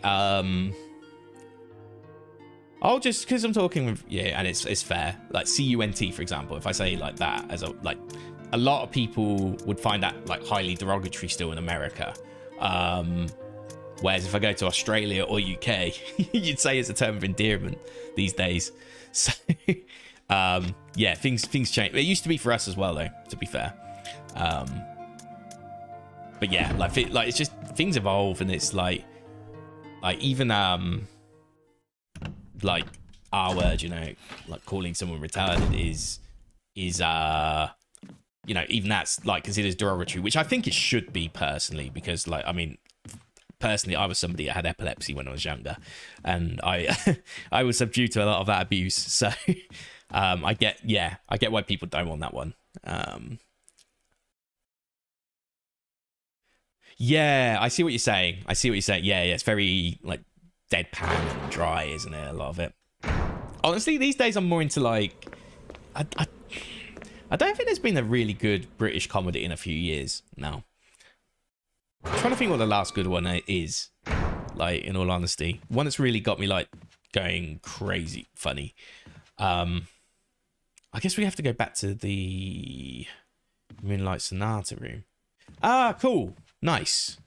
I'll just, because I'm talking with, yeah, and it's fair. Like CUNT, for example, if I say like that, as a, like, a lot of people would find that like highly derogatory still in America. Whereas if I go to Australia or UK, you'd say it's a term of endearment these days. So, yeah, things change. It used to be for us as well, though, to be fair. But yeah, like it's just things evolve, and it's like even like R word, you know, like calling someone retarded is you know, even that's like considered derogatory, which I think it should be personally, because like, I mean, personally, I was somebody that had epilepsy when I was younger, and I I was subdued to a lot of that abuse. So I get why people don't want that one. Yeah, I see what you're saying. Yeah, it's very like deadpan and dry, isn't it? A lot of it. Honestly, these days I'm more into like I don't think there's been a really good British comedy in a few years now. I'm trying to think what the last good one is. Like, in all honesty, one that's really got me like going crazy funny. I guess we have to go back to the Moonlight Sonata room. Ah, cool, nice.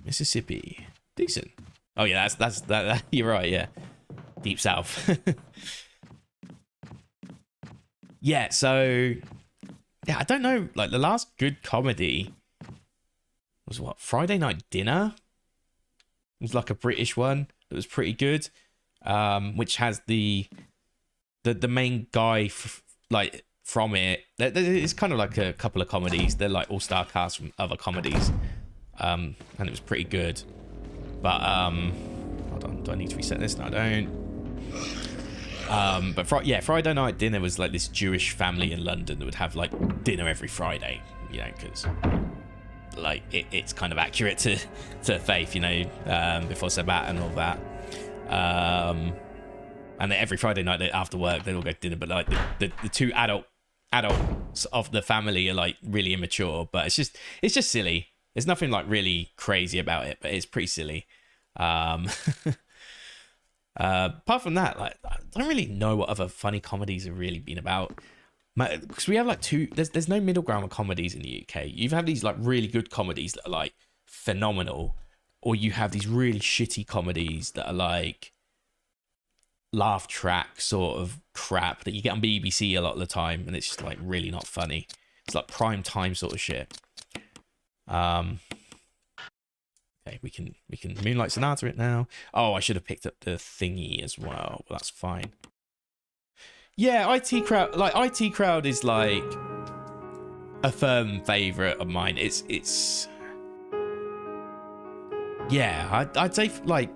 Mississippi. Decent. Oh yeah, that's that. You're right. Yeah, Deep South. Yeah. So yeah, I don't know. Like the last good comedy was what, Friday Night Dinner. It was like a British one that was pretty good, which has the main guy like from it. It's kind of like a couple of comedies. They're like all-star cast from other comedies, and it was pretty good. But hold on, do I need to reset this? No, I don't. But Friday Night Dinner was like this Jewish family in London that would have like dinner every Friday, you know, because like it's kind of accurate to faith, you know, before Sabbath and all that. And then every Friday night after work they'd all go to dinner, but like the two adults of the family are like really immature, but it's just silly. There's nothing like really crazy about it, but it's pretty silly. Apart from that, like, I don't really know what other funny comedies have really been about. Because we have like there's no middle ground of comedies in the UK. You have these like really good comedies that are like phenomenal, or you have these really shitty comedies that are like laugh track sort of crap that you get on BBC a lot of the time, and it's just like really not funny. It's like prime time sort of shit. Okay, we can Moonlight Sonata it now. Oh, I should have picked up the thingy as well. Well, that's fine. Yeah, IT Crowd is like a firm favorite of mine. It's yeah, I'd say like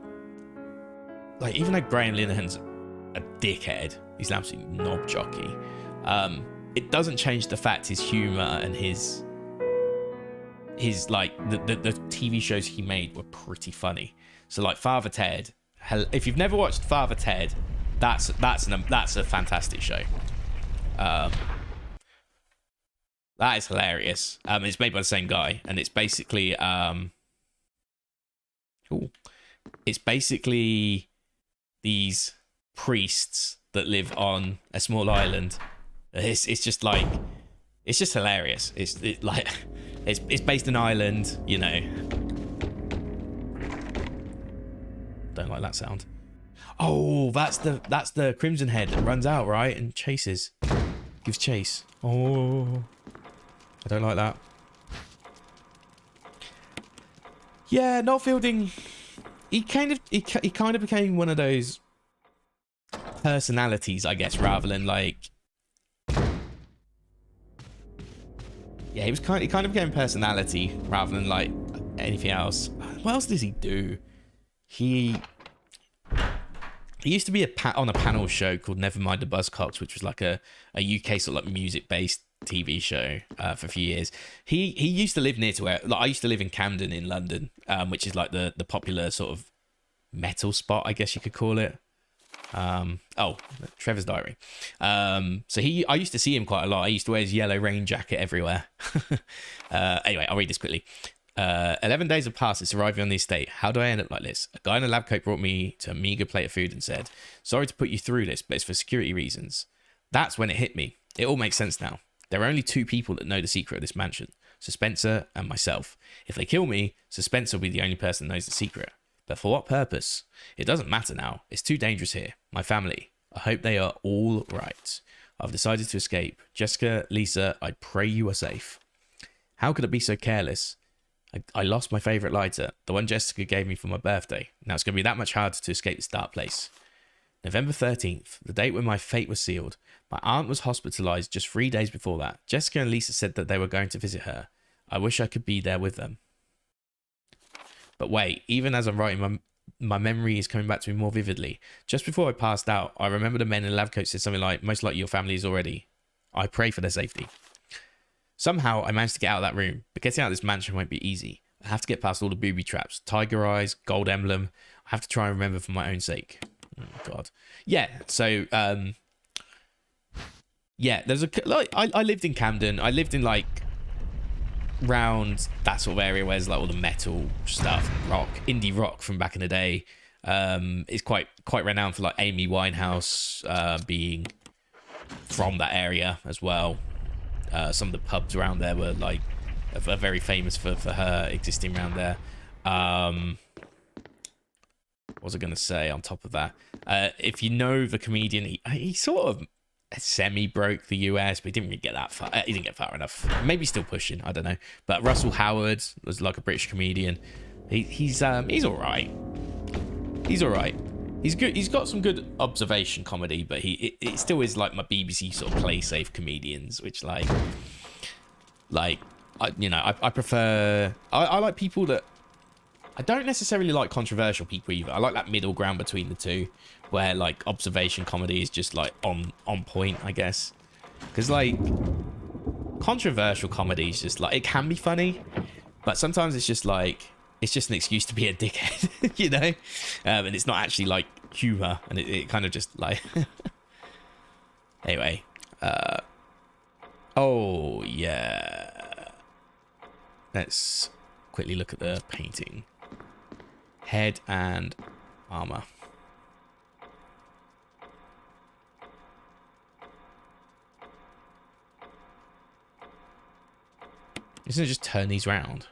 even though Graham Linehan's a dickhead, he's an absolute knob jockey. It doesn't change the fact his humor and his like the TV shows he made were pretty funny. So like Father Ted, if you've never watched Father Ted, that's a fantastic show. That is hilarious. It's made by the same guy, and it's basically these priests that live on a small island. It's just hilarious. It's based in Ireland, you know. Don't like that sound. Oh, that's the Crimson Head that runs out, right, and gives chase. Oh, I don't like that. Yeah, Noel Fielding. He kind of became one of those personalities, I guess, rather than like Yeah, he kind of became personality rather than like anything else. What else does he do? He used to be on a panel show called Nevermind the Buzzcocks, which was like a UK sort of like music-based TV show for a few years. He used to live near to where, like, I used to live in Camden in London, which is like the popular sort of metal spot, I guess you could call it. Trevor's Diary. So I used to see him quite a lot. I used to wear his yellow rain jacket everywhere. Anyway, I'll read this quickly. 11 days have passed since arriving on the estate. How do I end up like this? A guy in a lab coat brought me to a meager plate of food and said, sorry to put you through this, but it's for security reasons. That's when it hit me. It all makes sense now. There are only two people that know the secret of this mansion. Sir Spencer and myself. If they kill me, Sir Spencer will be the only person that knows the secret. But for what purpose? It doesn't matter now. It's too dangerous here. My family. I hope they are all right. I've decided to escape. Jessica, Lisa, I pray you are safe. How could I be so careless? I lost my favourite lighter, the one Jessica gave me for my birthday. Now it's going to be that much harder to escape this dark place. November 13th, the date when my fate was sealed. My aunt was hospitalised just 3 days before that. Jessica and Lisa said that they were going to visit her. I wish I could be there with them. But wait, even as I'm writing, my memory is coming back to me more vividly. Just before I passed out, I remember the men in the lab coat said something like, most likely your family is already. I pray for their safety. Somehow I managed to get out of that room, but getting out of this mansion won't be easy. I have to get past all the booby traps, tiger eyes, gold emblem. I have to try and remember for my own sake. Oh God. Yeah. So, yeah, there's I lived in Camden. I lived in like round that sort of area where there's like all the metal stuff, indie rock from back in the day. It's quite renowned for like Amy Winehouse being from that area as well. Some of the pubs around there were like are very famous for her existing around there. What was I going to say on top of that? If you know the comedian, he sort of semi broke the US, but he didn't really get that far. He didn't get far enough. Maybe still pushing, I don't know. But Russell Howard was like a British comedian. He's all right. He's all right. He's good. He's got some good observation comedy, but it still is like my BBC sort of play safe comedians, which I prefer. I like people that. I don't necessarily like controversial people either. I like that middle ground between the two, where like observation comedy is just like on point, I guess. Because like controversial comedy is just like, it can be funny, but sometimes it's just like, it's just an excuse to be a dickhead, you know? And it's not actually like humor, and it kind of just like anyway. Oh yeah, let's quickly look at the painting. Head and armor. Isn't it just turn these round?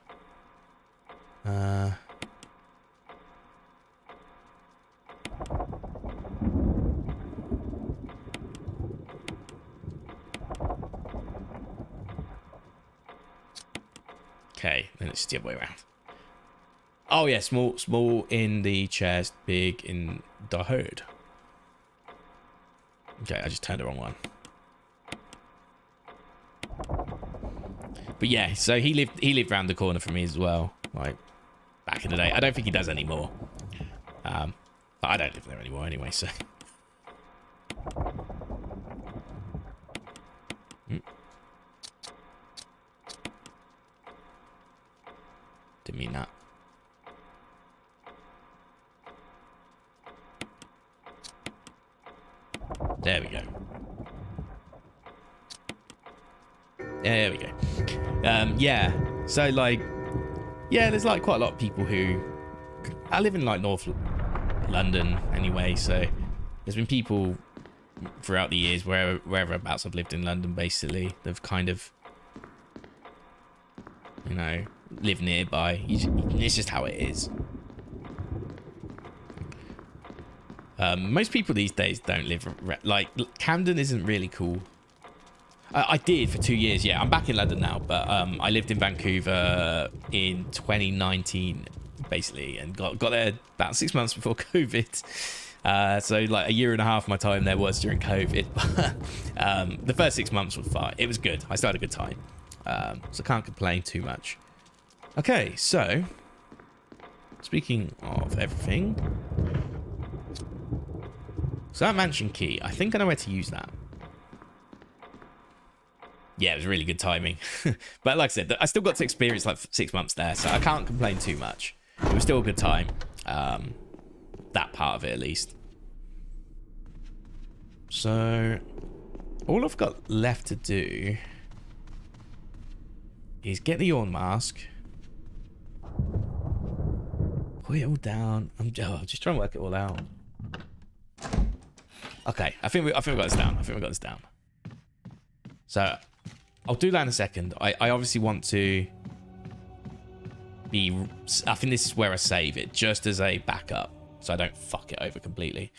Okay, then it's the other way around. Oh yeah, small in the chest, big in the hood. Okay, I just turned the wrong one. But yeah, so he lived round the corner from me as well, like back in the day. I don't think he does anymore. But I don't live there anymore anyway, so. Didn't mean that. There we go. There we go. Yeah. So like, yeah, there's like quite a lot of people who. I live in like North London anyway, so there's been people throughout the years whereabouts I've lived in London, basically, they've kind of, you know, live nearby. It's just how it is. Most people these days don't live like Camden isn't really cool. I did for 2 years. Yeah, I'm back in London now, but I lived in Vancouver in 2019 basically, and got there about 6 months before COVID. So like a year and a half of my time there was during COVID. The first 6 months was fine. It was good. I still had a good time. So I can't complain too much. Okay, so speaking of everything, so that mansion key, I think I know where to use that. Yeah, it was really good timing. But like I said, I still got to experience like 6 months there, so I can't complain too much. It was still a good time. That part of it, at least. So all I've got left to do is get the yawn mask. Put it all down. I'm just trying to work it all out. Okay, I think we got this down. I think we got this down. So I'll do that in a second. I obviously want to be... I think this is where I save it, just as a backup, so I don't fuck it over completely.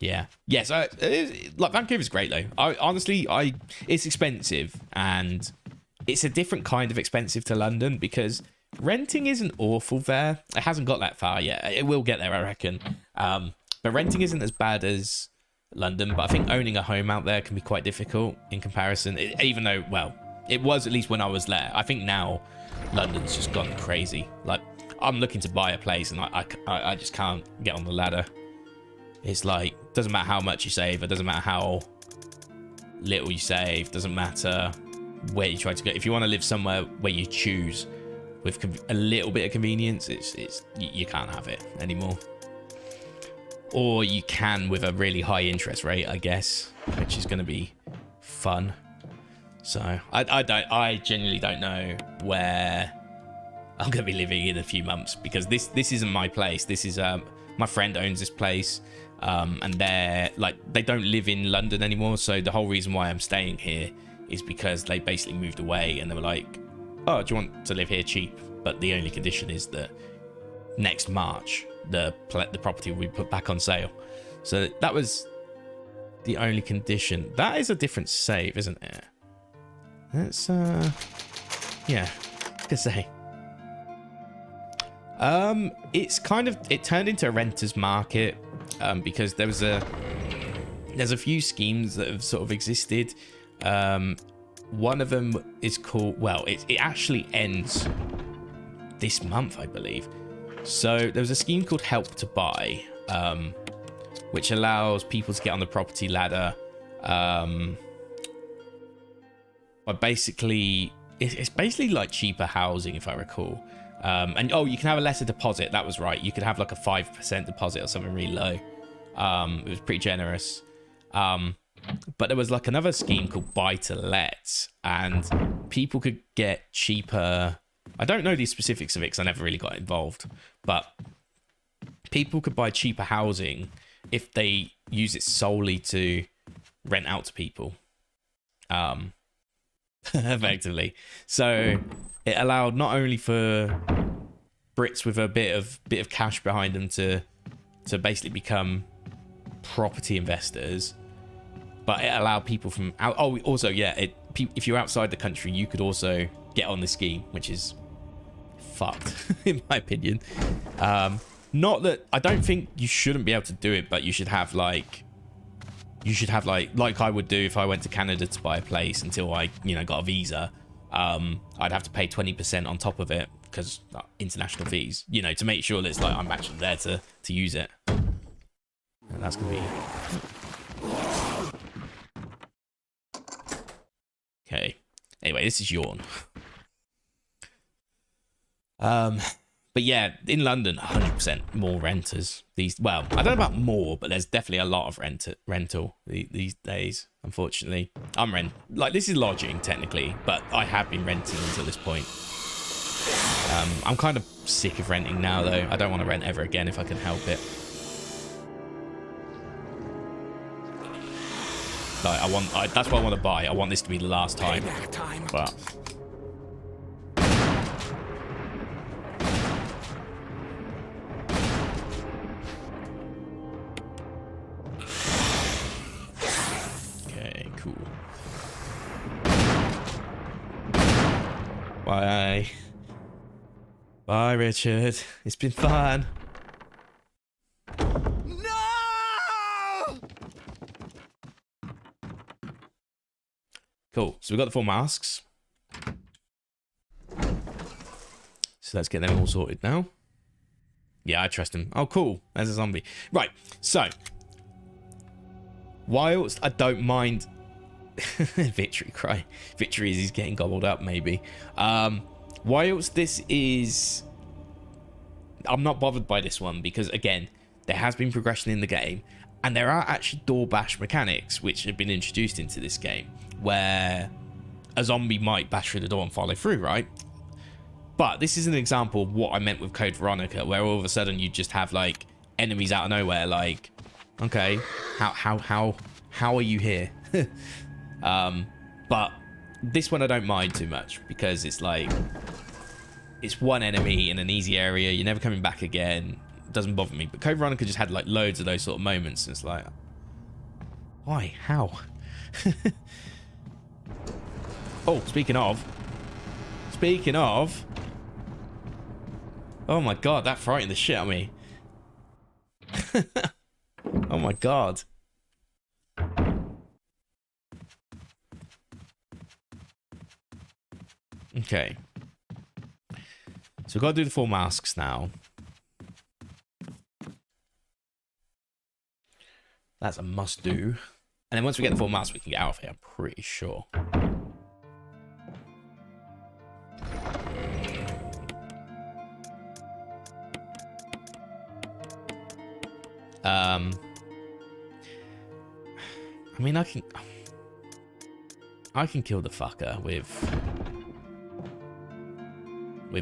Yeah. Yes, like Vancouver's great though. Honestly, it's expensive, and it's a different kind of expensive to London because renting isn't awful there. It hasn't got that far yet. It will get there, I reckon. But renting isn't as bad as London, but I think owning a home out there can be quite difficult in comparison. Even though, well, it was at least when I was there. I think now London's just gone crazy. Like, I'm looking to buy a place and I just can't get on the ladder. It's like, doesn't matter how much you save, it doesn't matter how little you save, doesn't matter where you try to go. If you want to live somewhere where you choose with a little bit of convenience, you can't have it anymore. Or you can with a really high interest rate, I guess, which is going to be fun. So I genuinely don't know where I'm going to be living in a few months, because this isn't my place. This is my friend owns this place, and they don't live in London anymore. So the whole reason why I'm staying here is because they basically moved away, and they were like, "Oh, do you want to live here cheap?" But the only condition is that next March the property will be put back on sale. So that was the only condition. That is a different save, isn't it? That's yeah, good say. It turned into a renter's market, because there's a few schemes that have sort of existed. One of them is called, well, it actually ends this month, I believe. So there was a scheme called Help to Buy, which allows people to get on the property ladder. But basically, it's basically like cheaper housing, if I recall. And you can have a lesser deposit. That was right. You could have like a 5% deposit or something really low. It was pretty generous. But there was like another scheme called Buy to Let, and people could get cheaper. I don't know the specifics of it because I never really got involved, but people could buy cheaper housing if they use it solely to rent out to people, effectively. So it allowed not only for Brits with a bit of cash behind them to basically become property investors, but it allowed people from out. Oh, also, yeah, if you're outside the country, you could also get on the scheme, which is fucked in my opinion. Not that I don't think you shouldn't be able to do it, but you should have like I would do if I went to Canada to buy a place until I got a visa. I'd have to pay 20% on top of it because international fees, to make sure that it's like I'm actually there to use it. And that's gonna be okay. Anyway, this is yawn. But yeah, in London, 100% more renters. I don't know about more, but there's definitely a lot of rental these days, unfortunately. This is lodging technically, but I have been renting until this point. I'm kind of sick of renting now though. I don't want to rent ever again if I can help it. That's what I want to buy. I want this to be the last time. But cool. Bye, Richard. It's been fun. No! Cool. So we've got the 4 masks. So let's get them all sorted now. Yeah, I trust him. Oh, cool. There's a zombie. Right. So, whilst I don't mind... Victory cry. Victory is he's getting gobbled up, maybe. Whilst this is... I'm not bothered by this one because, again, there has been progression in the game. And there are actually door bash mechanics which have been introduced into this game. Where a zombie might bash through the door and follow through, right? But this is an example of what I meant with Code Veronica, where all of a sudden you just have like enemies out of nowhere. Like, okay, how are you here? But this one I don't mind too much because it's like it's one enemy in an easy area. You're never coming back again. It doesn't bother me. But Code Veronica just had like loads of those sort of moments. And it's like, why? How? Oh, speaking of. Oh my god, that frightened the shit out of me. Oh my god. Okay. So we've got to do the 4 masks now. That's a must do. And then once we get the 4 masks, we can get out of here, I'm pretty sure. I mean, I can kill the fucker with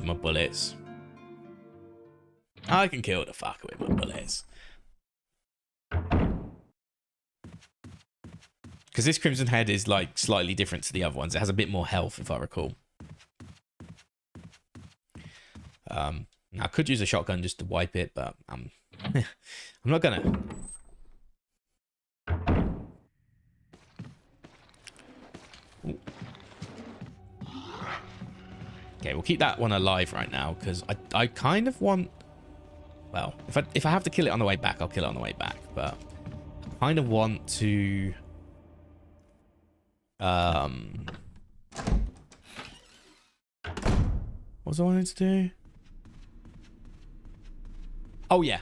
my bullets. I can kill the fucker with my bullets. Because this Crimson Head is like slightly different to the other ones. It has a bit more health, if I recall. I could use a shotgun just to wipe it, but I'm not gonna. Okay, we'll keep that one alive right now because I kind of want. Well, if I have to kill it on the way back, I'll kill it on the way back. But I kind of want to. What was I wanting to do? Oh yeah.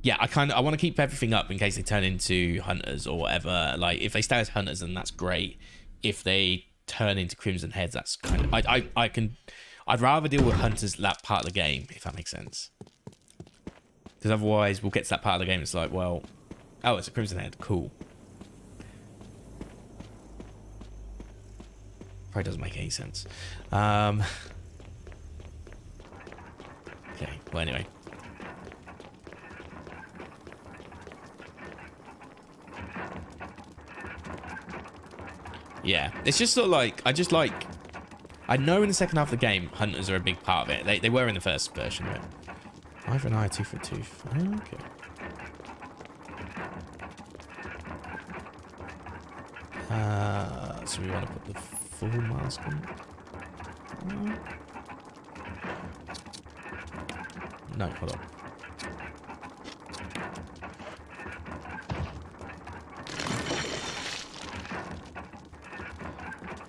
Yeah, I want to keep everything up in case they turn into hunters or whatever. Like if they stay as hunters, then that's great. If they turn into Crimson Heads, that's kind of I'd rather deal with hunters that part of the game, if that makes sense. Because otherwise we'll get to that part of the game, it's like, well, oh, it's a Crimson Head, cool. Probably doesn't make any sense. Okay, well anyway. Yeah, it's just sort of like, I know in the second half of the game, hunters are a big part of it. They were in the first version of it. Eye for an eye, tooth for a tooth. Okay. So we want to put the full mask on. No, hold on.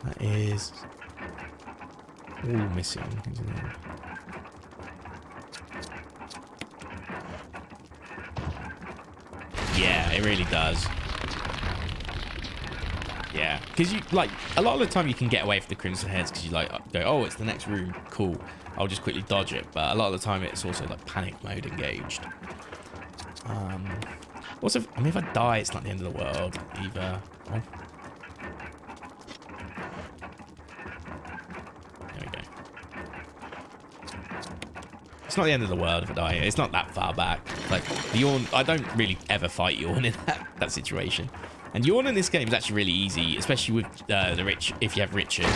That is all missing, isn't it? Yeah, it really does. Yeah, because you like a lot of the time you can get away from the Crimson Heads because you like go, oh, it's the next room, cool. I'll just quickly dodge it. But a lot of the time it's also like panic mode engaged. Also, I mean, if I die, it's not the end of the world either. Oh. It's not the end of the world if I die. It's not that far back. Like, Yawn, I don't really ever fight Yawn in that situation. And Yawn in this game is actually really easy, especially with the Rich, if you have Richard.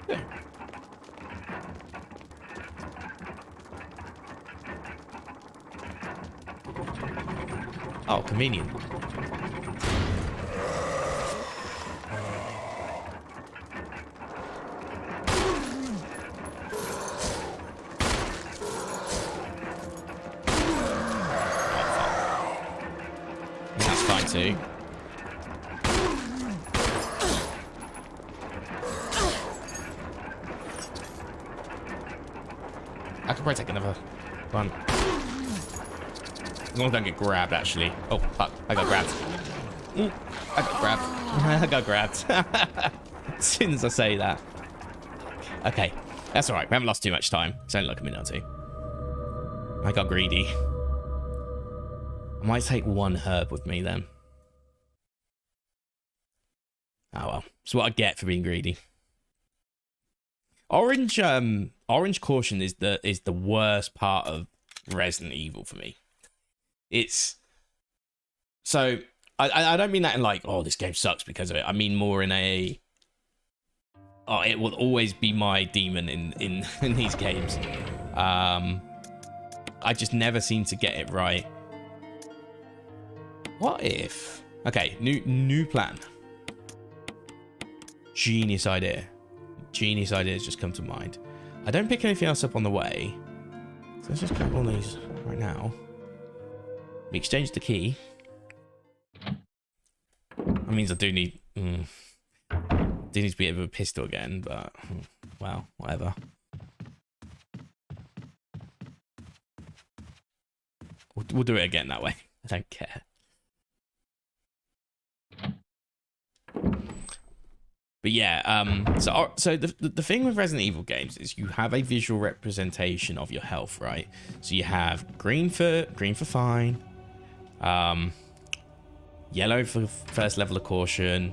Yeah. Oh, convenient. to. I could probably take another one. As long as I don't get grabbed, actually. Oh, fuck. I got grabbed. I got grabbed. I got grabbed. As soon as I say that. Okay. That's alright. We haven't lost too much time. It's only like a minute or two. I got greedy. I might take one herb with me then. Oh well. It's what I get for being greedy. Orange caution is the worst part of Resident Evil for me. It's so I don't mean that in like, oh, this game sucks because of it. I mean more in a, oh, it will always be my demon in these games. I just never seem to get it right. What if? Okay, new plan. Genius idea. Genius ideas just come to mind. I don't pick anything else up on the way. So let's just grab all these right now. We exchange the key. That means I do need to be a bit of a pistol again, but well, whatever. We'll do it again that way. I don't care. But yeah, so the thing with Resident Evil games is you have a visual representation of your health, right? So you have green for fine, yellow for first level of caution,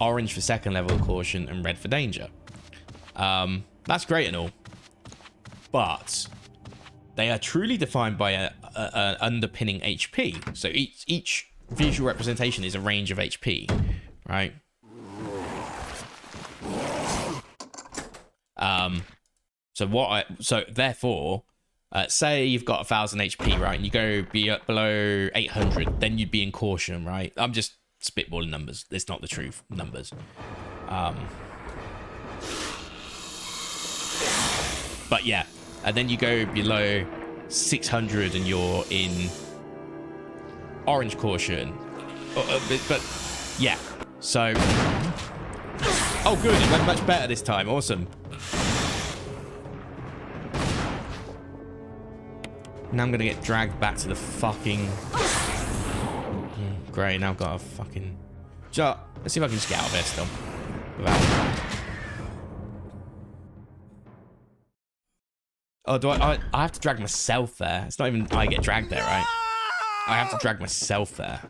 orange for second level of caution, and red for danger. That's great and all, but they are truly defined by a underpinning HP. So each visual representation is a range of HP, right? So therefore, say you've got 1,000 HP, right, and you go below 800, then you'd be in caution, right? I'm just spitballing numbers. It's not the truth numbers. But yeah, and then you go below 600 and you're in orange caution. But yeah, so oh good, it went much better this time. Awesome. Now I'm gonna get dragged back to the fucking great. Now I've got a fucking so let's see if I can just get out of there still without... Oh, do I have to drag myself there? It's not even I get dragged there, right? I have to drag myself there.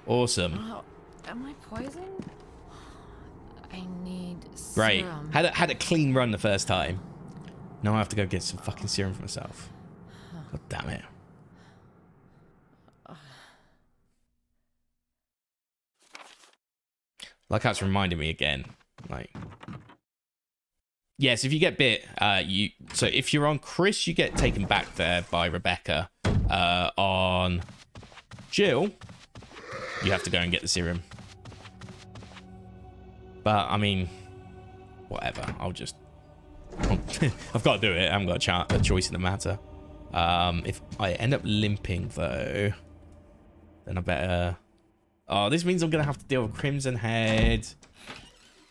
Awesome. Oh, am I poisoned? I need Great. serum. Had a clean run the first time. Now I have to go get some fucking serum for myself. God damn it. Like how it's reminding me again. Like, yes, if you get bit, so if you're on Chris, you get taken back there by Rebecca. On Jill, you have to go and get the serum. But I mean, whatever. I'll just. I've got to do it. I haven't got a choice in the matter. If I end up limping though, then I better. Oh, this means I'm gonna have to deal with Crimson Head.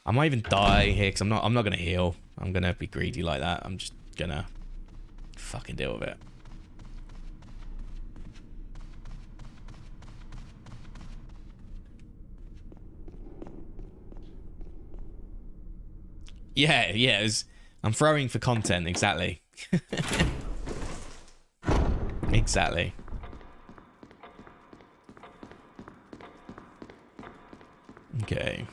I might even die here because I'm not gonna heal. I'm gonna be greedy like that. I'm just gonna fucking deal with it. Yeah. I'm throwing for content, exactly. Exactly. Okay.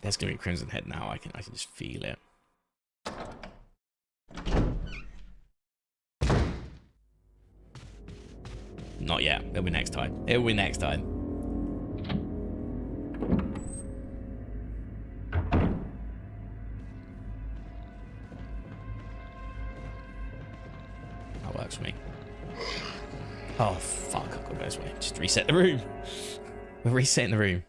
There's gonna be Crimson Head now. I can just feel it. Not yet. It'll be next time. It'll be next time. That works for me. Oh fuck! I've got to go this way. Just reset the room. We're resetting the room.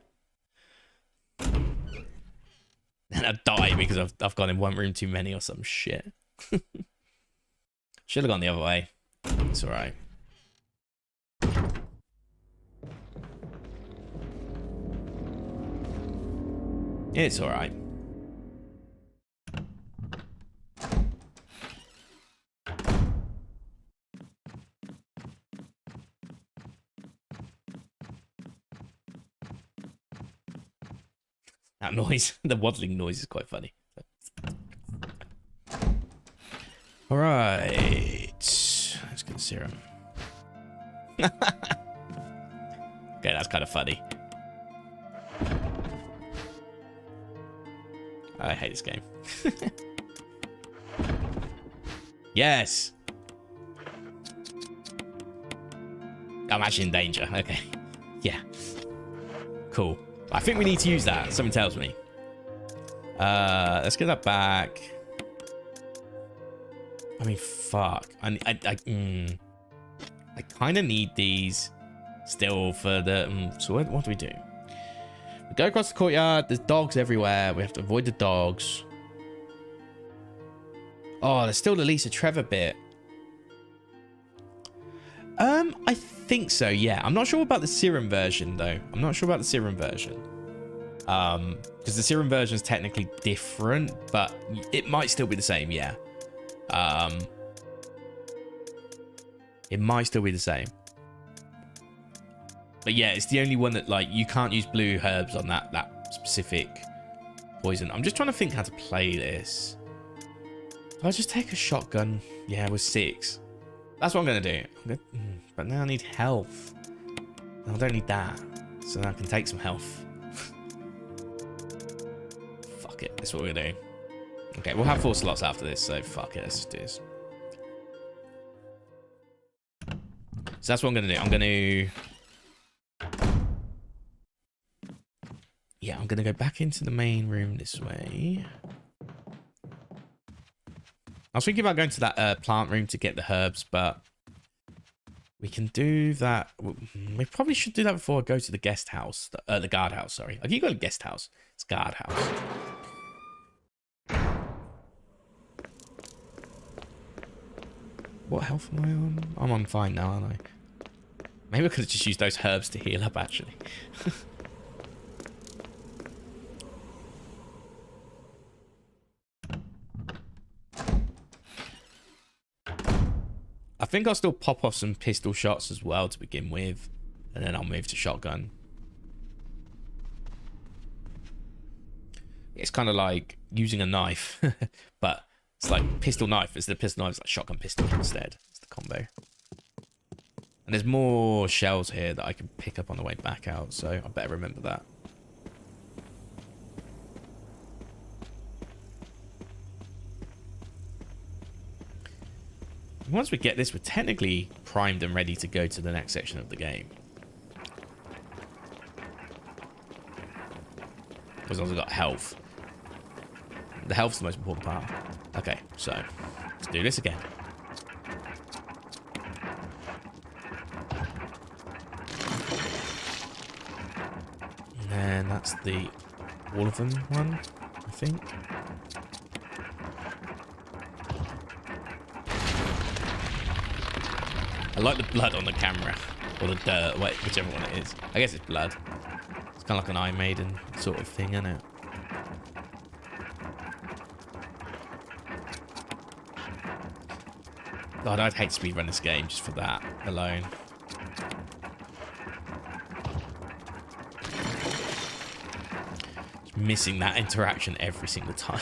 And I die because I've gone in one room too many or some shit. Should have gone the other way. It's alright. It's alright. That noise, the waddling noise is quite funny. Alright. Let's get the serum. Okay, that's kind of funny. I hate this game. Yes! I'm actually in danger. Okay. Yeah. Cool. I think we need to use that. Something tells me. Let's get that back. I mean, fuck. I kind of need these still for the... so what do we do? We go across the courtyard. There's dogs everywhere. We have to avoid the dogs. Oh, there's still the Lisa Trevor bit. I think so, yeah. I'm not sure about the serum version, though. I'm not sure about the serum version. Because the serum version is technically different, but it might still be the same, yeah. It might still be the same. But yeah, it's the only one that, like, you can't use blue herbs on that specific poison. I'm just trying to think how to play this. Do I just take a shotgun? Yeah, with 6. That's what I'm going to do. But now I need health. I don't need that. So I can take some health. Fuck it. That's what we're going to do. Okay, we'll have 4 slots after this, so fuck it. Let's just do this. So that's what I'm going to do. I'm going to... yeah, I'm going to go back into the main room this way. I was thinking about going to that plant room to get the herbs, but we can do that. We probably should do that before I go to the guest house, the guardhouse. Sorry, I keep going to guest house. It's guardhouse. What health am I on? I'm on fine now, aren't I? Maybe I could have just used those herbs to heal up, actually. I think I'll still pop off some pistol shots as well to begin with, and then I'll move to shotgun. It's kind of like using a knife, but it's like pistol knife. It's the pistol knife, it's like shotgun pistol instead. It's the combo. And there's more shells here that I can pick up on the way back out, so I better remember that. Once we get this, we're technically primed and ready to go to the next section of the game. As long as I've got health. The health's the most important part. Okay, so let's do this again. And then that's the all of them one, I think. I like the blood on the camera, or the dirt, wait, whichever one it is. I guess it's blood. It's kind of like an Iron Maiden sort of thing, isn't it? God, I'd hate to speedrun this game just for that alone. Just missing that interaction every single time.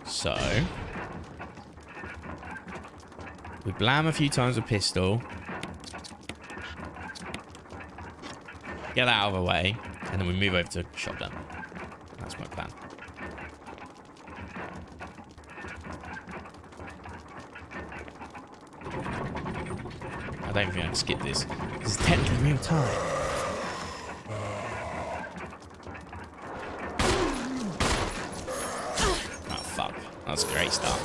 So we blam a few times with pistol, get that out of the way, and then we move over to shotgun. That's my plan. I don't think I can skip this. This is technically real time. Oh fuck. That's a great start.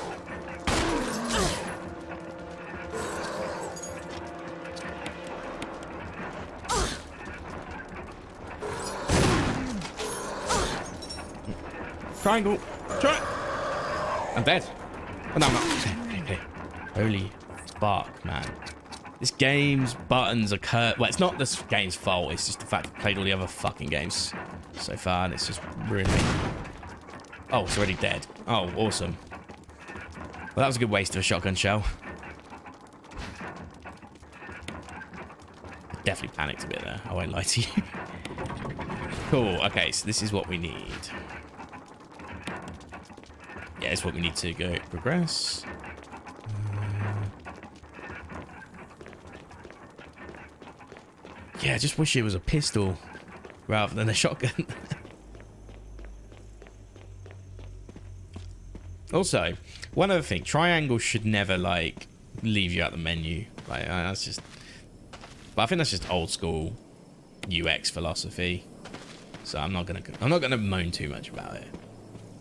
Triangle. I'm dead. Oh, no, I'm not. Okay. Holy fuck, man. This game's buttons are curt. Well, it's not this game's fault. It's just the fact I've played all the other fucking games so far, and it's just ruined me. Oh, it's already dead. Oh, awesome. Well, that was a good waste of a shotgun shell. I definitely panicked a bit there. I won't lie to you. Cool. Okay, so this is what we need. Yeah, it's what we need to go progress. Yeah, I just wish it was a pistol rather than a shotgun. Also, one other thing, triangles should never like leave you out the menu. Like that's just, but I think that's just old school UX philosophy. So I'm not gonna moan too much about it.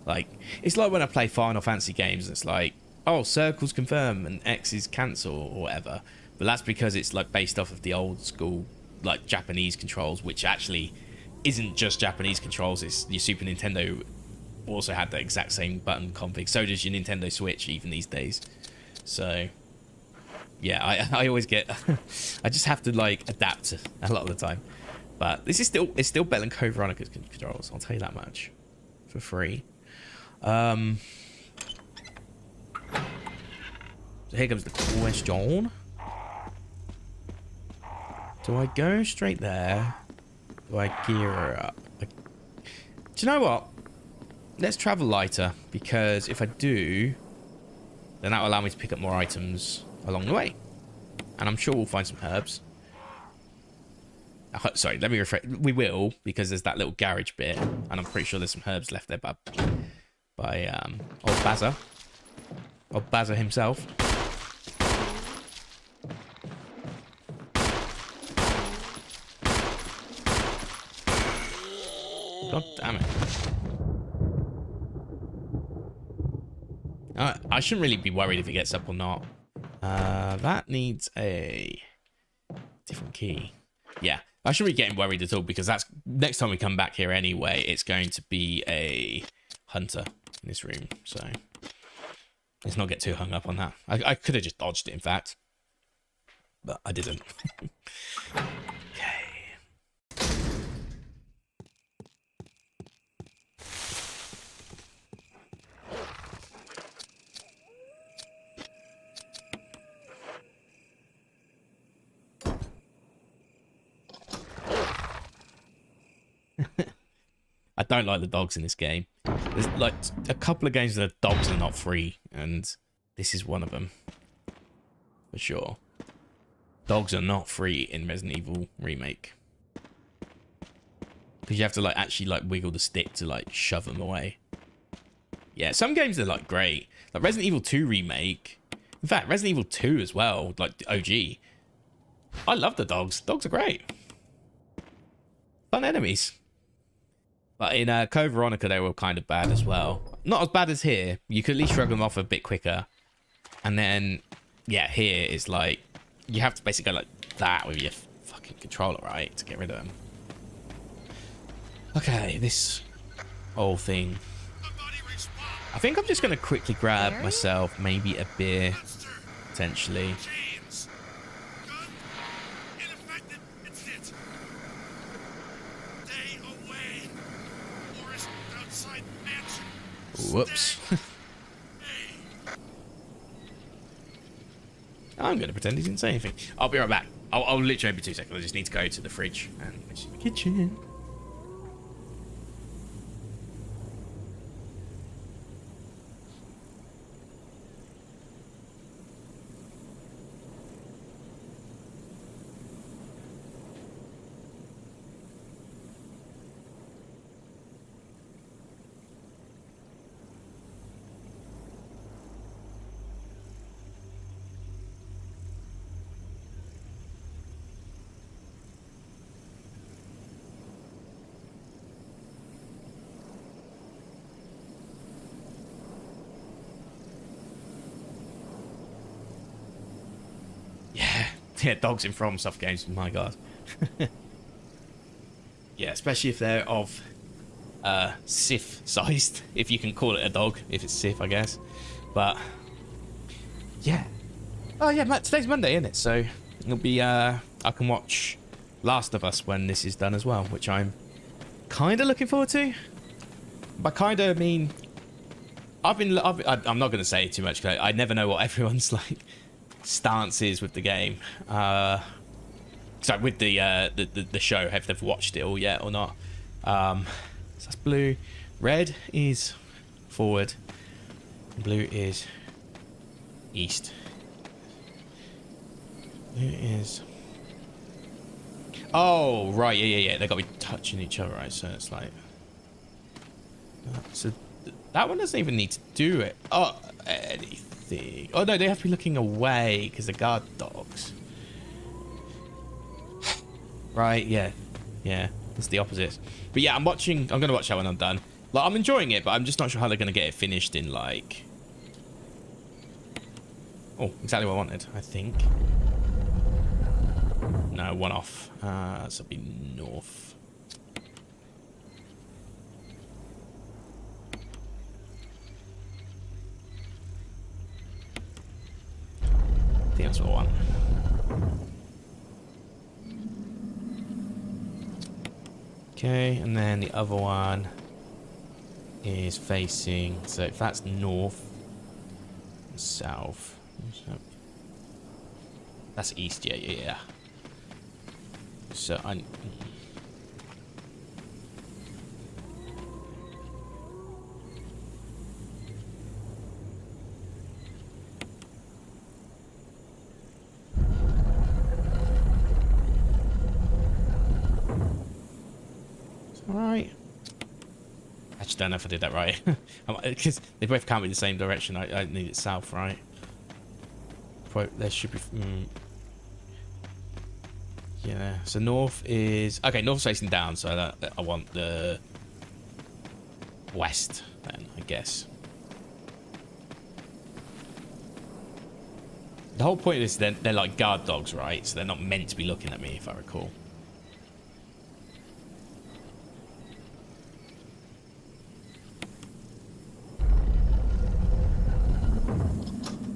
Like it's like when I play Final Fantasy games, it's like, oh, circles confirm and X is cancel or whatever. But that's because it's like based off of the old school like Japanese controls, which actually isn't just Japanese controls. It's your Super Nintendo also had the exact same button config. So does your Nintendo Switch even these days. So yeah, I always get I just have to like adapt a lot of the time. But this is still better than Code Veronica's controls, I'll tell you that much. For free. So here comes the question. Do I go straight there? Do I gear her up? Do you know what? Let's travel lighter, because if I do, then that will allow me to pick up more items along the way. And I'm sure we'll find some herbs. Sorry, let me rephrase. We will, because there's that little garage bit, and I'm pretty sure there's some herbs left there by old Bazza. Old Bazza himself. God damn it. I shouldn't really be worried if he gets up or not. That needs a different key. Yeah, I shouldn't be getting worried at all, because that's next time we come back here anyway, it's going to be a hunter in this room. So let's not get too hung up on that. I could have just dodged it, in fact, but I didn't. Okay. I don't like the dogs in this game. There's like a couple of games that the dogs are not free, and this is one of them. For sure. Dogs are not free in Resident Evil Remake. Because you have to like actually like wiggle the stick to like shove them away. Yeah, some games are like great. Like Resident Evil 2 Remake. In fact, Resident Evil 2 as well, like the OG. I love the dogs. Dogs are great. Fun enemies. But in Code Veronica, they were kind of bad as well. Not as bad as here. You could at least shrug them off a bit quicker. And then, yeah, here is like, you have to basically go like that with your fucking controller, right? To get rid of them. Okay, this whole thing. I think I'm just going to quickly grab myself maybe a beer, potentially. Whoops. I'm going to pretend he didn't say anything. I'll be right back. I'll literally be 2 seconds. I just need to go to the fridge and the kitchen. Yeah, dogs in From Soft games, my god. Yeah, especially if they're of Sith sized, if you can call it a dog, if it's Sith, I guess. But yeah. Oh yeah, Matt, today's Monday, isn't it? So it'll be I can watch Last of Us when this is done as well, which I'm kind of looking forward to. By kind of, I mean, I'm not going to say too much because I never know what everyone's like stance is with the game. Sorry, with the show, if they've watched it all yet or not. So that's blue. Red is forward. Blue is east. Blue is... Oh, right, yeah. They've got to be touching each other, right? So it's like... So that one doesn't even need to do it. Oh, anything. Oh, no, they have to be looking away because they're guard dogs. Right, yeah. It's the opposite. But yeah, I'm going to watch that when I'm done. Like, I'm enjoying it, but I'm just not sure how they're going to get it finished in, like... Oh, exactly what I wanted, I think. No, one off. So it'll be north. I think that's what I want. Okay, and then the other one is facing, so if that's north, south, that's east, yeah. So I... Alright. I just don't know if I did that right. Because they both can't be the same direction. I need it south, right? There should be... Yeah, so north is... Okay, north's facing down, so I want the west then, I guess. The whole point is they're like guard dogs, right? So they're not meant to be looking at me, if I recall.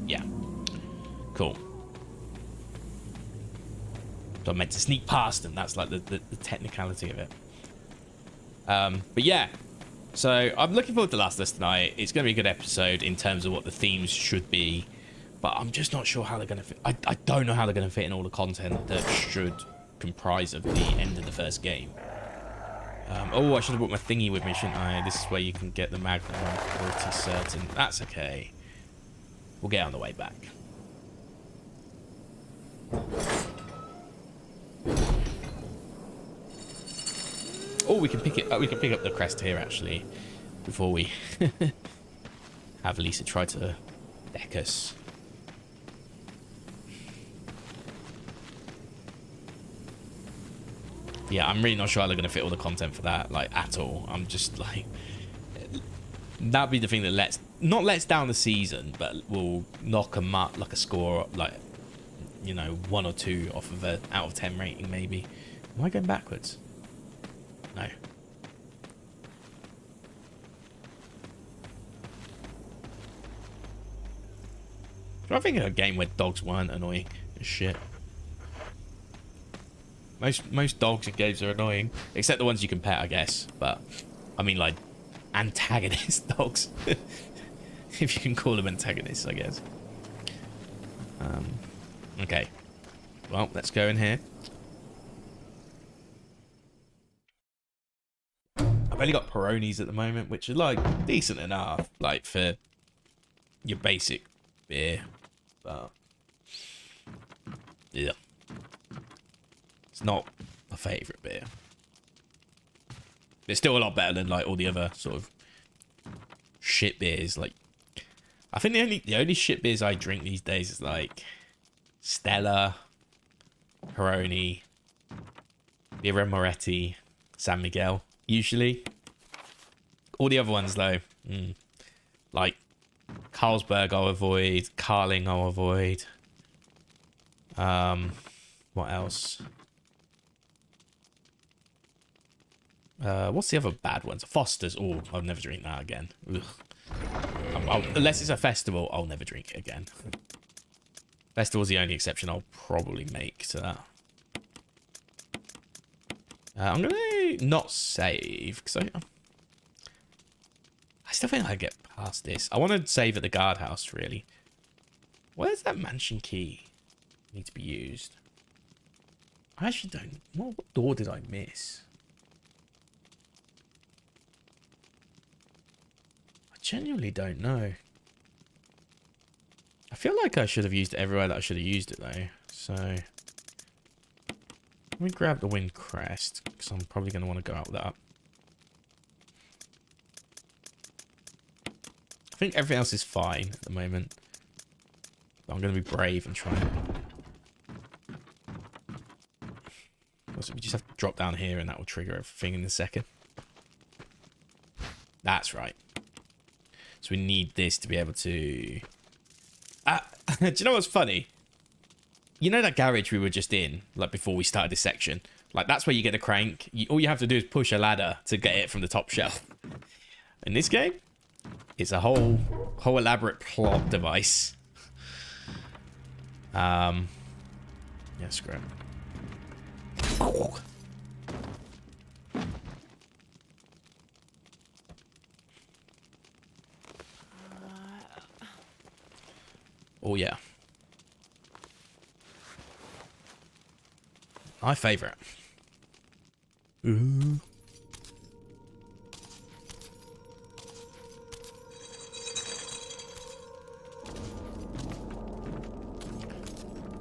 Yeah. Cool. So I'm meant to sneak past them. That's like the technicality of it. But yeah. So I'm looking forward to Last of Us tonight. It's going to be a good episode in terms of what the themes should be. But I'm just not sure how they're going to fit. I don't know how they're going to fit in all the content that should comprise of the end of the first game. Oh, I should have brought my thingy with me, shouldn't I? This is where you can get the Magnum. I'm pretty certain. That's okay. We'll get on the way back. Oh, we can pick it. We can pick up the crest here actually, before we have Lisa try to deck us. Yeah, I'm really not sure how they're gonna fit all the content for that, like at all. I'm just like, that'd be the thing that lets down the season, but will knock them up like a score, like, you know, 1 or 2 off of a out of 10 rating maybe. Am I going backwards? No. I think a game where dogs weren't annoying as shit. Most dogs in games are annoying, except the ones you can pet, I guess. But I mean, like, antagonist dogs, if you can call them antagonists, I guess. Okay. Well, let's go in here. I've only got Peronis at the moment, which are like decent enough, like for your basic beer, but yeah, it's not my favourite beer. It's still a lot better than like all the other sort of shit beers. Like, I think the only shit beers I drink these days is like Stella, Peroni, Birra Moretti, San Miguel. Usually, all the other ones though, like Carlsberg I'll avoid, Carling I'll avoid. What else? What's the other bad ones? Foster's. Oh, I'll never drink that again. Unless it's a festival, I'll never drink it again. Festival's the only exception I'll probably make to that. I'm going to not save, because I still think I get past this. I want to save at the guardhouse, really. Where's that mansion key need to be used? I actually don't... What door did I miss? I genuinely don't know. I feel like I should have used it everywhere that I should have used it, though. So... Let me grab the wind crest, because I'm probably going to want to go out with that. I think everything else is fine at the moment. But I'm going to be brave and try and... Also, we just have to drop down here and that will trigger everything in a second. That's right. So we need this to be able to... do you know what's funny? You know that garage we were just in, like before we started this section? Like, that's where you get a crank. All you have to do is push a ladder to get it from the top shelf. In this game, it's a whole elaborate plot device. Yeah, screw it. Oh, yeah. My favorite. Ooh.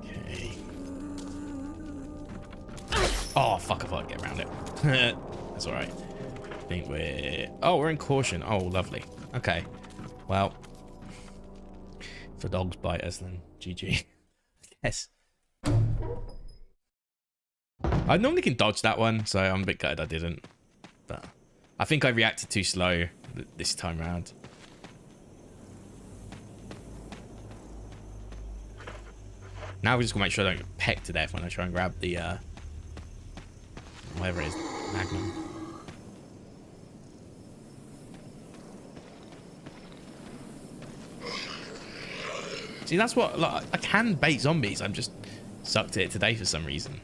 Okay. Oh, fuck, I thought I'd get around it. That's alright. I think we're... Oh, we're in caution. Oh, lovely. Okay. Well. If the dogs bite us, then GG. Yes. I normally can dodge that one, so I'm a bit gutted I didn't. But I think I reacted too slow this time around. Now we're just gonna make sure I don't get pecked to death when I try and grab the whatever it is, magnum. See, that's what, like, I can bait zombies. I'm just sucked at it today for some reason.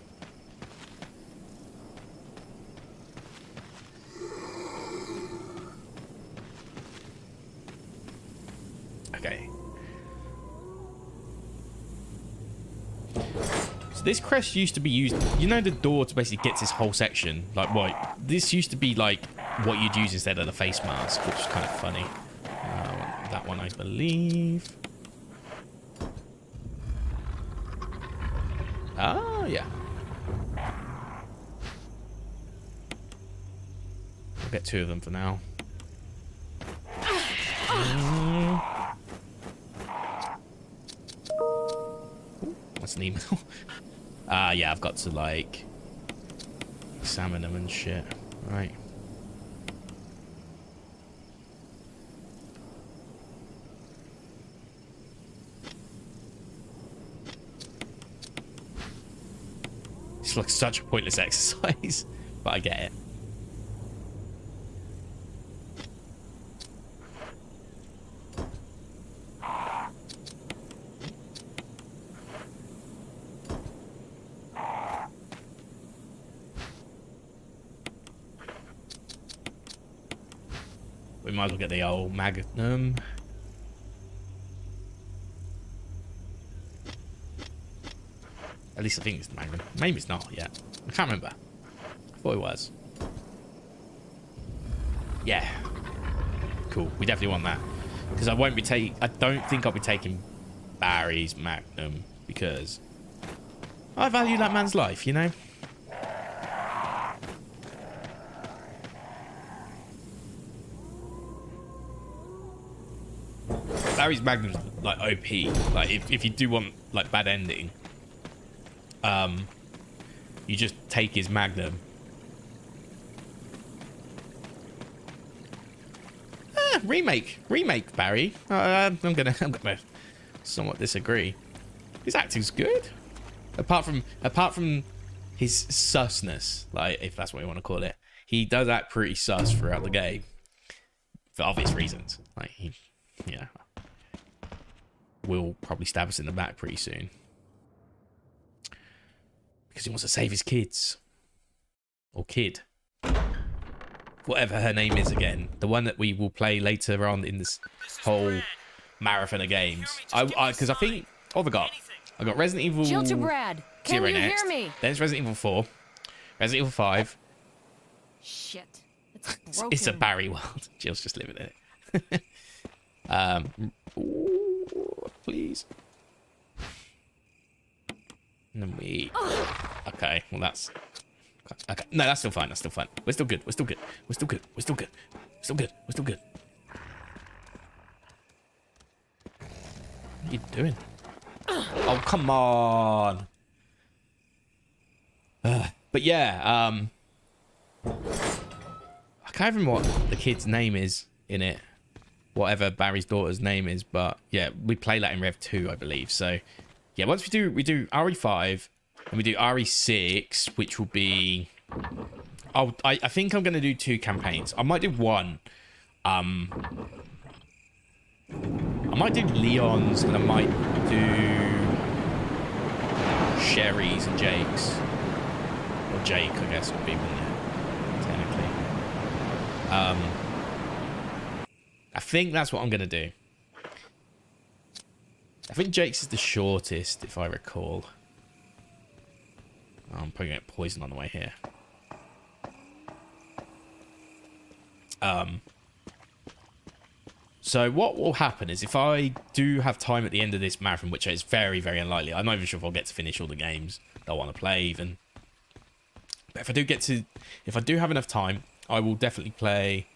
Okay. So this crest used to be used, you know, the door to basically get this whole section. Like, what? This used to be like what you'd use instead of the face mask, which is kind of funny. That one, I believe. Ah, yeah. I'll get 2 of them for now. What's an email? Yeah, I've got to, like, examine them and shit. Right. It's like such a pointless exercise, but I get it. We might as well get the old magnum. At least I think it's the magnum. Maybe it's not yet. I can't remember. I thought it was. Yeah. Cool. We definitely want that. Because I won't be taking... I don't think I'll be taking Barry's magnum. Because I value that man's life, you know? Barry's magnum's like OP. Like if you do want like bad ending, you just take his magnum. Remake Barry. I'm gonna somewhat disagree. His acting's good, apart from his susness, like if that's what you want to call it. He does act pretty sus throughout the game for obvious reasons. Like he, yeah, will probably stab us in the back pretty soon. Because he wants to save his kids. Or kid. Whatever her name is again. The one that we will play later on in this whole marathon of games. Because I think... Oh, I got Resident Evil... Jill to Brad. Can 0 you next. hear me? Then it's Resident Evil 4. Resident Evil 5. Shit. It's broken. It's a Barry world. Jill's just living in it. Ooh, please. And then we... Okay, well that's... Okay, no, that's still fine. That's still fine. We're still good. We're still good. We're still good. We're still good. We're still good. We're still good. What are you doing? Oh, come on. But yeah, I can't remember what the kid's name is in it. Whatever Barry's daughter's name is, but yeah, we play that in Rev 2, I believe. So yeah, once we do RE5 and we do RE6, which will be... I think I'm going to do 2 campaigns. I might do 1. I might do Leon's and I might do Sherry's and Jake's. Or Jake, I guess, would be one there, technically. I think that's what I'm going to do. I think Jake's is the shortest, if I recall. Oh, I'm probably going to get poison on the way here. So what will happen is if I do have time at the end of this marathon, which is very, very unlikely. I'm not even sure if I'll get to finish all the games that I want to play even. But if I do have enough time, I will definitely play...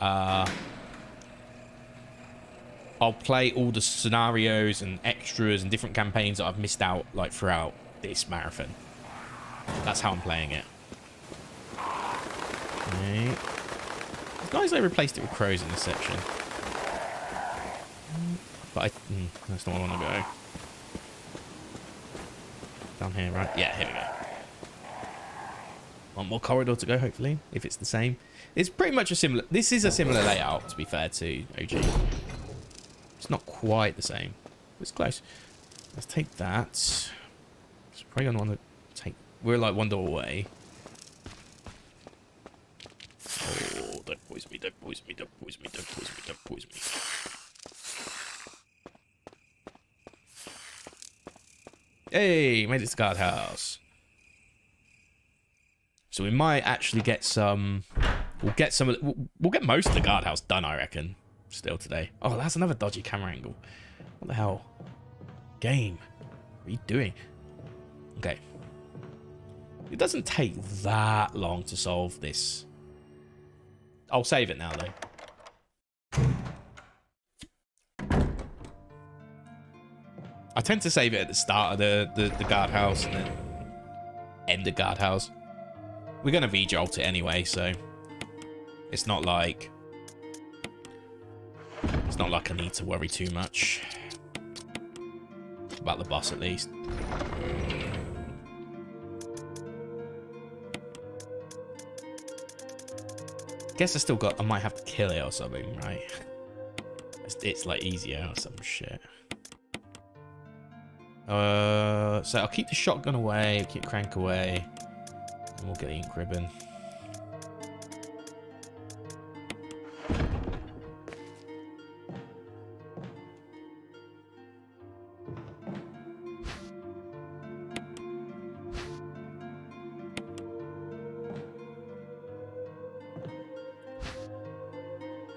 I'll play all the scenarios and extras and different campaigns that I've missed out like throughout this marathon. That's how I'm playing it. Okay. It's nice they replaced it with crows in this section. But that's not where I want to go. Down here, right? Yeah, here we go. One more corridor to go, hopefully, if it's the same. It's pretty much a similar... This is a similar layout, to be fair, to OG. It's not quite the same. It's close. Let's take that. It's probably going to want to take... We're like one door away. Oh, don't poison me, don't poison me, don't poison me, don't poison me, don't poison me. Hey, made it to the guardhouse. So we might actually get some... We'll get most of the guardhouse done, I reckon. Still today. Oh, that's another dodgy camera angle. What the hell? Game. What are you doing? Okay. It doesn't take that long to solve this. I'll save it now, though. I tend to save it at the start of the guardhouse and then end the guardhouse. We're going to V-jolt it anyway, so it's not like I need to worry too much about the boss, at least. Guess I might have to kill it or something, right? It's like easier or some shit. So I'll keep the shotgun away, keep crank away, and we'll get the ink ribbon.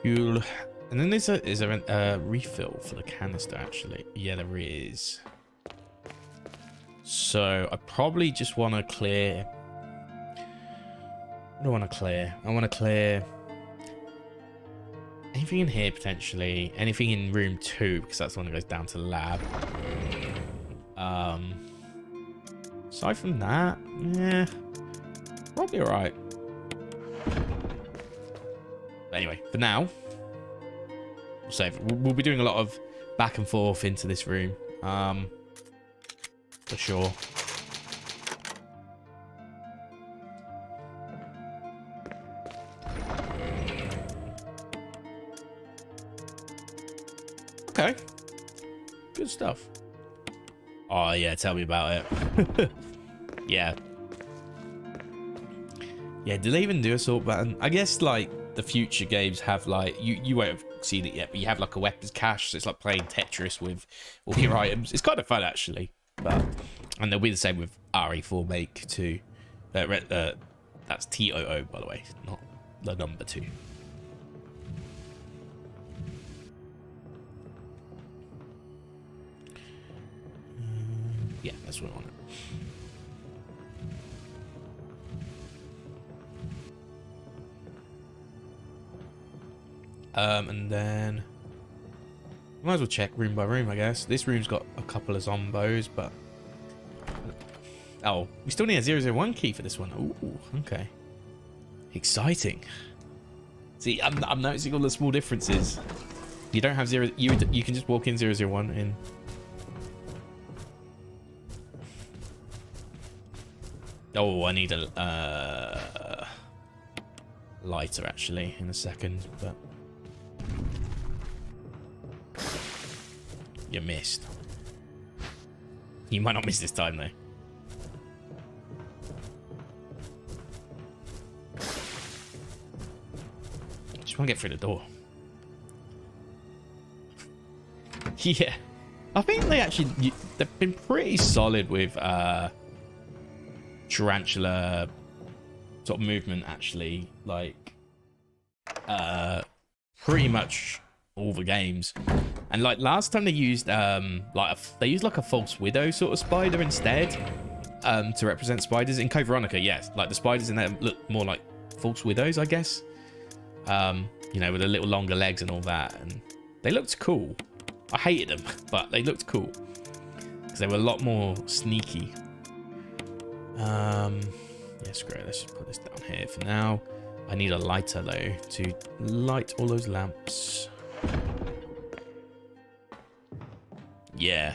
Fuel. And then is there a refill for the canister, actually? Yeah, there is. So I probably just want to clear... What do I want to clear? I want to clear anything in here, potentially. Anything in room 2, because that's the one that goes down to the lab. Aside from that, yeah, probably alright. Anyway, for now, we'll save. We'll be doing a lot of back and forth into this room. For sure. Okay. Good stuff. Oh, yeah, tell me about it. Yeah. Yeah, do they even do a sort button? I guess, like, the future games have, like, you won't have seen it yet, but you have, like, a weapons cache, so it's like playing Tetris with all your items. It's kind of fun, actually. But, and they'll be the same with RE4 Make, too. That's TOO, by the way, not the number 2. Yeah, that's what I want. And then might as well check room by room, I guess. This room's got a couple of zombos, but oh, we still need a 001 key for this one. Ooh, okay, exciting. See, I'm noticing all the small differences. You don't have you can just walk in 001 in. Oh, I need a lighter actually in a second, but you missed. You might not miss this time though. Just want to get through the door. Yeah, I think they've been pretty solid with tarantula sort of movement actually, like pretty much all the games. And like last time they used they used like a false widow sort of spider instead to represent spiders in Code Veronica. Yes, like the spiders in there look more like false widows, I guess. You know, with the little longer legs and all that, and they looked cool. I hated them, but they looked cool because they were a lot more sneaky. Yeah, screw it. Let's just put this down here for now. I need a lighter though to light all those lamps. Yeah,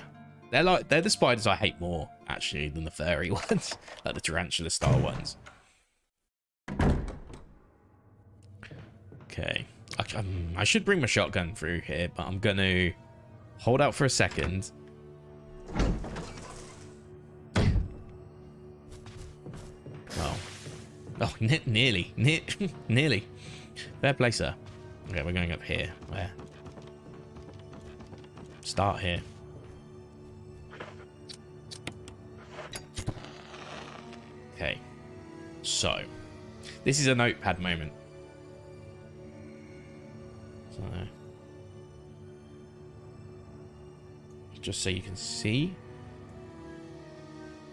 they're the spiders I hate more actually than the furry ones, like the tarantula style ones. Okay, I should bring my shotgun through here, but I'm gonna hold out for a second. Oh, nearly. Fair play, sir. Okay, we're going up here. Where? Start here. Okay. So, this is a notepad moment. So, just so you can see.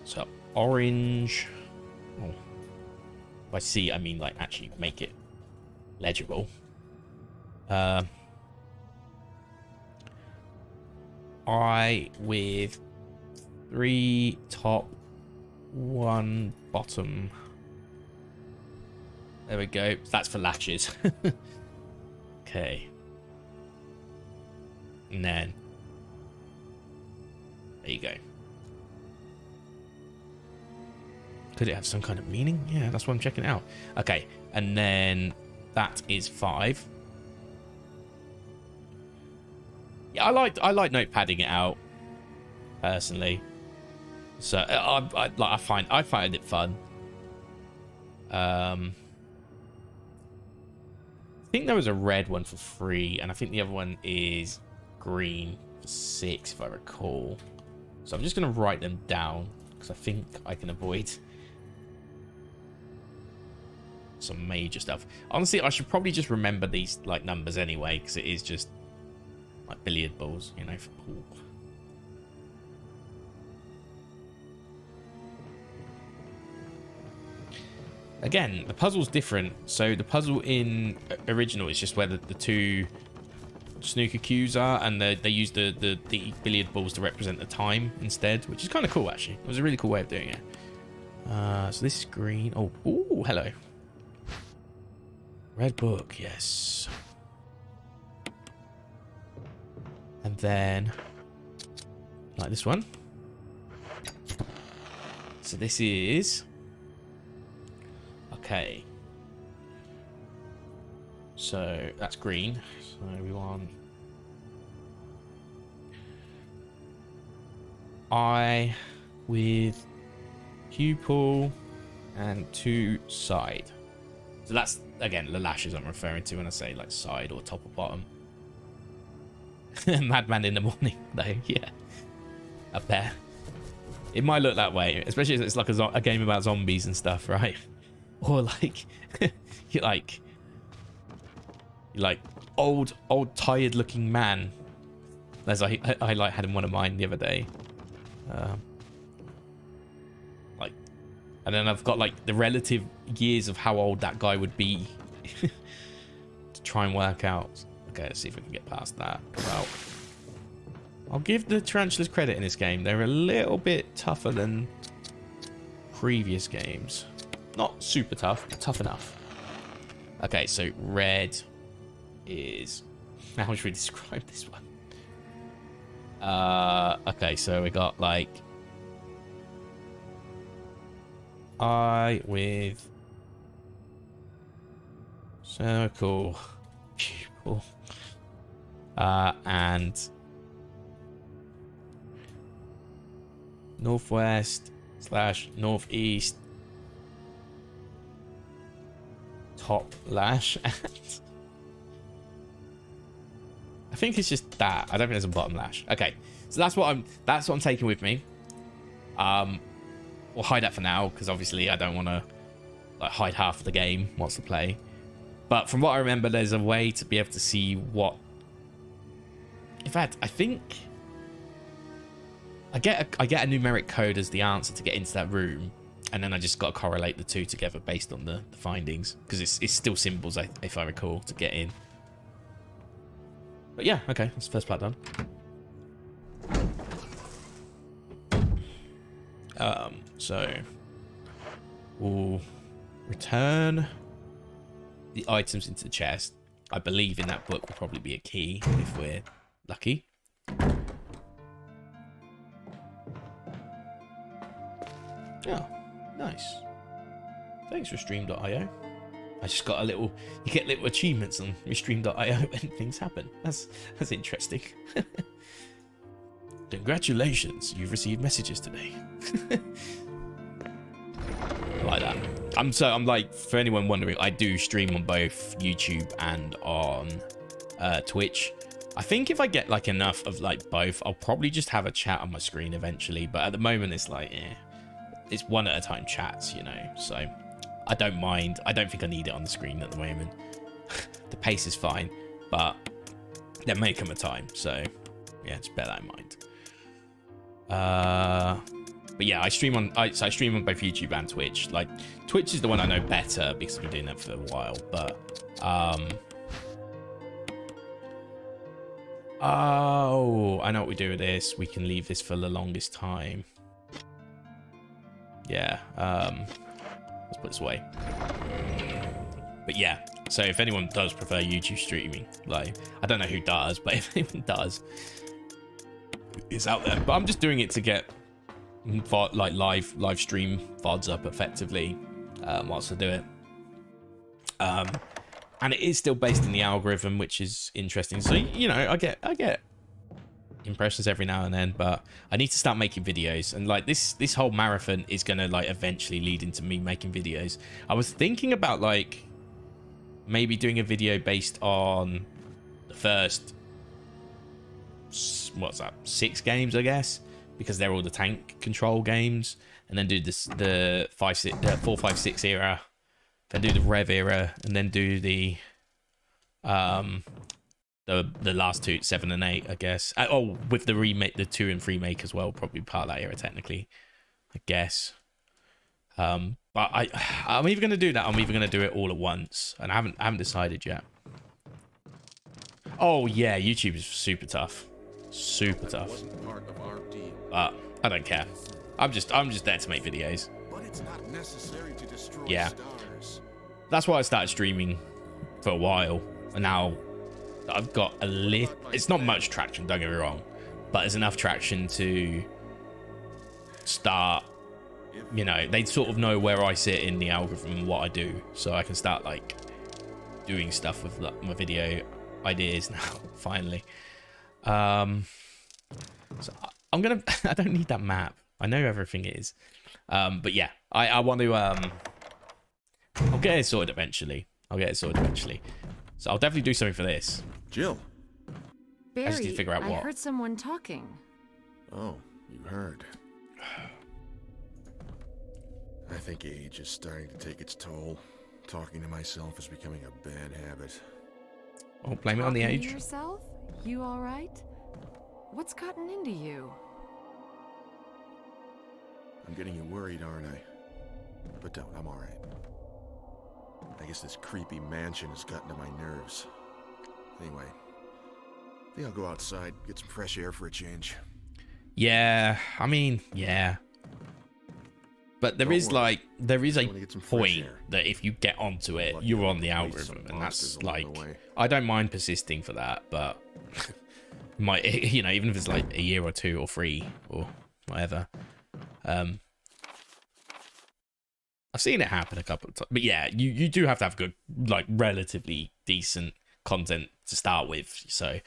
So, orange. Oh. By see, I mean like actually make it legible. I with 3 top, 1 bottom. There we go. That's for latches. Okay. And then there you go. Could it have some kind of meaning? Yeah, that's what I'm checking out. Okay, and then that is 5. Yeah, I like notepadding it out personally. So I find it fun. I think there was a red one for 3, and I think the other one is green for 6, if I recall. So I'm just gonna write them down because I think I can avoid some major stuff. Honestly, I should probably just remember these like numbers anyway, because it is just like billiard balls, you know, for pool. Again, the puzzle's different. So the puzzle in original is just where the 2 snooker cues are, and they use the billiard balls to represent the time instead, which is kind of cool actually. It was a really cool way of doing it. So this is green. Oh, ooh, hello. Red book, yes. And then like this one. So this is okay. So that's green. So we want I with pupil, and 2 side. So that's, again, the lashes I'm referring to when I say like side or top or bottom. Madman in the morning, though, yeah. Up there. It might look that way, especially if it's like a game about zombies and stuff, right? Or like, you're like old tired looking man. As I like had in one of mine the other day. Like, and then I've got like the relative years of how old that guy would be to try and work out. Okay, let's see if we can get past that. Well, I'll give the tarantulas credit in this game. They're a little bit tougher than previous games. Not super tough, but tough enough. Okay, so red is... How should we describe this one? Okay, so we got like... eye with... circle. Pupil. And... northwest / northeast top lash. And I think it's just that. I don't think there's a bottom lash. Okay, so that's what I'm taking with me. We'll hide that for now because obviously I don't want to like hide half of the game once to play. But from what I remember, there's a way to be able to see what. In fact, I think I get a numeric code as the answer to get into that room, and then I just got to correlate the two together based on the findings because it's still symbols, if I recall, to get in. But yeah, okay, that's the first part done. So we'll return the items into the chest. I believe in that book will probably be a key if we're lucky. Oh, nice. Thanks for Stream.io. I just got a little... You get little achievements on Stream.io and things happen. That's interesting. Congratulations, you've received messages today. I like that. I'm like, for anyone wondering, I do stream on both YouTube and on Twitch. I think if I get like enough of like both, I'll probably just have a chat on my screen eventually. But at the moment, it's like, it's one at a time chats, you know. So I don't mind. I don't think I need it on the screen at the moment. The pace is fine, but there may come a time. So yeah, just bear that in mind. But yeah, I stream on both YouTube and Twitch. Like Twitch is the one I know better because I've been doing that for a while. But oh, I know what we do with this. We can leave this for the longest time. Yeah. Let's put this away. But yeah, so if anyone does prefer YouTube streaming, like I don't know who does, but if anyone does, it's out there. But I'm just doing it to get like live stream VODs up effectively whilst I do it. And it is still based in the algorithm, which is interesting. So you know, I get impressions every now and then, but I need to start making videos. And like this whole marathon is gonna like eventually lead into me making videos. I was thinking about like maybe doing a video based on the first, what's that, 6 games, I guess, because they're all the tank control games, and then do this the 4, 5, 6 era, then do the Rev era, and then do the last 2, 7 and 8, I guess. Oh, with the remake, the 2 and 3 make as well, probably part of that era technically, I guess. But I'm either gonna do that, or I'm either gonna do it all at once, and I haven't decided yet. Oh yeah, YouTube is super tough. Super tough. But I don't care. I'm just there to make videos. But it's not necessary to destroy Yeah. S.T.A.R.S. That's why I started streaming for a while, and now I've got a little... It's not much traction, don't get me wrong, but there's enough traction to start, you know, they sort of know where I sit in the algorithm and what I do, so I can start like doing stuff with like, my video ideas now, finally. So I'm gonna... I don't need that map. I know everything is. But yeah, I want to I'll get it sorted eventually. So I'll definitely do something for this. Jill. Barry, I just need to figure out I what. heard someone talking. Oh, you heard. I think age is starting to take its toll. Talking to myself is becoming a bad habit. I'll blame it on the Talking age. to yourself? You all right? What's gotten into you? I'm getting you worried, aren't I? But don't, I'm alright. I guess this creepy mansion has gotten to my nerves. Anyway, I think I'll go outside, get some fresh air for a change. Yeah, I mean, yeah. But there is a point that if you get onto it, you're on the algorithm, and that's like, I don't mind persisting for that, but might, you know, even if it's like a year or 2 or 3 or whatever. I've seen it happen a couple of times, but yeah, you do have to have good, like, relatively decent content to start with. So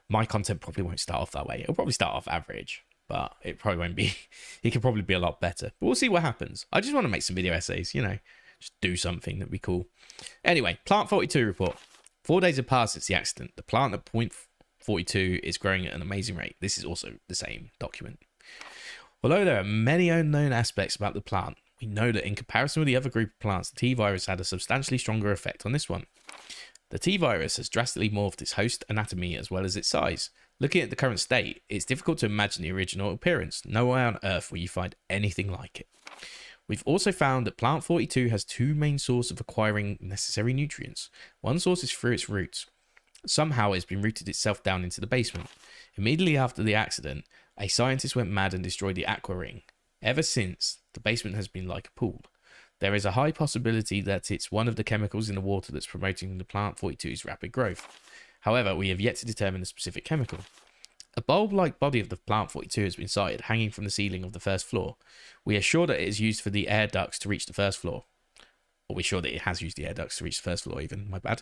my content probably won't start off that way. It'll probably start off average, but it probably won't be. It could probably be a lot better. But we'll see what happens. I just want to make some video essays, you know, just do something that'd be cool. Anyway, Plant 42 report. 4 days have passed since the accident. The plant at point 42 is growing at an amazing rate. This is also the same document. Although there are many unknown aspects about the plant, we know that in comparison with the other group of plants, the T-virus had a substantially stronger effect on this one. The T-virus has drastically morphed its host anatomy as well as its size. Looking at the current state, it's difficult to imagine the original appearance. Nowhere on Earth will you find anything like it. We've also found that Plant 42 has 2 main sources of acquiring necessary nutrients. One source is through its roots. Somehow it's been rooted itself down into the basement. Immediately after the accident, a scientist went mad and destroyed the aqua ring. Ever since, the basement has been like a pool. There is a high possibility that it's one of the chemicals in the water that's promoting the Plant 42's rapid growth. However, we have yet to determine the specific chemical. A bulb-like body of the Plant 42 has been sighted hanging from the ceiling of the first floor. We are sure that it is used for the air ducts to reach the first floor. Or we're sure that it has used the air ducts to reach the first floor even, my bad.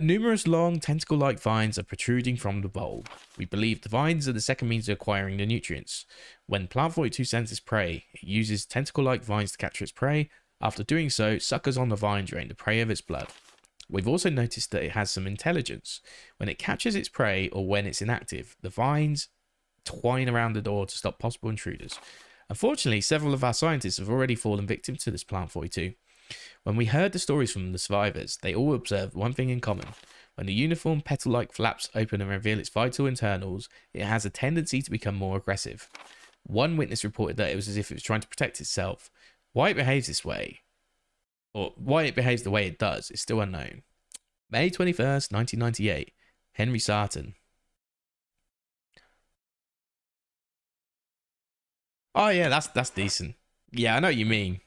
Numerous long tentacle-like vines are protruding from the bulb. We believe the vines are the second means of acquiring the nutrients. When Plant 42 senses prey, it uses tentacle-like vines to capture its prey. After doing so, suckers on the vine drain the prey of its blood. We've also noticed that it has some intelligence. When it captures its prey or when it's inactive, the vines twine around the door to stop possible intruders. Unfortunately, several of our scientists have already fallen victim to this Plant 42. When we heard the stories from the survivors, they all observed one thing in common. When the uniform petal-like flaps open and reveal its vital internals, it has a tendency to become more aggressive. One witness reported that it was as if it was trying to protect itself. Why it behaves this way, or why it behaves the way it does, is still unknown. May 21st, 1998. Henry Sarton. Oh yeah, that's decent. Yeah, I know what you mean.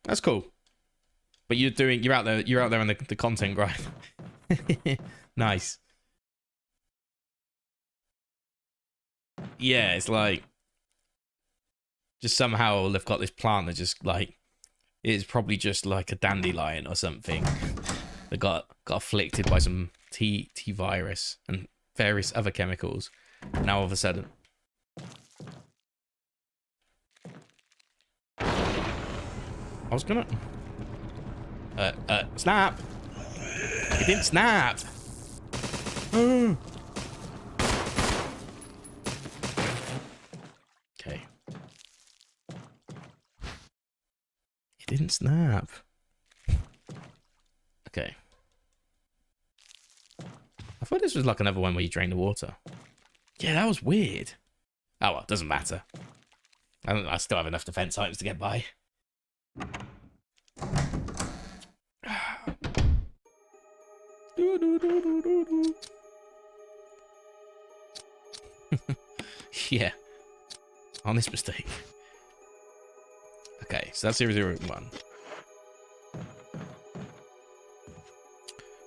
That's cool. But you're out there on the content grind. Nice. Yeah, it's like just somehow they've got this plant that just like it's probably just like a dandelion or something that got afflicted by some T virus and various other chemicals. Now all of a sudden, I was gonna snap. It didn't snap. Okay. It didn't snap. Okay. I thought this was like another one where you drain the water. Yeah, that was weird. Oh well, doesn't matter. I still have enough defense items to get by. Yeah. Honest mistake. Okay, so that's 001.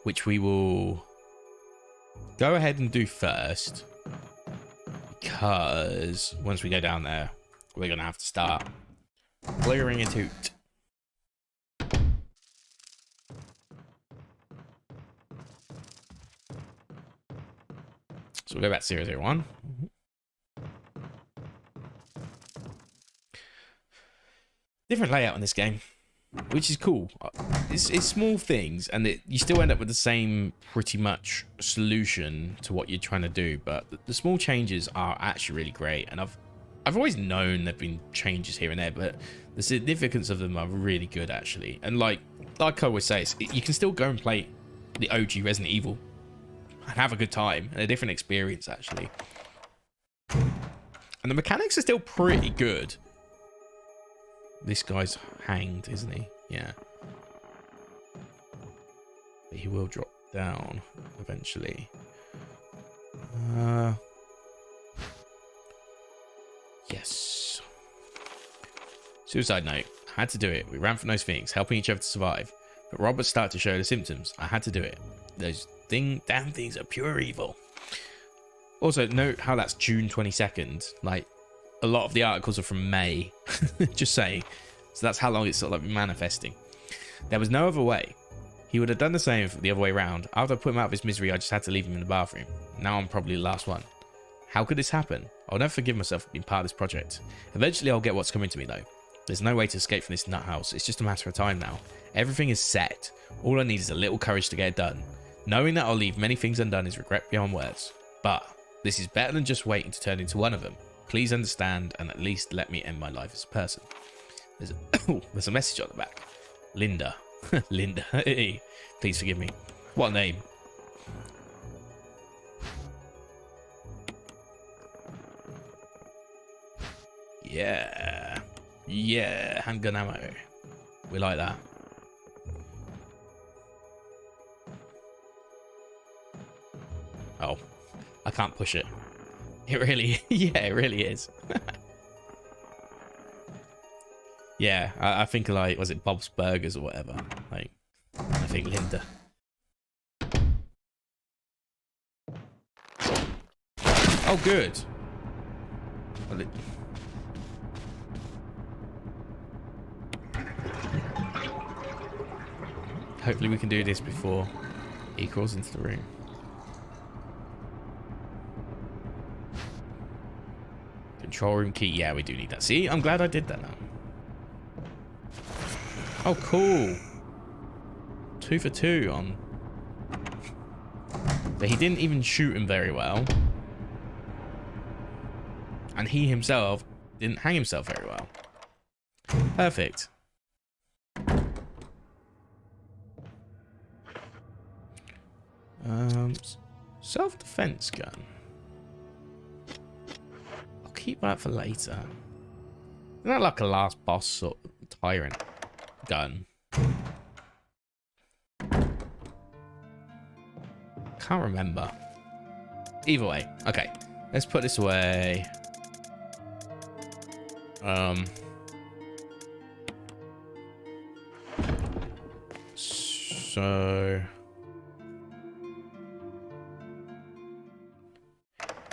Which we will go ahead and do first. Because once we go down there, we're going to have to start clearing it out. So we'll go back to 001. different layout in this game, which is cool. It's small things, and you still end up with the same pretty much solution to what you're trying to do, but the small changes are actually really great. And I've always known there've been changes here and there, but the significance of them are really good actually. And like I always say, you can still go and play the OG Resident Evil and have a good time and a different experience actually. And the mechanics are still pretty good. This guy's hanged, isn't he? Yeah. But he will drop down eventually. Yes. Suicide note. I had to do it. We ran from those things, helping each other to survive. But Robert started to show the symptoms. I had to do it. Those damn things are pure evil. Also, note how that's June 22nd. Like, a lot of the articles are from May. Just saying. So that's how long it's sort of like manifesting. There was no other way. He would have done the same the other way around. After I put him out of his misery, I just had to leave him in the bathroom. Now I'm probably the last one. How could this happen? I'll never forgive myself for being part of this project. Eventually I'll get what's coming to me though. There's no way to escape from this nut house. It's just a matter of time now. Everything is set. All I need is a little courage to get it done. Knowing that I'll leave many things undone is regret beyond words. But this is better than just waiting to turn into one of them. Please understand and at least let me end my life as a person. There's a message on the back. Linda. Linda. Hey, please forgive me. What a name. Yeah. Yeah. Handgun ammo. We like that. Oh. I can't push it. It really... yeah, it really is. Yeah, I think like, was it Bob's Burgers or whatever? Like, I think Linda. Oh, good. Well, hopefully we can do this before he crawls into the room. Control room key. Yeah, we do need that. See, I'm glad I did that now. Oh, cool. 2 for 2 on... But he didn't even shoot him very well. And he himself didn't hang himself very well. Perfect. Self-defense gun. I'll keep that for later. Isn't that like a last boss sort of tyrant gun? Can't remember. Either way. Okay. Let's put this away. So...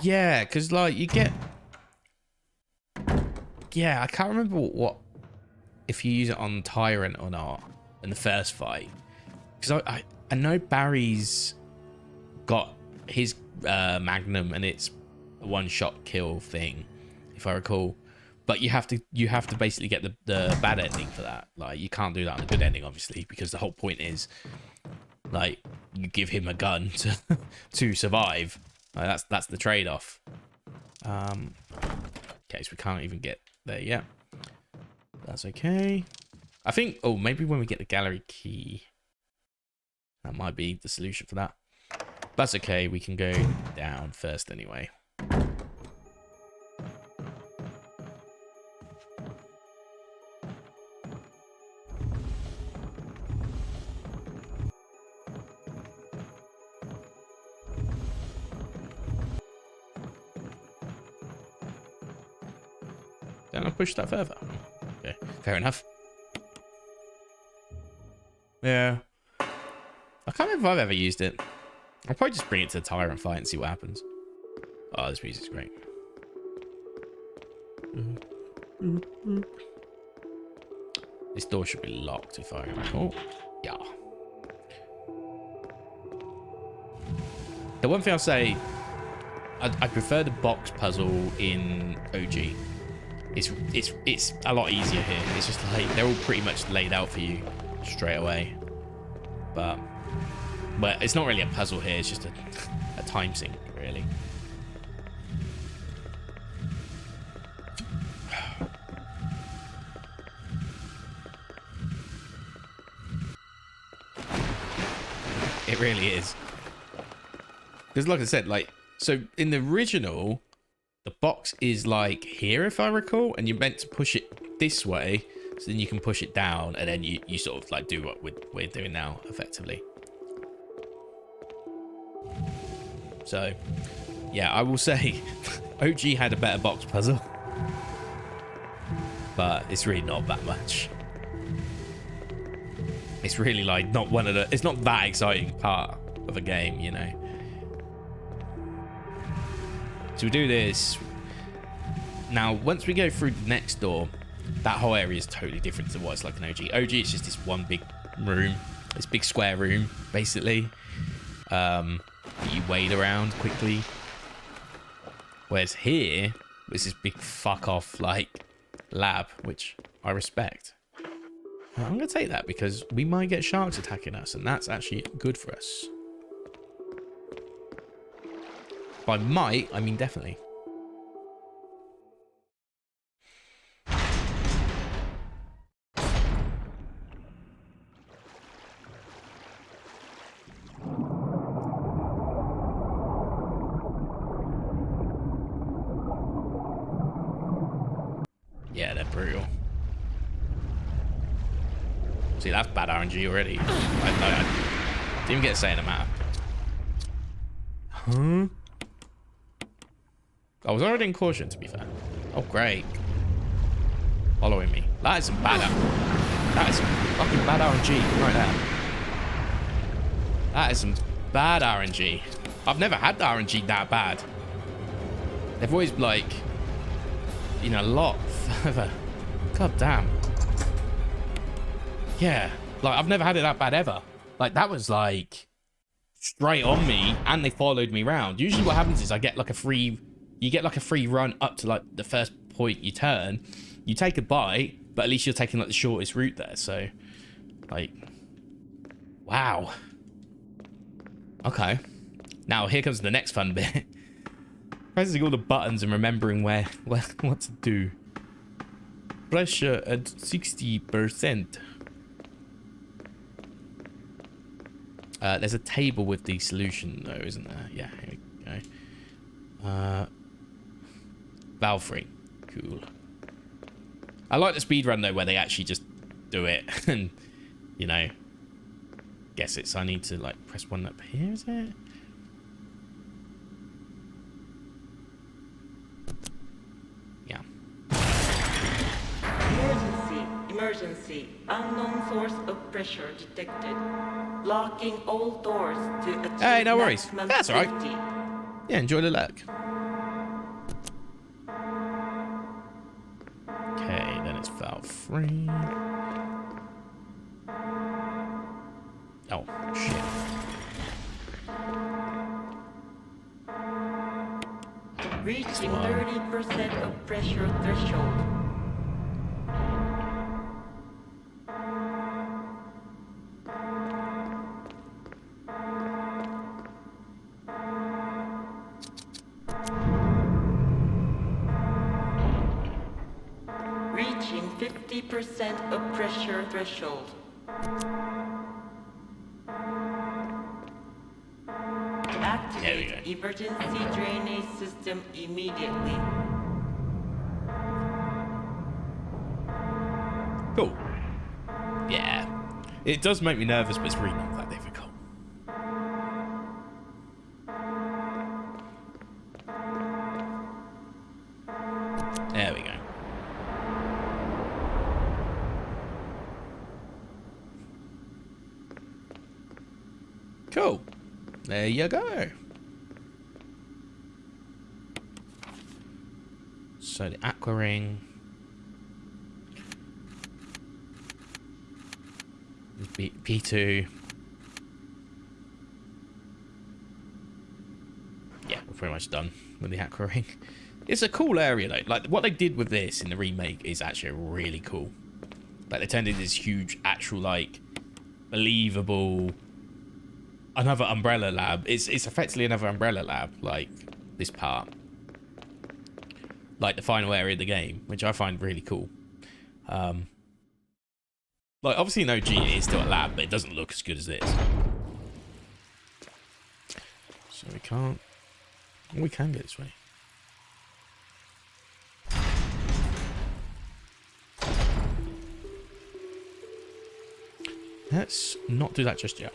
yeah, because like you get... yeah, I can't remember what... if you use it on Tyrant or not in the first fight. Because I know Barry's got his Magnum and it's a one-shot kill thing, if I recall. But you have to basically get the bad ending for that. Like, you can't do that on a good ending, obviously, because the whole point is, like, you give him a gun to survive. Like, that's the trade-off. Okay, so we can't even get there yet. That's okay. I think, oh, maybe when we get the gallery key, that might be the solution for that. That's okay, we can go down first anyway. Then I'll push that further. Okay, fair enough. Yeah. I can't remember if I've ever used it. I'll probably just bring it to the Tyrant fight and see what happens. Oh, this music's great. This door should be locked if I recall. Yeah. The one thing I'll say, I prefer the box puzzle in OG. It's a lot easier here. It's just like they're all pretty much laid out for you straight away. But it's not really a puzzle here. It's just a time sink, really. It really is. Because like I said, like, so in the original, the box is like here, if I recall, and you're meant to push it this way, so then you can push it down, and then you sort of like do what we're doing now, effectively. So, yeah, I will say OG had a better box puzzle, but it's really not that much. It's really like not one of the, it's not that exciting part of a game, you know. So we do this. Now, once we go through the next door, that whole area is totally different to what it's like in OG. OG is just this one big room, this big square room, basically. You wade around quickly. Whereas here, this is big fuck off like lab, which I respect. I'm going to take that because we might get sharks attacking us, and that's actually good for us. By might, I mean definitely. Yeah, they're brutal. See, that's bad RNG already. I didn't even get a say in the map. Huh? I was already in caution, to be fair. Oh, great. Following me. That is some bad... That is some fucking bad RNG right there. That is some bad RNG. I've never had the RNG that bad. They've always, like... You know, a lot further. God damn. Yeah, like I've never had it that bad ever. Like that was like straight on me, and they followed me around. Usually what happens is I get like a free, you get like a free run up to like the first point you turn. You take a bite, but at least you're taking like the shortest route there. So like, wow. Okay. Now here comes the next fun bit. Pressing all the buttons and remembering what to do. Pressure at 60%. There's a table with the solution, though, isn't there? Yeah, here we go. Valve free. Cool. I like the speedrun, though, where they actually just do it and, you know, guess it. So I need to, like, press one up here, is it? Yeah. Emergency. Unknown source of pressure detected. Locking all doors to achieve Hey, no worries. maximum That's all right. safety. Yeah, enjoy the luck. Okay, then it's valve free. Oh, shit. Reaching 30% of pressure threshold. Reaching 50% of pressure threshold. Activate emergency drainage system immediately. Cool. Yeah. It does make me nervous, but it's really not that difficult. There we go. Cool. There you go. So the aqua ring. P2. Yeah, we're pretty much done with the aqua ring. It's a cool area though. Like what they did with this in the remake is actually really cool. Like they turned into this huge, actual, like, believable, another Umbrella lab. It's effectively another Umbrella lab. Like this part, like the final area of the game, which I find really cool. Like obviously in OG it is still a lab, but it doesn't look as good as this. So we can't. We can get this way. Let's not do that just yet.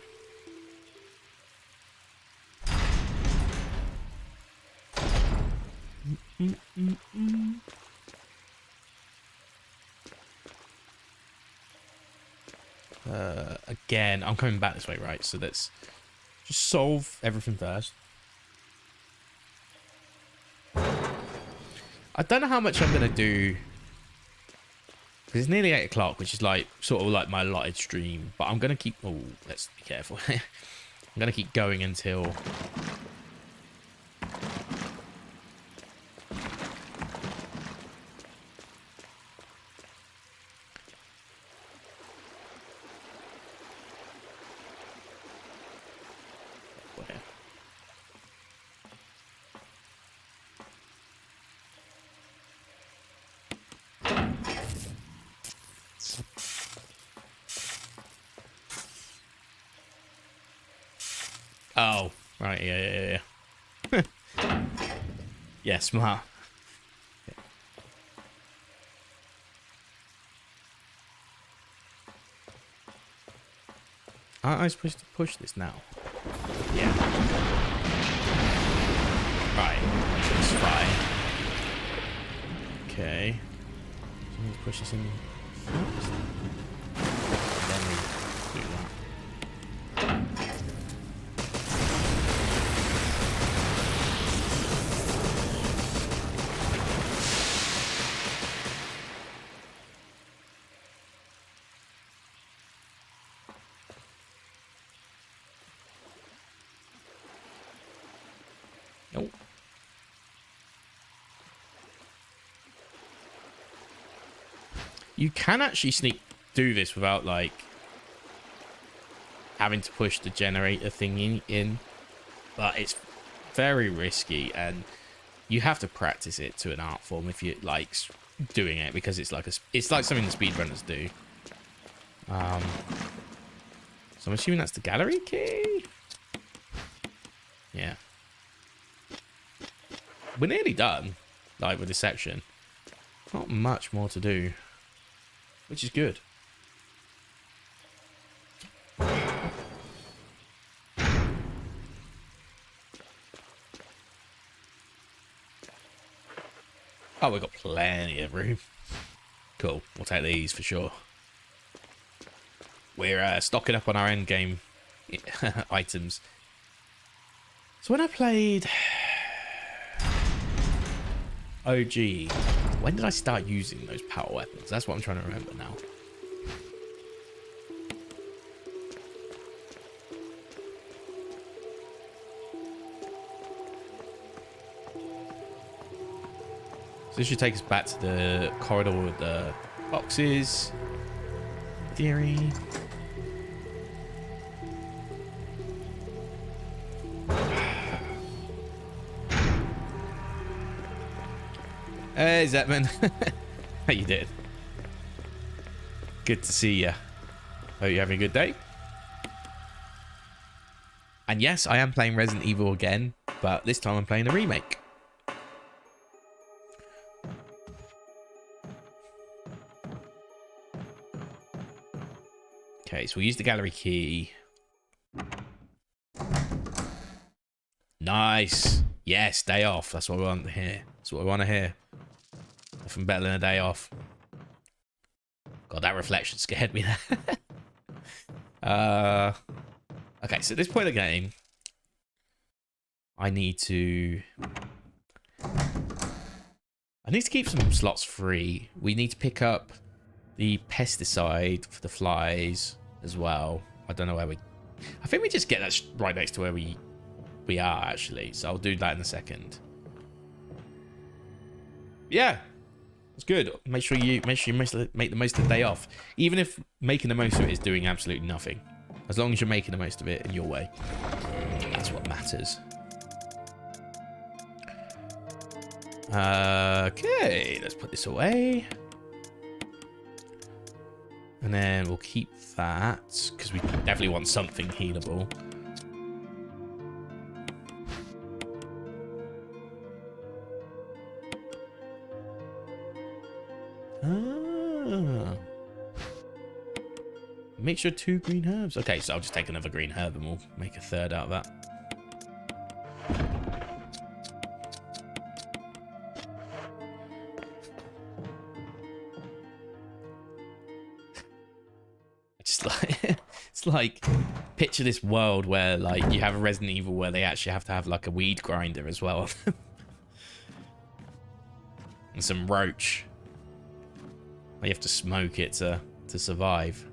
Again, I'm coming back this way, right? So let's just solve everything first. I don't know how much I'm going to do. Because it's nearly 8 o'clock, which is like sort of like my allotted stream. But I'm going to keep... Oh, let's be careful. I'm going to keep going until... Oh, right, yeah. Yeah, smart. Aren't I supposed to push this now? Yeah. Right, that's fine. Okay. So let's push this in first. Then we do that. Nope. You can actually do this without like having to push the generator thing in, but it's very risky and you have to practice it to an art form if you like doing it, because it's like something the speedrunners do. So I'm assuming that's the gallery key. Yeah. We're nearly done, like, with this section. Not much more to do, which is good. Oh, we've got plenty of room. Cool, we'll take these for sure. We're stocking up on our end game items. So when I played OG, when did I start using those power weapons? That's what I'm trying to remember now. So this should take us back to the corridor with the boxes. In theory. Hey, Zetman. How you doing? Good to see you. Hope you're having a good day. And yes, I am playing Resident Evil again, but this time I'm playing the remake. Okay, so we'll use the gallery key. Nice. Yes, day off. That's what we want to hear. That's what we want to hear. Nothing better than a day off. God, that reflection scared me there. Okay, so at this point of the game, I need to keep some slots free. We need to pick up the pesticide for the flies as well. I don't know where we... I think we just get that right next to where we are, actually. So I'll do that in a second. Yeah, it's good. Make sure you make the most of the day off, even if making the most of it is doing absolutely nothing. As long as you're making the most of it in your way, that's what matters. Okay, let's put this away. And then we'll keep that, because we definitely want something healable. Ah. Mixture of 2 green herbs. Okay, so I'll just take another green herb and we'll make a third out of that. It's like picture this world where like you have a Resident Evil where they actually have to have like a weed grinder as well. And some roach. You have to smoke it to survive.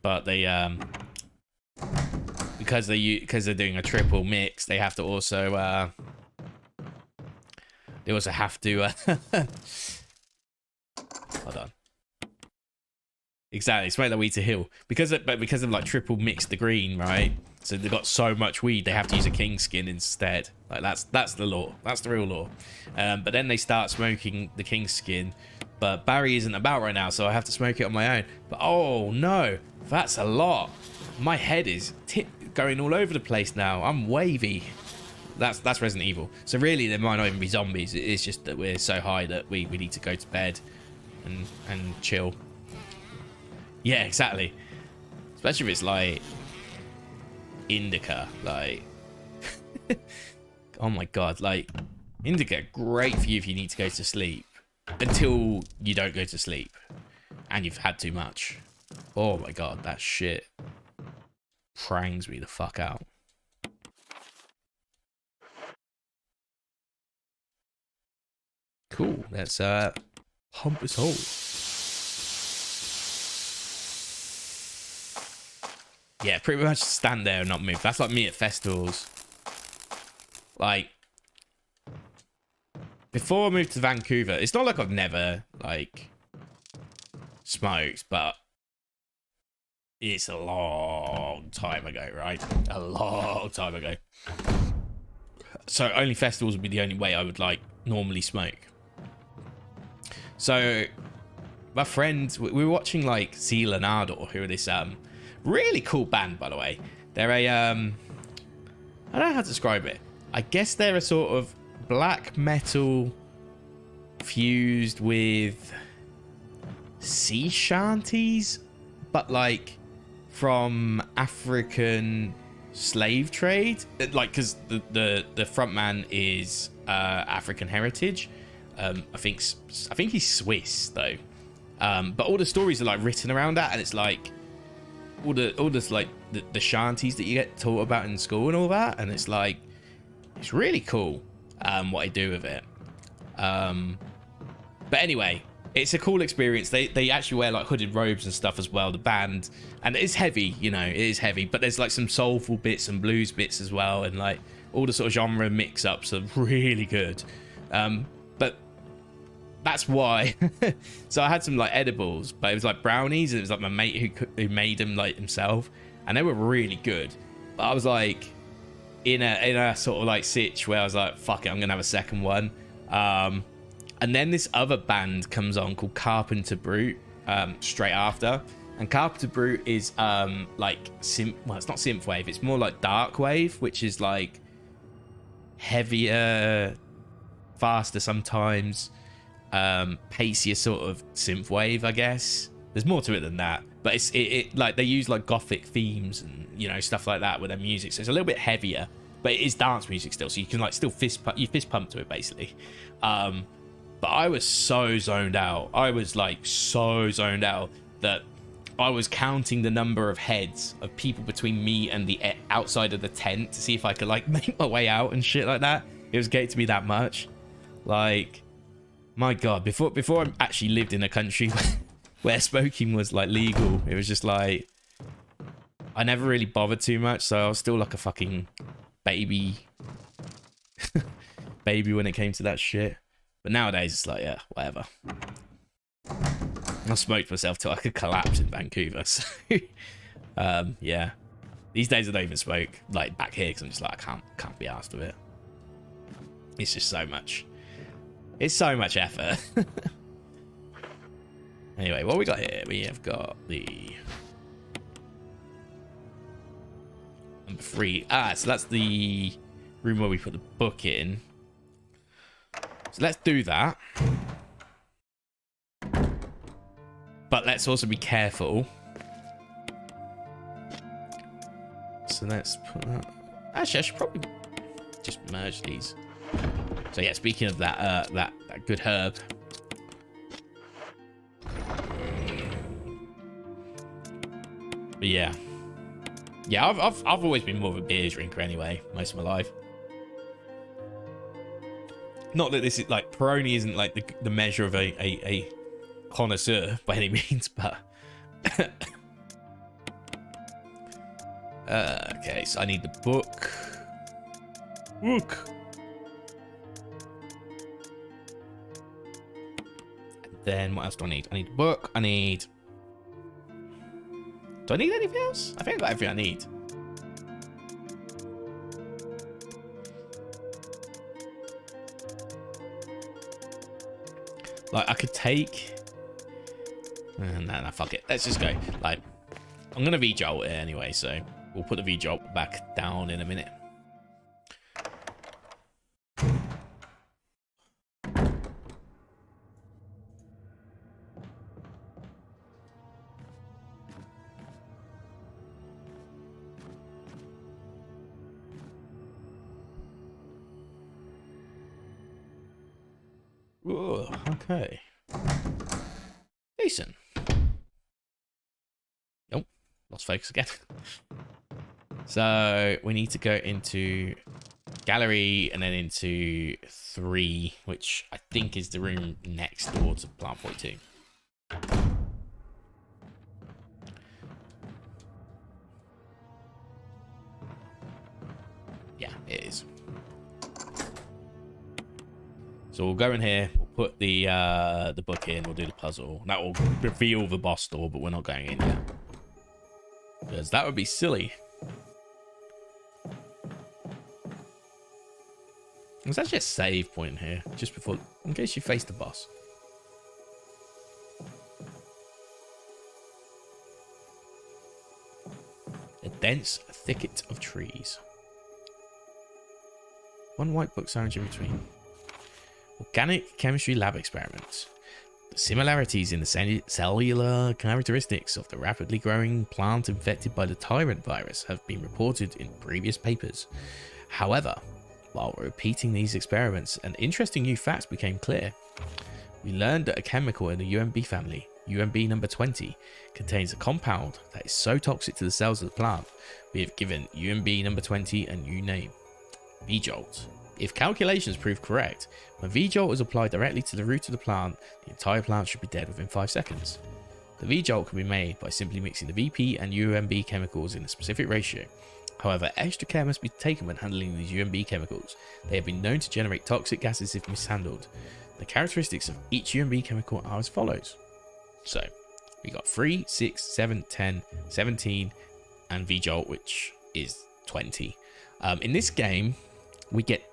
But they because they're doing a triple mix, they have to also have to hold on. Exactly, smoke the weed to heal. Because of like triple mixed the green, right? So they've got so much weed they have to use a king skin instead. Like that's the law. That's the real law. But then they start smoking the king skin. But Barry isn't about right now, so I have to smoke it on my own. But oh no, that's a lot. My head is going all over the place now. I'm wavy. That's Resident Evil. So really there might not even be zombies. It's just that we're so high that we need to go to bed and chill. Yeah, exactly. Especially if it's like indica, like oh my god, like indica, great for you if you need to go to sleep until you don't go to sleep and you've had too much. Oh my god, that shit prangs me the fuck out. Cool, let's pump this hole. Yeah, pretty much stand there and not move. That's like me at festivals. Like, before I moved to Vancouver, it's not like I've never, like, smoked, but it's a long time ago, right? A long time ago. So only festivals would be the only way I would, like, normally smoke. So, my friends, we were watching, like, C. Leonardo, who are this, really cool band, by the way. They're a I don't know how to describe it. I guess they're a sort of black metal fused with sea shanties, but like from African slave trade. Like, because the front man is African heritage. I think he's Swiss though. But all the stories are like written around that, and it's like all this like the shanties that you get taught about in school and all that, and it's like it's really cool what I do with it. But anyway, it's a cool experience. They actually wear like hooded robes and stuff as well, the band, and it's heavy, you know, it is heavy, but there's like some soulful bits and blues bits as well, and like all the sort of genre mix-ups are really good. But that's why. So I had some like edibles, but it was like brownies, and it was like my mate who made them like himself, and they were really good. But I was like in a sort of like sitch where I was like, fuck it, I'm gonna have a second one. And then this other band comes on called Carpenter Brute straight after, and Carpenter Brute is like well, it's not synthwave, it's more like dark wave, which is like heavier, faster sometimes, pacier sort of synthwave, I guess. There's more to it than that, but it like they use like gothic themes and, you know, stuff like that with their music, so it's a little bit heavier, but it is dance music still, so you can like still fist pump to it basically. But I was so zoned out. I was like so zoned out that I was counting the number of heads of people between me and the outside of the tent to see if I could like make my way out and shit like that. It was getting to me that much. Like, my God, before I actually lived in a country where smoking was like legal, it was just like, I never really bothered too much. So I was still like a fucking baby. baby when it came to that shit. But nowadays it's like, yeah, whatever. I smoked myself till I could collapse in Vancouver. So, yeah. These days I don't even smoke like back here because I'm just like, I can't be asked with it. It's just so much. It's so much effort. Anyway, what we got here? We have got the number 3. So that's the room where we put the book in. So let's do that. But let's also be careful. So let's put that. Actually, I should probably just merge these. So yeah, speaking of that, that good herb. But yeah, I've always been more of a beer drinker anyway, most of my life. Not that this is like Peroni isn't like the measure of a connoisseur by any means, but okay, so I need the book. And then what else do I need? I need the book. Do I need anything else? I think I got everything I need. Like I could take. No, fuck it. Let's just go. Like, I'm gonna V-jolt it anyway, so we'll put the V-jolt back down in a minute. Whoa, okay. Decent. Oh, lost focus again. So we need to go into gallery and then into 3, which I think is the room next door to plant 42. Yeah, it is. So we'll go in here, we'll put the book in, we'll do the puzzle. That will reveal the boss door, but we're not going in yet. Because that would be silly. There's actually a save point here, just before, in case you face the boss. A dense thicket of trees. One white book sandwich in between. Organic chemistry lab experiments. The similarities in the cellular characteristics of the rapidly growing plant infected by the tyrant virus have been reported in previous papers. However, while repeating these experiments, an interesting new fact became clear. We learned that a chemical in the UMB family, UMB number 20, contains a compound that is so toxic to the cells of the plant, we have given UMB number 20 a new name, V-Jolt. If calculations prove correct, when V-Jolt is applied directly to the root of the plant, the entire plant should be dead within 5 seconds. The V-Jolt can be made by simply mixing the VP and UMB chemicals in a specific ratio. However, extra care must be taken when handling these UMB chemicals. They have been known to generate toxic gases if mishandled. The characteristics of each UMB chemical are as follows. So, we got 3, 6, 7, 10, 17, and V-Jolt, which is 20. In this game, we get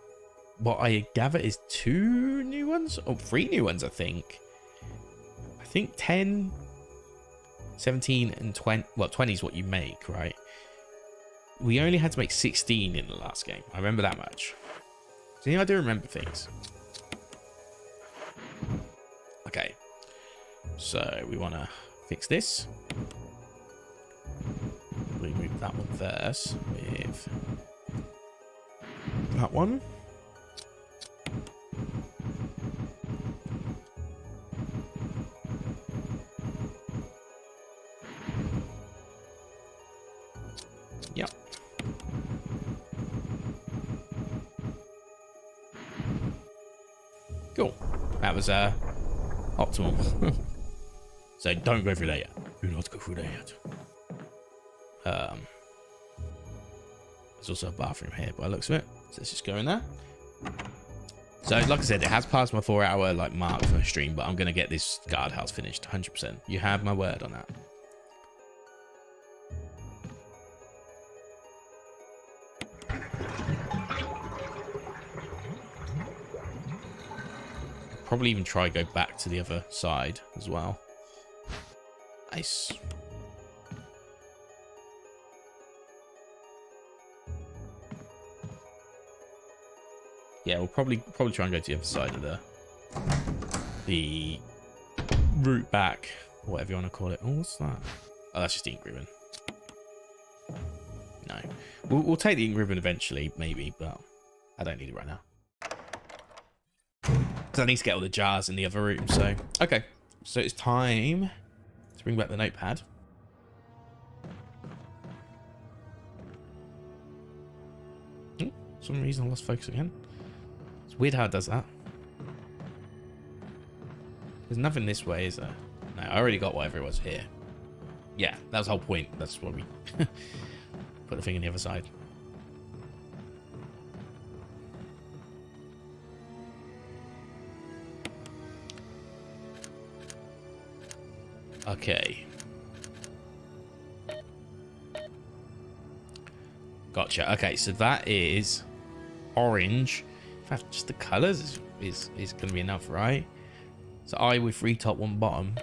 what I gather is 2 new ones, or 3 new ones, I think. I think 10, 17, and 20. Well, 20 is what you make, right? We only had to make 16 in the last game. I remember that much. See, I do remember things. Okay. So, we want to fix this. Remove that one first with that one. Yep. Cool. That was optimal. So don't go through that yet. Do not go through that yet. There's also a bathroom here by the looks of it. So let's just go in there. So, like I said, it has passed my 4-hour like mark for a stream, but I'm gonna get this guardhouse finished 100%. You have my word on that. Probably even try go back to the other side as well. Nice. Yeah, we'll probably try and go to the other side of the route back, whatever you want to call it. Oh, what's that? Oh, that's just the ink ribbon. No, we'll take the ink ribbon eventually, maybe, but I don't need it right now. Because I need to get all the jars in the other room. So okay, so it's time to bring back the notepad. Oh, for some reason I lost focus again. It's weird how it does that. There's nothing this way, is there? No, I already got whatever it was here. Yeah, that was the whole point. That's why we put the thing on the other side. Okay. Gotcha. Okay, so that is orange. In fact, just the colors is going to be enough, right? So I with 3 top, 1 bottom.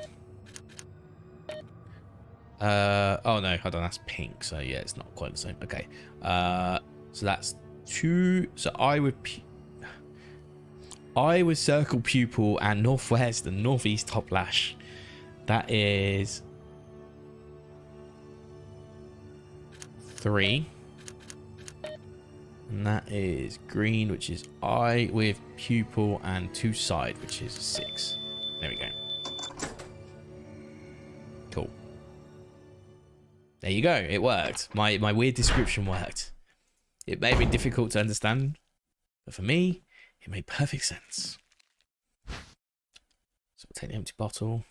Oh no, hold on, that's pink. So yeah, it's not quite the same. Okay. So that's 2. So I with circle pupil and northwest and northeast top lash. That is 3. And that is green, which is eye with pupil and 2 side, which is 6. There we go. Cool. There you go. It worked. My weird description worked. It may have been difficult to understand, but for me, it made perfect sense. So we'll take the empty bottle.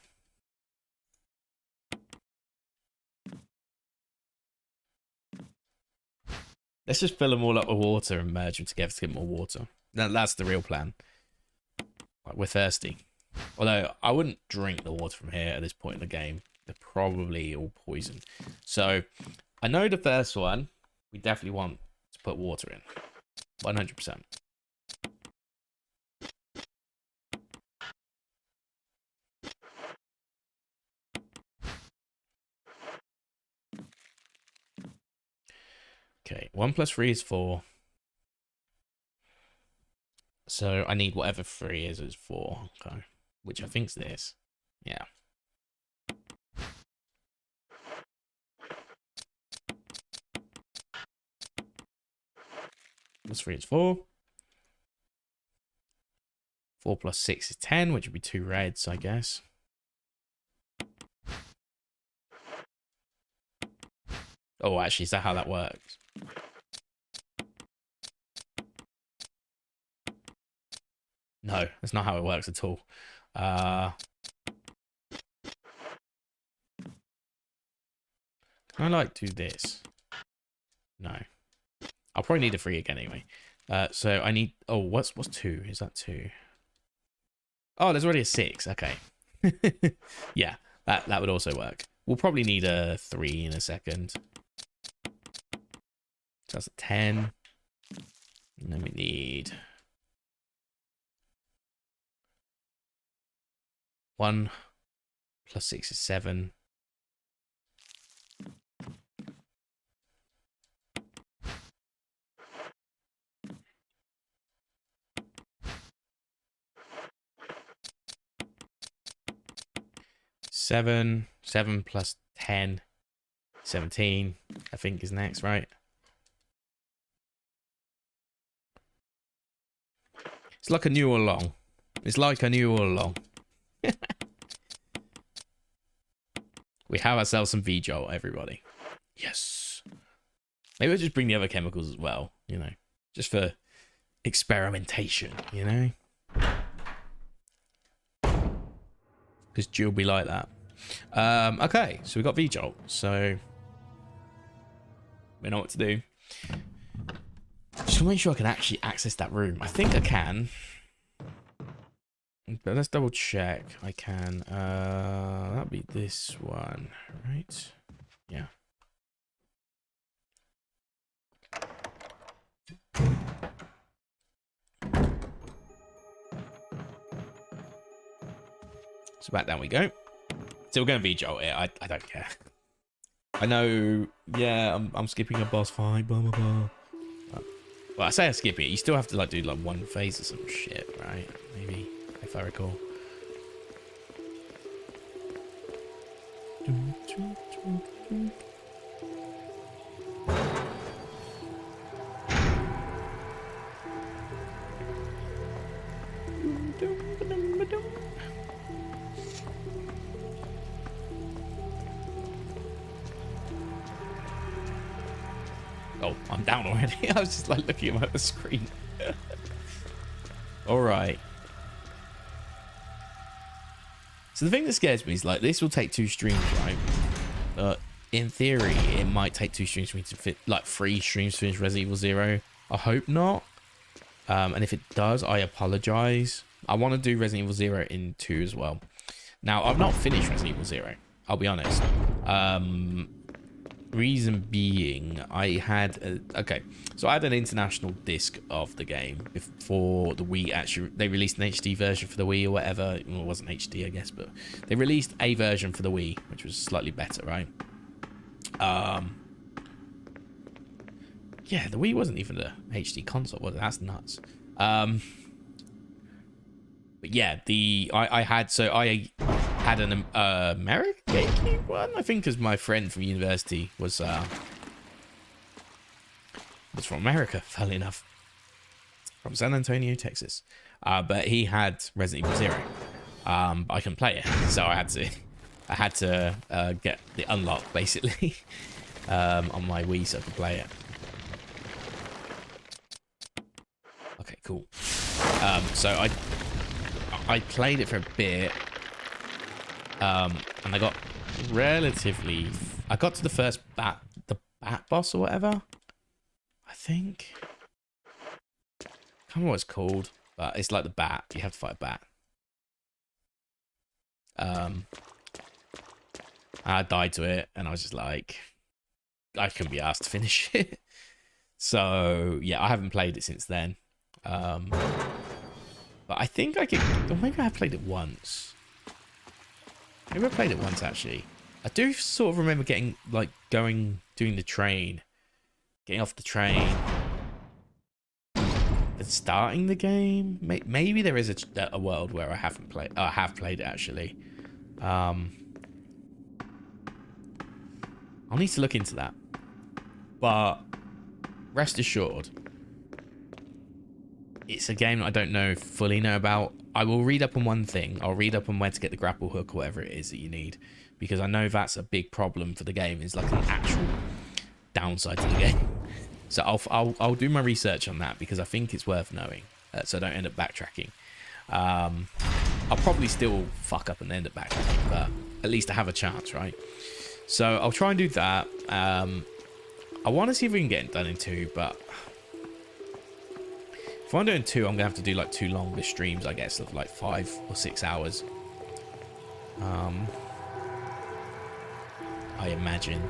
Let's just fill them all up with water and merge them together to get more water. That's the real plan. Like, we're thirsty. Although, I wouldn't drink the water from here at this point in the game. They're probably all poison. So, I know the first one, we definitely want to put water in. 100%. Okay, 1 plus 3 is 4. So I need whatever 3 is 4. Okay, which I think's this. Yeah. Plus 3 is 4. 4 plus 6 is 10, which would be 2 reds, I guess. Oh, actually, is that how that works? No, that's not how it works at all. Can I, like, do this? No. I'll probably need a 3 again anyway. So I need... Oh, what's 2? Is that 2? Oh, there's already a 6. Okay. Yeah, that would also work. We'll probably need a 3 in a second. So that's a 10. And then we need 1 plus 6 is 7. Seven plus 10, 17, I think is next, right? It's like I knew all along. It's like I knew all along. We have ourselves some V-Jolt, everybody. Yes. Maybe we'll just bring the other chemicals as well, you know, just for experimentation, you know? Because Jill be like that. Okay, so we got V-Jolt, so we know what to do. Just want to make sure I can actually access that room. I think I can. But let's double check. I can. That'll be this one, right? Yeah. So back down we go. So we're going to V-Jolt it. I don't care. I know. Yeah, I'm skipping a boss fight. Blah blah blah. Well, I say I skip it. You still have to like do like one phase or some shit, right? Maybe, if I recall. Oh, I'm down already. I was just like looking at the screen. All right. So the thing that scares me is like this will take 2 streams, right? But in theory, it might take 2 streams for me to fit like 3 streams to finish Resident Evil 0. I hope not. And if it does, I apologize. I want to do Resident Evil 0 in 2 as well. Now, I've not finished Resident Evil 0. I'll be honest. Reason being, I had so I had an international disc of the game before the Wii. Actually, they released an HD version for the Wii or whatever. Well, it wasn't HD, I guess, but they released a version for the Wii, which was slightly better, right? Yeah, the Wii wasn't even a HD console, was it? That's nuts. But yeah, I had an American GameCube one, I think, because my friend from university was from America, funnily enough, from San Antonio, Texas. But he had Resident Evil 0. I couldn't play it, so I had to get the unlock basically on my Wii so I could play it. Okay, cool. So I played it for a bit. And I got I got to the first bat boss or whatever, I think. I can't remember what it's called, but it's like the bat. You have to fight a bat. I died to it, and I was just like, I couldn't be asked to finish it. So yeah, I haven't played it since then. But I think I could, or maybe I have played it once. Maybe I played it once, actually. I do sort of remember getting, like, doing the train. Getting off the train. And starting the game. Maybe there is a world where I have played it, actually. I'll need to look into that. But rest assured, it's a game that I don't fully know about. I will read up on one thing. I'll read up on where to get the grapple hook or whatever it is that you need, because I know that's a big problem for the game. It's like an actual downside to the game. So I'll do my research on that, because I think it's worth knowing, so I don't end up backtracking. I'll probably still fuck up and end up backtracking, but at least I have a chance, right? So I'll try and do that. I want to see if we can get it done in 2, but if I'm doing 2, I'm gonna have to do like 2 longer streams, I guess, of like 5 or 6 hours. I imagine.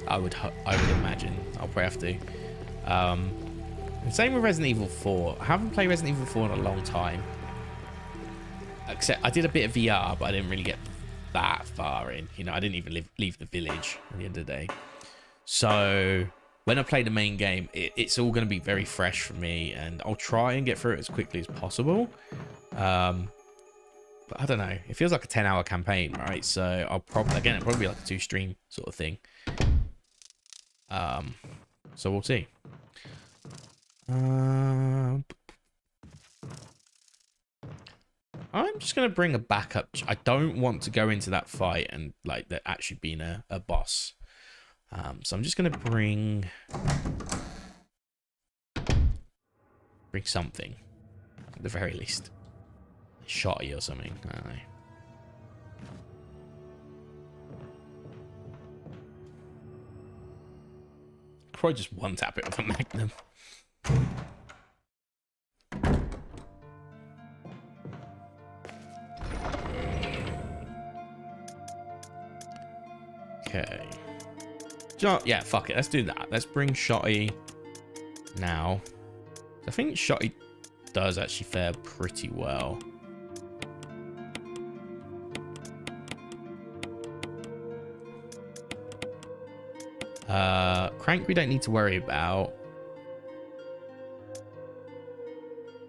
I would imagine. I'll probably have to. Same with Resident Evil 4. I haven't played Resident Evil 4 in a long time. Except I did a bit of VR, but I didn't really get that far in. You know, I didn't even leave the village at the end of the day. So when I play the main game, it's all going to be very fresh for me, and I'll try and get through it as quickly as possible. But I don't know. It feels like a 10-hour campaign, right? So I'll probably be like a 2-stream sort of thing. So we'll see. I'm just going to bring a backup. I don't want to go into that fight and like there actually being a boss. So I'm just going to bring something at the very least. A shotty or something. I don't know. Probably just one tap it with a magnum. Okay. Yeah, fuck it. Let's do that. Let's bring Shotty now. I think Shotty does actually fare pretty well. Crank we don't need to worry about.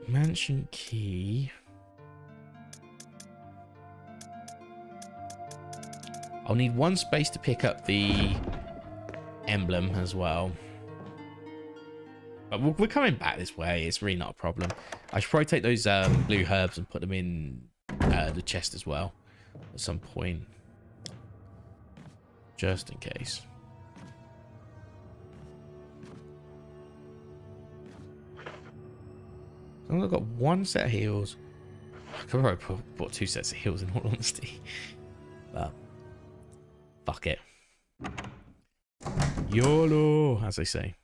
Mansion key. I'll need one space to pick up the emblem as well. But we're coming back this way. It's really not a problem. I should probably take those blue herbs and put them in the chest as well at some point. Just in case. I've got one set of heals. I could probably bought 2 sets of heals in all honesty. But fuck it. YOLO, as they say.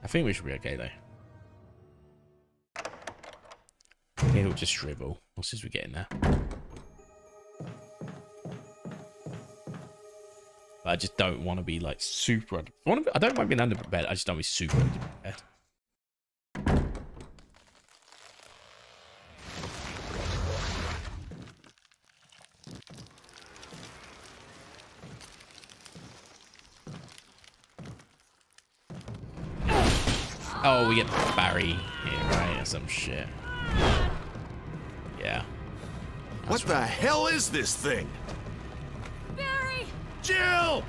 I think we should be okay though. It'll just shrivel as soon as we get in there. But I just don't want to be like super under. I don't mind being under prepared. I just don't want to be super under prepared. Oh, we get Barry here, right? Or some shit. Yeah. What the hell is this thing? Barry! Jill!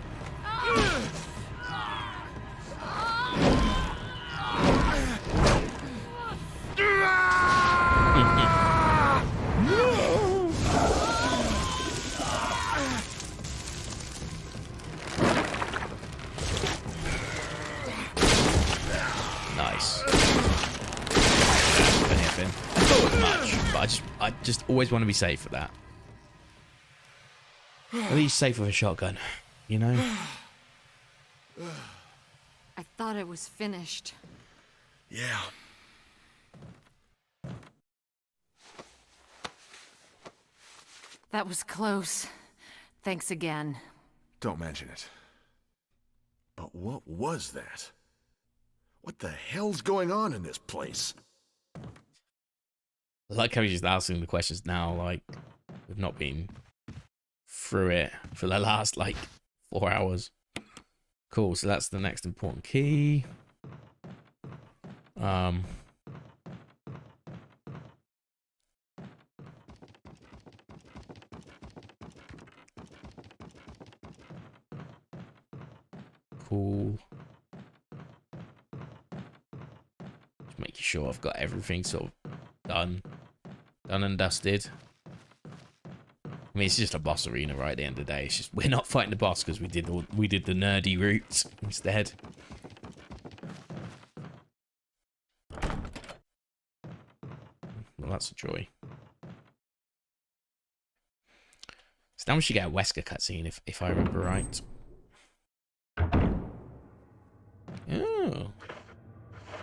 Nice. I thought much, but I just always want to be safe with that. At least safe with a shotgun, you know? I thought it was finished. Yeah. That was close. Thanks again. Don't mention it. But what was that? What the hell's going on in this place? I like how he's just asking the questions now, like, we've not been through it for the last, like, 4 hours. Cool, so that's the next important key. Cool. Just making sure I've got everything sort of done and dusted. I mean, it's just a boss arena, right? At the end of the day, it's just we're not fighting the boss because we did the nerdy route instead. Well, that's a joy. So now we should get a Wesker cutscene if I remember right. Oh,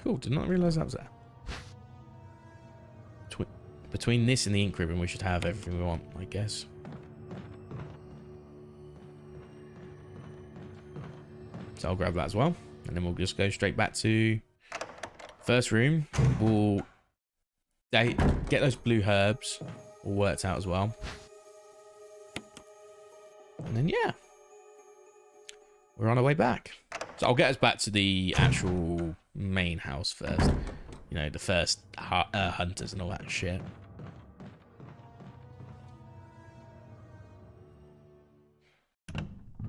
cool! Did not realize that was there. Between this and the ink ribbon, we should have everything we want, I guess. So I'll grab that as well, and then we'll just go straight back to first room. We'll get those blue herbs all worked out as well, and then yeah, we're on our way back. So I'll get us back to the actual main house first. You know, the first hunters and all that shit.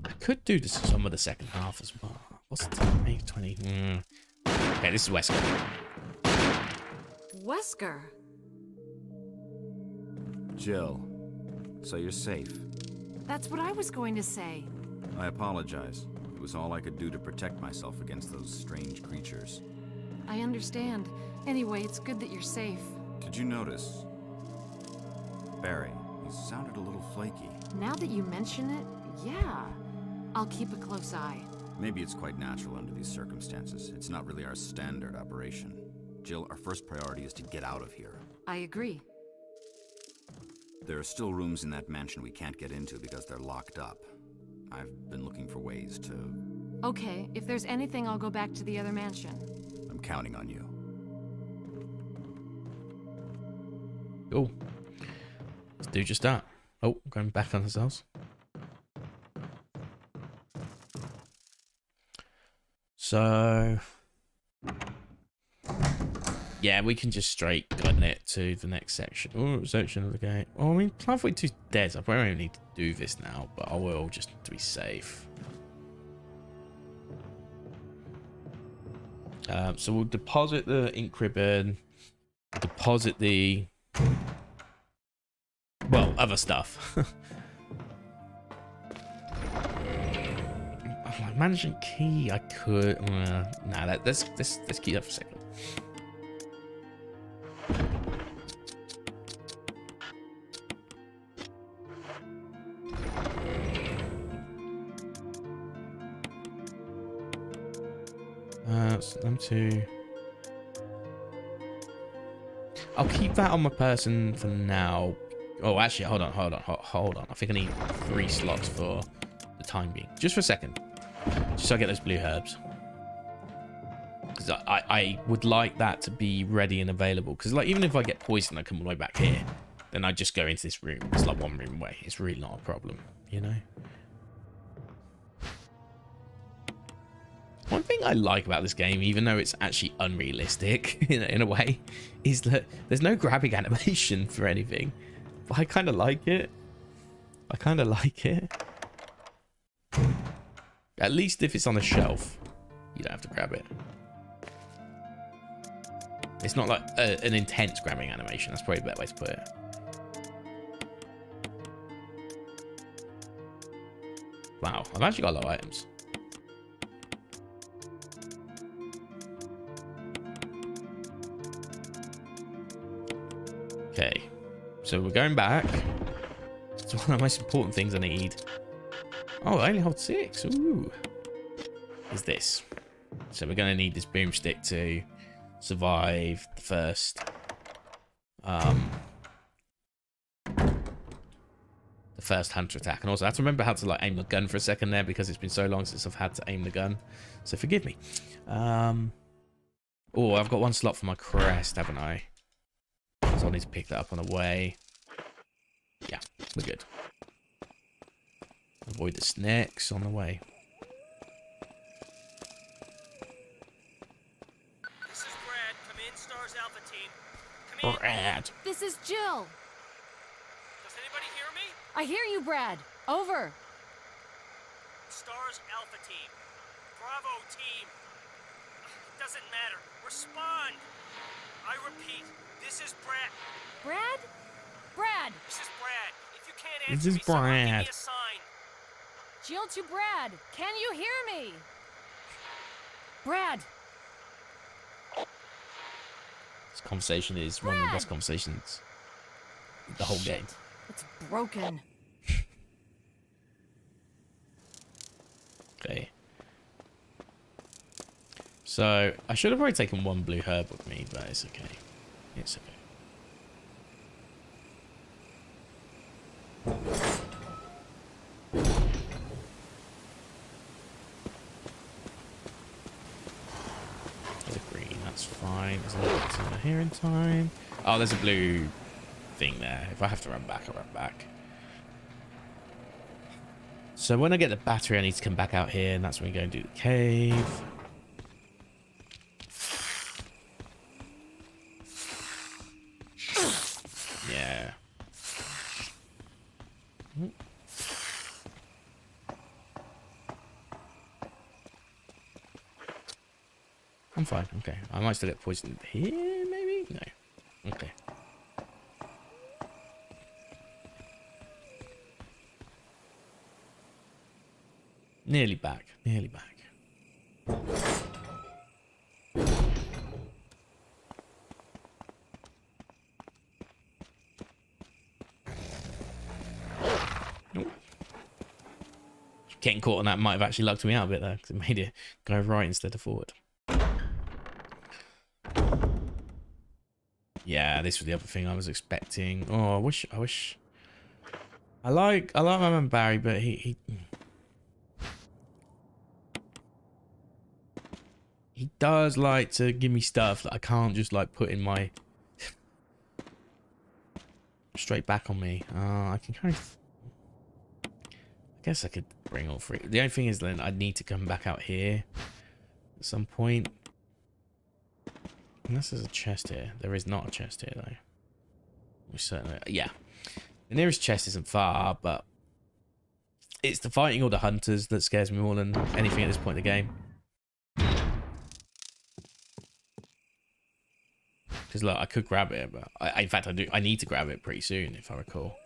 I could do this some of the second half as well. What's the time? 8:20. Okay, this is Wesker. Wesker? Jill, so you're safe. That's what I was going to say. I apologize. It was all I could do to protect myself against those strange creatures. I understand. Anyway, it's good that you're safe. Did you notice? Barry, he sounded a little flaky. Now that you mention it, yeah. I'll keep a close eye. Maybe it's quite natural under these circumstances. It's not really our standard operation. Jill, our first priority is to get out of here. I agree. There are still rooms in that mansion we can't get into because they're locked up. I've been looking for ways to... Okay, if there's anything, I'll go back to the other mansion. I'm counting on you. Cool. Let's do just that. Oh, going back on ourselves. So... yeah, we can just straight gun it to the next section. Oh, section of the game. Oh, I mean, halfway to dead. I probably don't need to do this now, but I will just to be safe. So we'll deposit the ink ribbon, deposit the, well, other stuff. Management key, I could. Nah, let's keep that for a second. Them two. I'll keep that on my person for now. Oh, actually, hold on. I think I need 3 slots for the time being. Just for a second. Just so I get those blue herbs. Because I would like that to be ready and available. Because like even if I get poisoned, I come all the way back here. Then I just go into this room. It's like 1 room away. It's really not a problem, you know? One thing I like about this game, even though it's actually unrealistic in a way, is that there's no grabbing animation for anything. But I kind of like it. At least if it's on a shelf, you don't have to grab it. It's not like an intense grabbing animation. That's probably a better way to put it. Wow, I've actually got a lot of items. Okay, so we're going back. It's one of the most important things I need. Oh, I only hold 6. Ooh. Is this. So we're going to need this boomstick to survive the first... the first hunter attack. And also I have to remember how to like aim the gun for a second there because it's been so long since I've had to aim the gun. So forgive me. Oh, I've got 1 slot for my crest, haven't I? So I'll need to pick that up on the way. Yeah, we're good. Avoid the snakes on the way. This is Brad. Come in, S.T.A.R.S Alpha Team. Come in. Brad. This is Jill. Does anybody hear me? I hear you, Brad. Over. S.T.A.R.S Alpha Team. Bravo Team. It doesn't matter. Respond. I repeat, this is Brad. Brad? Brad! This is Brad. If you can't This answer is me, someone give Brad. me a sign. Jill to Brad. Can you hear me? Brad! This conversation is one of the Brad! best conversations in the whole Shit. game. It's broken. Okay. So I should have probably taken 1 blue herb with me, but it's okay. It's okay. There's a green, that's fine. There's a little bit here in time. Oh, there's a blue thing there. If I have to run back, I'll run back. So when I get the battery, I need to come back out here, and that's when we go and do the cave. Yeah. I'm fine. Okay. I might still get poisoned here, maybe? No. Okay. Nearly back. Nearly back. Nope. getting caught on that might have actually lucked me out a bit there, because it made it go right instead of forward. Yeah, this was the other thing I was expecting. Oh, I wish. I like my man Barry, but he does like to give me stuff that I can't just like put in my straight back on me. I can kind of. I guess I could bring all three. The only thing is then I need to come back out here at some point. Unless there's a chest here. There is not a chest here though. We certainly, yeah. The nearest chest isn't far, but it's the fighting all the hunters that scares me more than anything at this point in the game. Because look, I could grab it, but in fact I do. I need to grab it pretty soon, if I recall.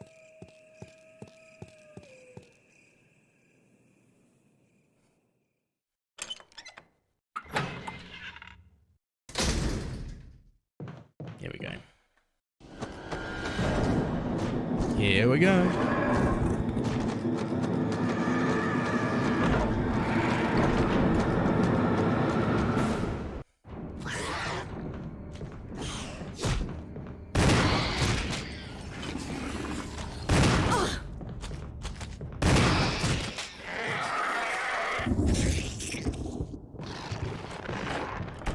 Here we go. Here we go.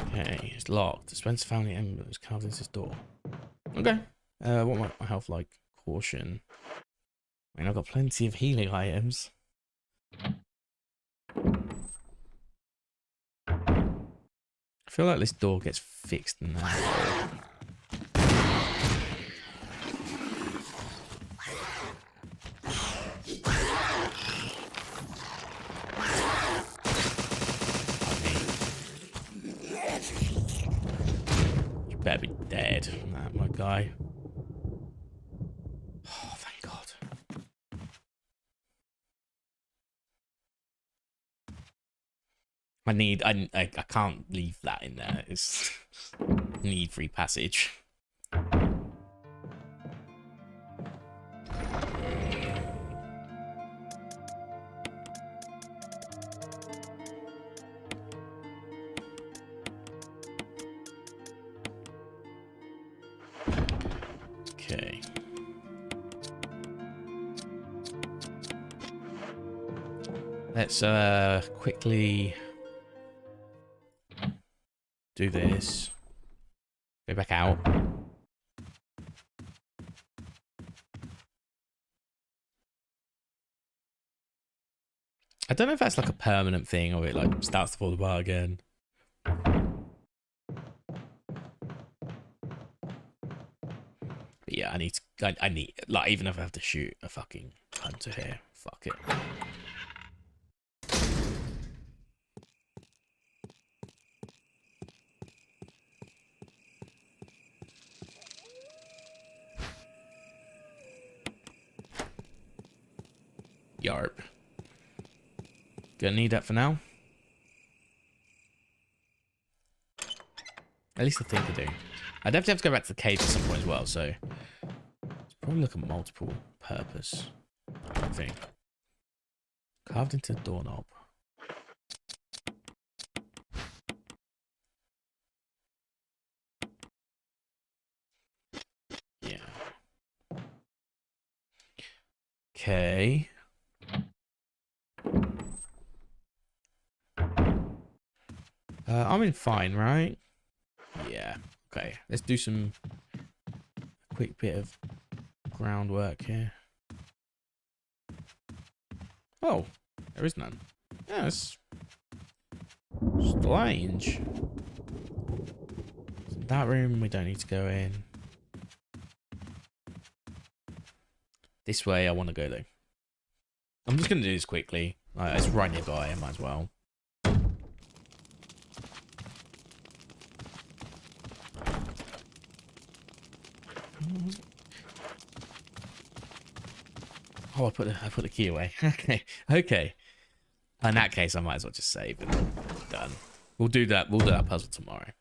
Okay, it's locked. Spencer family emblems carved into this door. Okay. What my health like? Caution. I mean, I've got plenty of healing items. I feel like this door gets fixed now. You better be dead, my guy. Oh, thank God. I can't leave that in there. It's need free passage. Okay. Let's quickly do this. Go back out. I don't know if that's like a permanent thing or it like starts to fall apart again. But yeah, I need like even if I have to shoot a fucking hunter here, fuck it. Yarp. Gonna need that for now. At least I think I do. I'd definitely have to go back to the cave at some point as well, so it's probably like a multiple purpose thing. Carved into the doorknob. Yeah. Okay. I'm in fine, right? Yeah. Okay. Let's do some quick bit of groundwork here. Oh, there is none. Yeah, that's strange. That room we don't need to go in. This way I want to go though. I'm just going to do this quickly. It's right nearby, I might as well. Oh, I put the key away. Okay. In that case, I might as well just save and done. We'll do that puzzle tomorrow.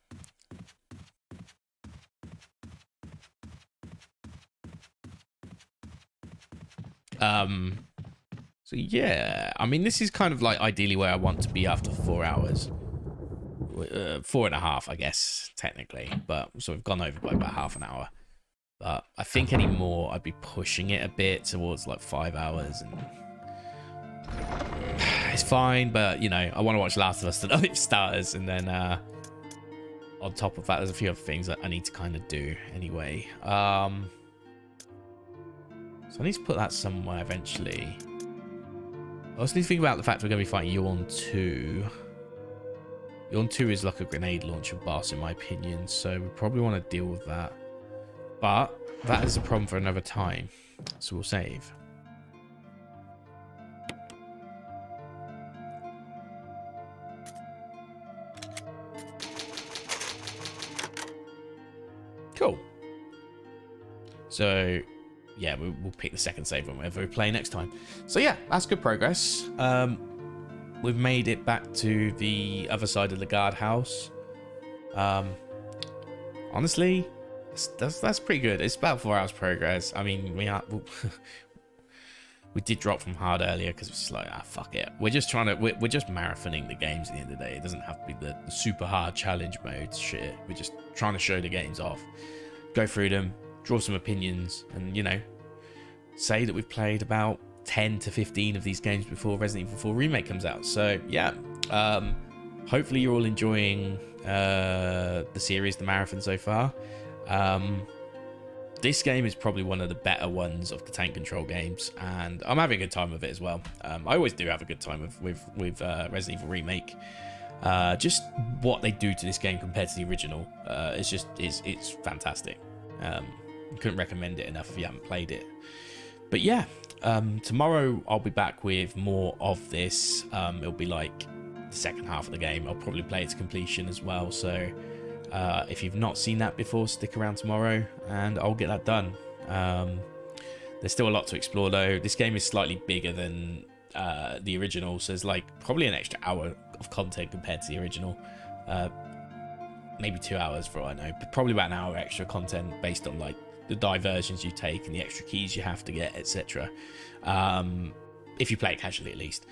So yeah, I mean, this is kind of like ideally where I want to be after 4 hours. 4.5, I guess, technically. But so we've gone over by about half an hour. But I think any more, I'd be pushing it a bit towards like 5 hours. And it's fine, but, you know, I want to watch Last of Us tonight for starters. And then on top of that, there's a few other things that I need to kind of do anyway. So I need to put that somewhere eventually. I also need to think about the fact we're going to be fighting Yawn 2. Yawn 2 is like a grenade launcher boss, in my opinion, so we probably want to deal with that. But that is a problem for another time, so we'll save. Cool. So yeah, we'll pick the second save whenever we play next time. So yeah, that's good progress. We've made it back to the other side of the guardhouse. Honestly, that's pretty good. It's about 4 hours progress. I mean, we did drop from hard earlier because it's like, fuck it. We're just trying to, we're just marathoning the games at the end of the day. It doesn't have to be the super hard challenge mode shit. We're just trying to show the games off, go through them, draw some opinions, and, you know, say that we've played about 10 to 15 of these games before Resident Evil 4 Remake comes out. So yeah, hopefully you're all enjoying the series, the marathon so far. This game is probably one of the better ones of the tank control games, and I'm having a good time with it as well. I always do have a good time with Resident Evil Remake. Just what they do to this game compared to the original, it's fantastic. Couldn't recommend it enough if you haven't played it. But yeah, tomorrow I'll be back with more of this. It'll be like the second half of the game. I'll probably play it to completion as well. So if you've not seen that before, stick around tomorrow and I'll get that done. There's still a lot to explore though. This game is slightly bigger than the original, so there's like probably an extra hour of content compared to the original. Maybe 2 hours for all I know, but probably about an hour extra content based on like the diversions you take and the extra keys you have to get, etc. If you play it casually at least.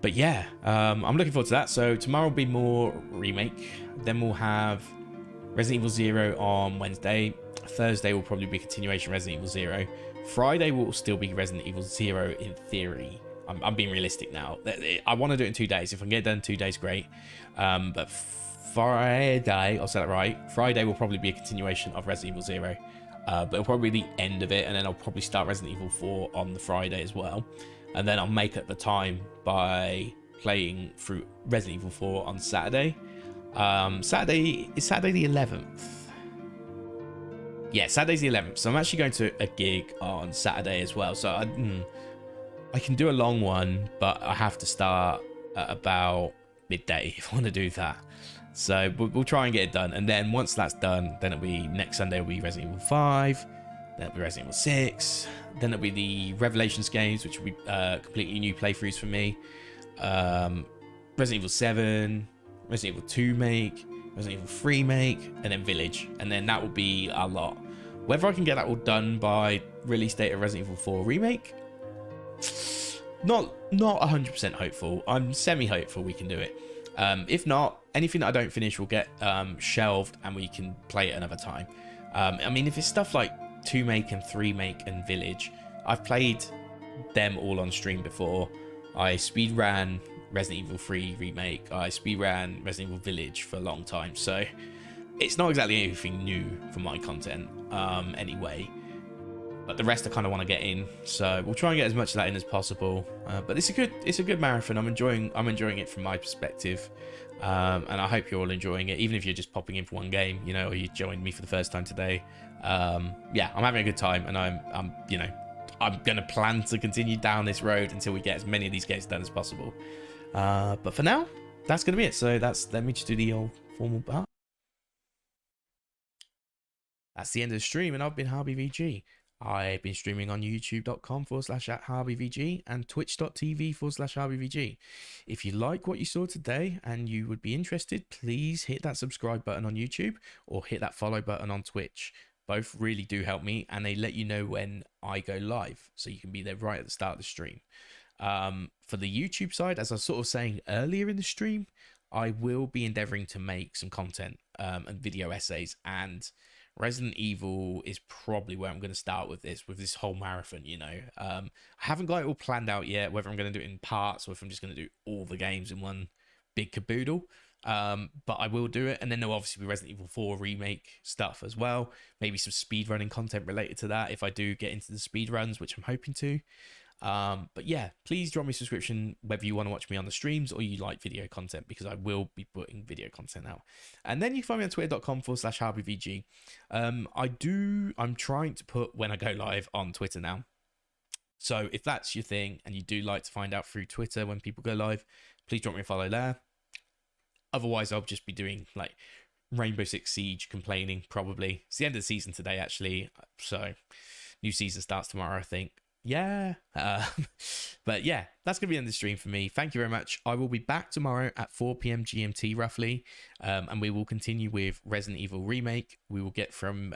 But yeah, I'm looking forward to that. So tomorrow will be more Remake. Then we'll have Resident Evil 0 on Wednesday. Thursday will probably be continuation Resident Evil 0. Friday will still be Resident Evil 0 in theory. I'm being realistic now. I want to do it in 2 days. If I can get it done in 2 days, great. But Friday, I'll say that right. Friday will probably be a continuation of Resident Evil 0. But it'll probably be the end of it, and then I'll probably start Resident Evil 4 on the Friday as well. And then I'll make up the time by playing through Resident Evil 4 on Saturday. Saturday the 11th. Yeah, Saturday's the 11th. So I'm actually going to a gig on Saturday as well. So I can do a long one, but I have to start at about midday if I want to do that. So we'll try and get it done. And then once that's done, then it'll be next Sunday will be Resident Evil 5. Then it'll be Resident Evil 6. Then it'll be the Revelations games, which will be completely new playthroughs for me. Resident Evil 7, Resident Evil 2 make, Resident Evil 3 make, and then Village. And then that will be a lot. Whether I can get that all done by release date of Resident Evil 4 Remake, not 100% hopeful. I'm semi-hopeful we can do it. If not, anything that I don't finish will get shelved and we can play it another time. I mean, if it's stuff like 2 make and 3 make and Village, I've played them all on stream before. I speedran Resident Evil 3 Remake. I speedran Resident Evil Village for a long time. So it's not exactly anything new for my content anyway. But the rest I kind of want to get in, so we'll try and get as much of that in as possible. But it's a good marathon. I'm enjoying it from my perspective, and I hope you're all enjoying it. Even if you're just popping in for one game, you know, or you joined me for the first time today. Yeah, I'm having a good time, and I'm gonna plan to continue down this road until we get as many of these games done as possible. But for now, that's gonna be it. So let me just do the old formal part. That's the end of the stream, and I've been HarveyVG. I've been streaming on youtube.com/@HarveyVG and twitch.tv/HarveyVG. If you like what you saw today and you would be interested, please hit that subscribe button on YouTube or hit that follow button on Twitch. Both really do help me, and they let you know when I go live, so you can be there right at the start of the stream. For the YouTube side, as I was sort of saying earlier in the stream, I will be endeavoring to make some content and video essays, and Resident Evil is probably where I'm going to start with this whole marathon, you know. I haven't got it all planned out yet, whether I'm going to do it in parts or if I'm just going to do all the games in one big caboodle. But I will do it, and then there'll obviously be Resident Evil 4 remake stuff as well, maybe some speedrunning content related to that if I do get into the speedruns, which I'm hoping to. But yeah, please drop me a subscription whether you want to watch me on the streams or you like video content, because I will be putting video content out. And then you can find me on twitter.com/HarveyVG. I'm trying to put when I go live on Twitter now. So if that's your thing and you do like to find out through Twitter when people go live, please drop me a follow there. Otherwise, I'll just be doing like Rainbow Six Siege complaining, probably. It's the end of the season today, actually. So new season starts tomorrow, I think. Yeah. But yeah, that's going to be the end of the stream for me. Thank you very much. I will be back tomorrow at 4 p.m. GMT roughly. And we will continue with Resident Evil Remake. We will get from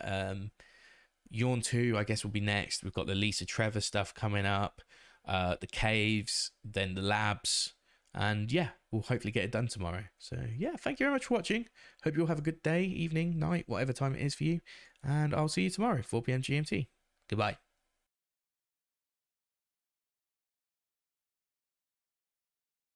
Yawn 2, I guess, will be next. We've got the Lisa Trevor stuff coming up, the caves, then the labs. And yeah, we'll hopefully get it done tomorrow. So yeah, thank you very much for watching. Hope you all have a good day, evening, night, whatever time it is for you. And I'll see you tomorrow, 4 p.m. GMT. Goodbye.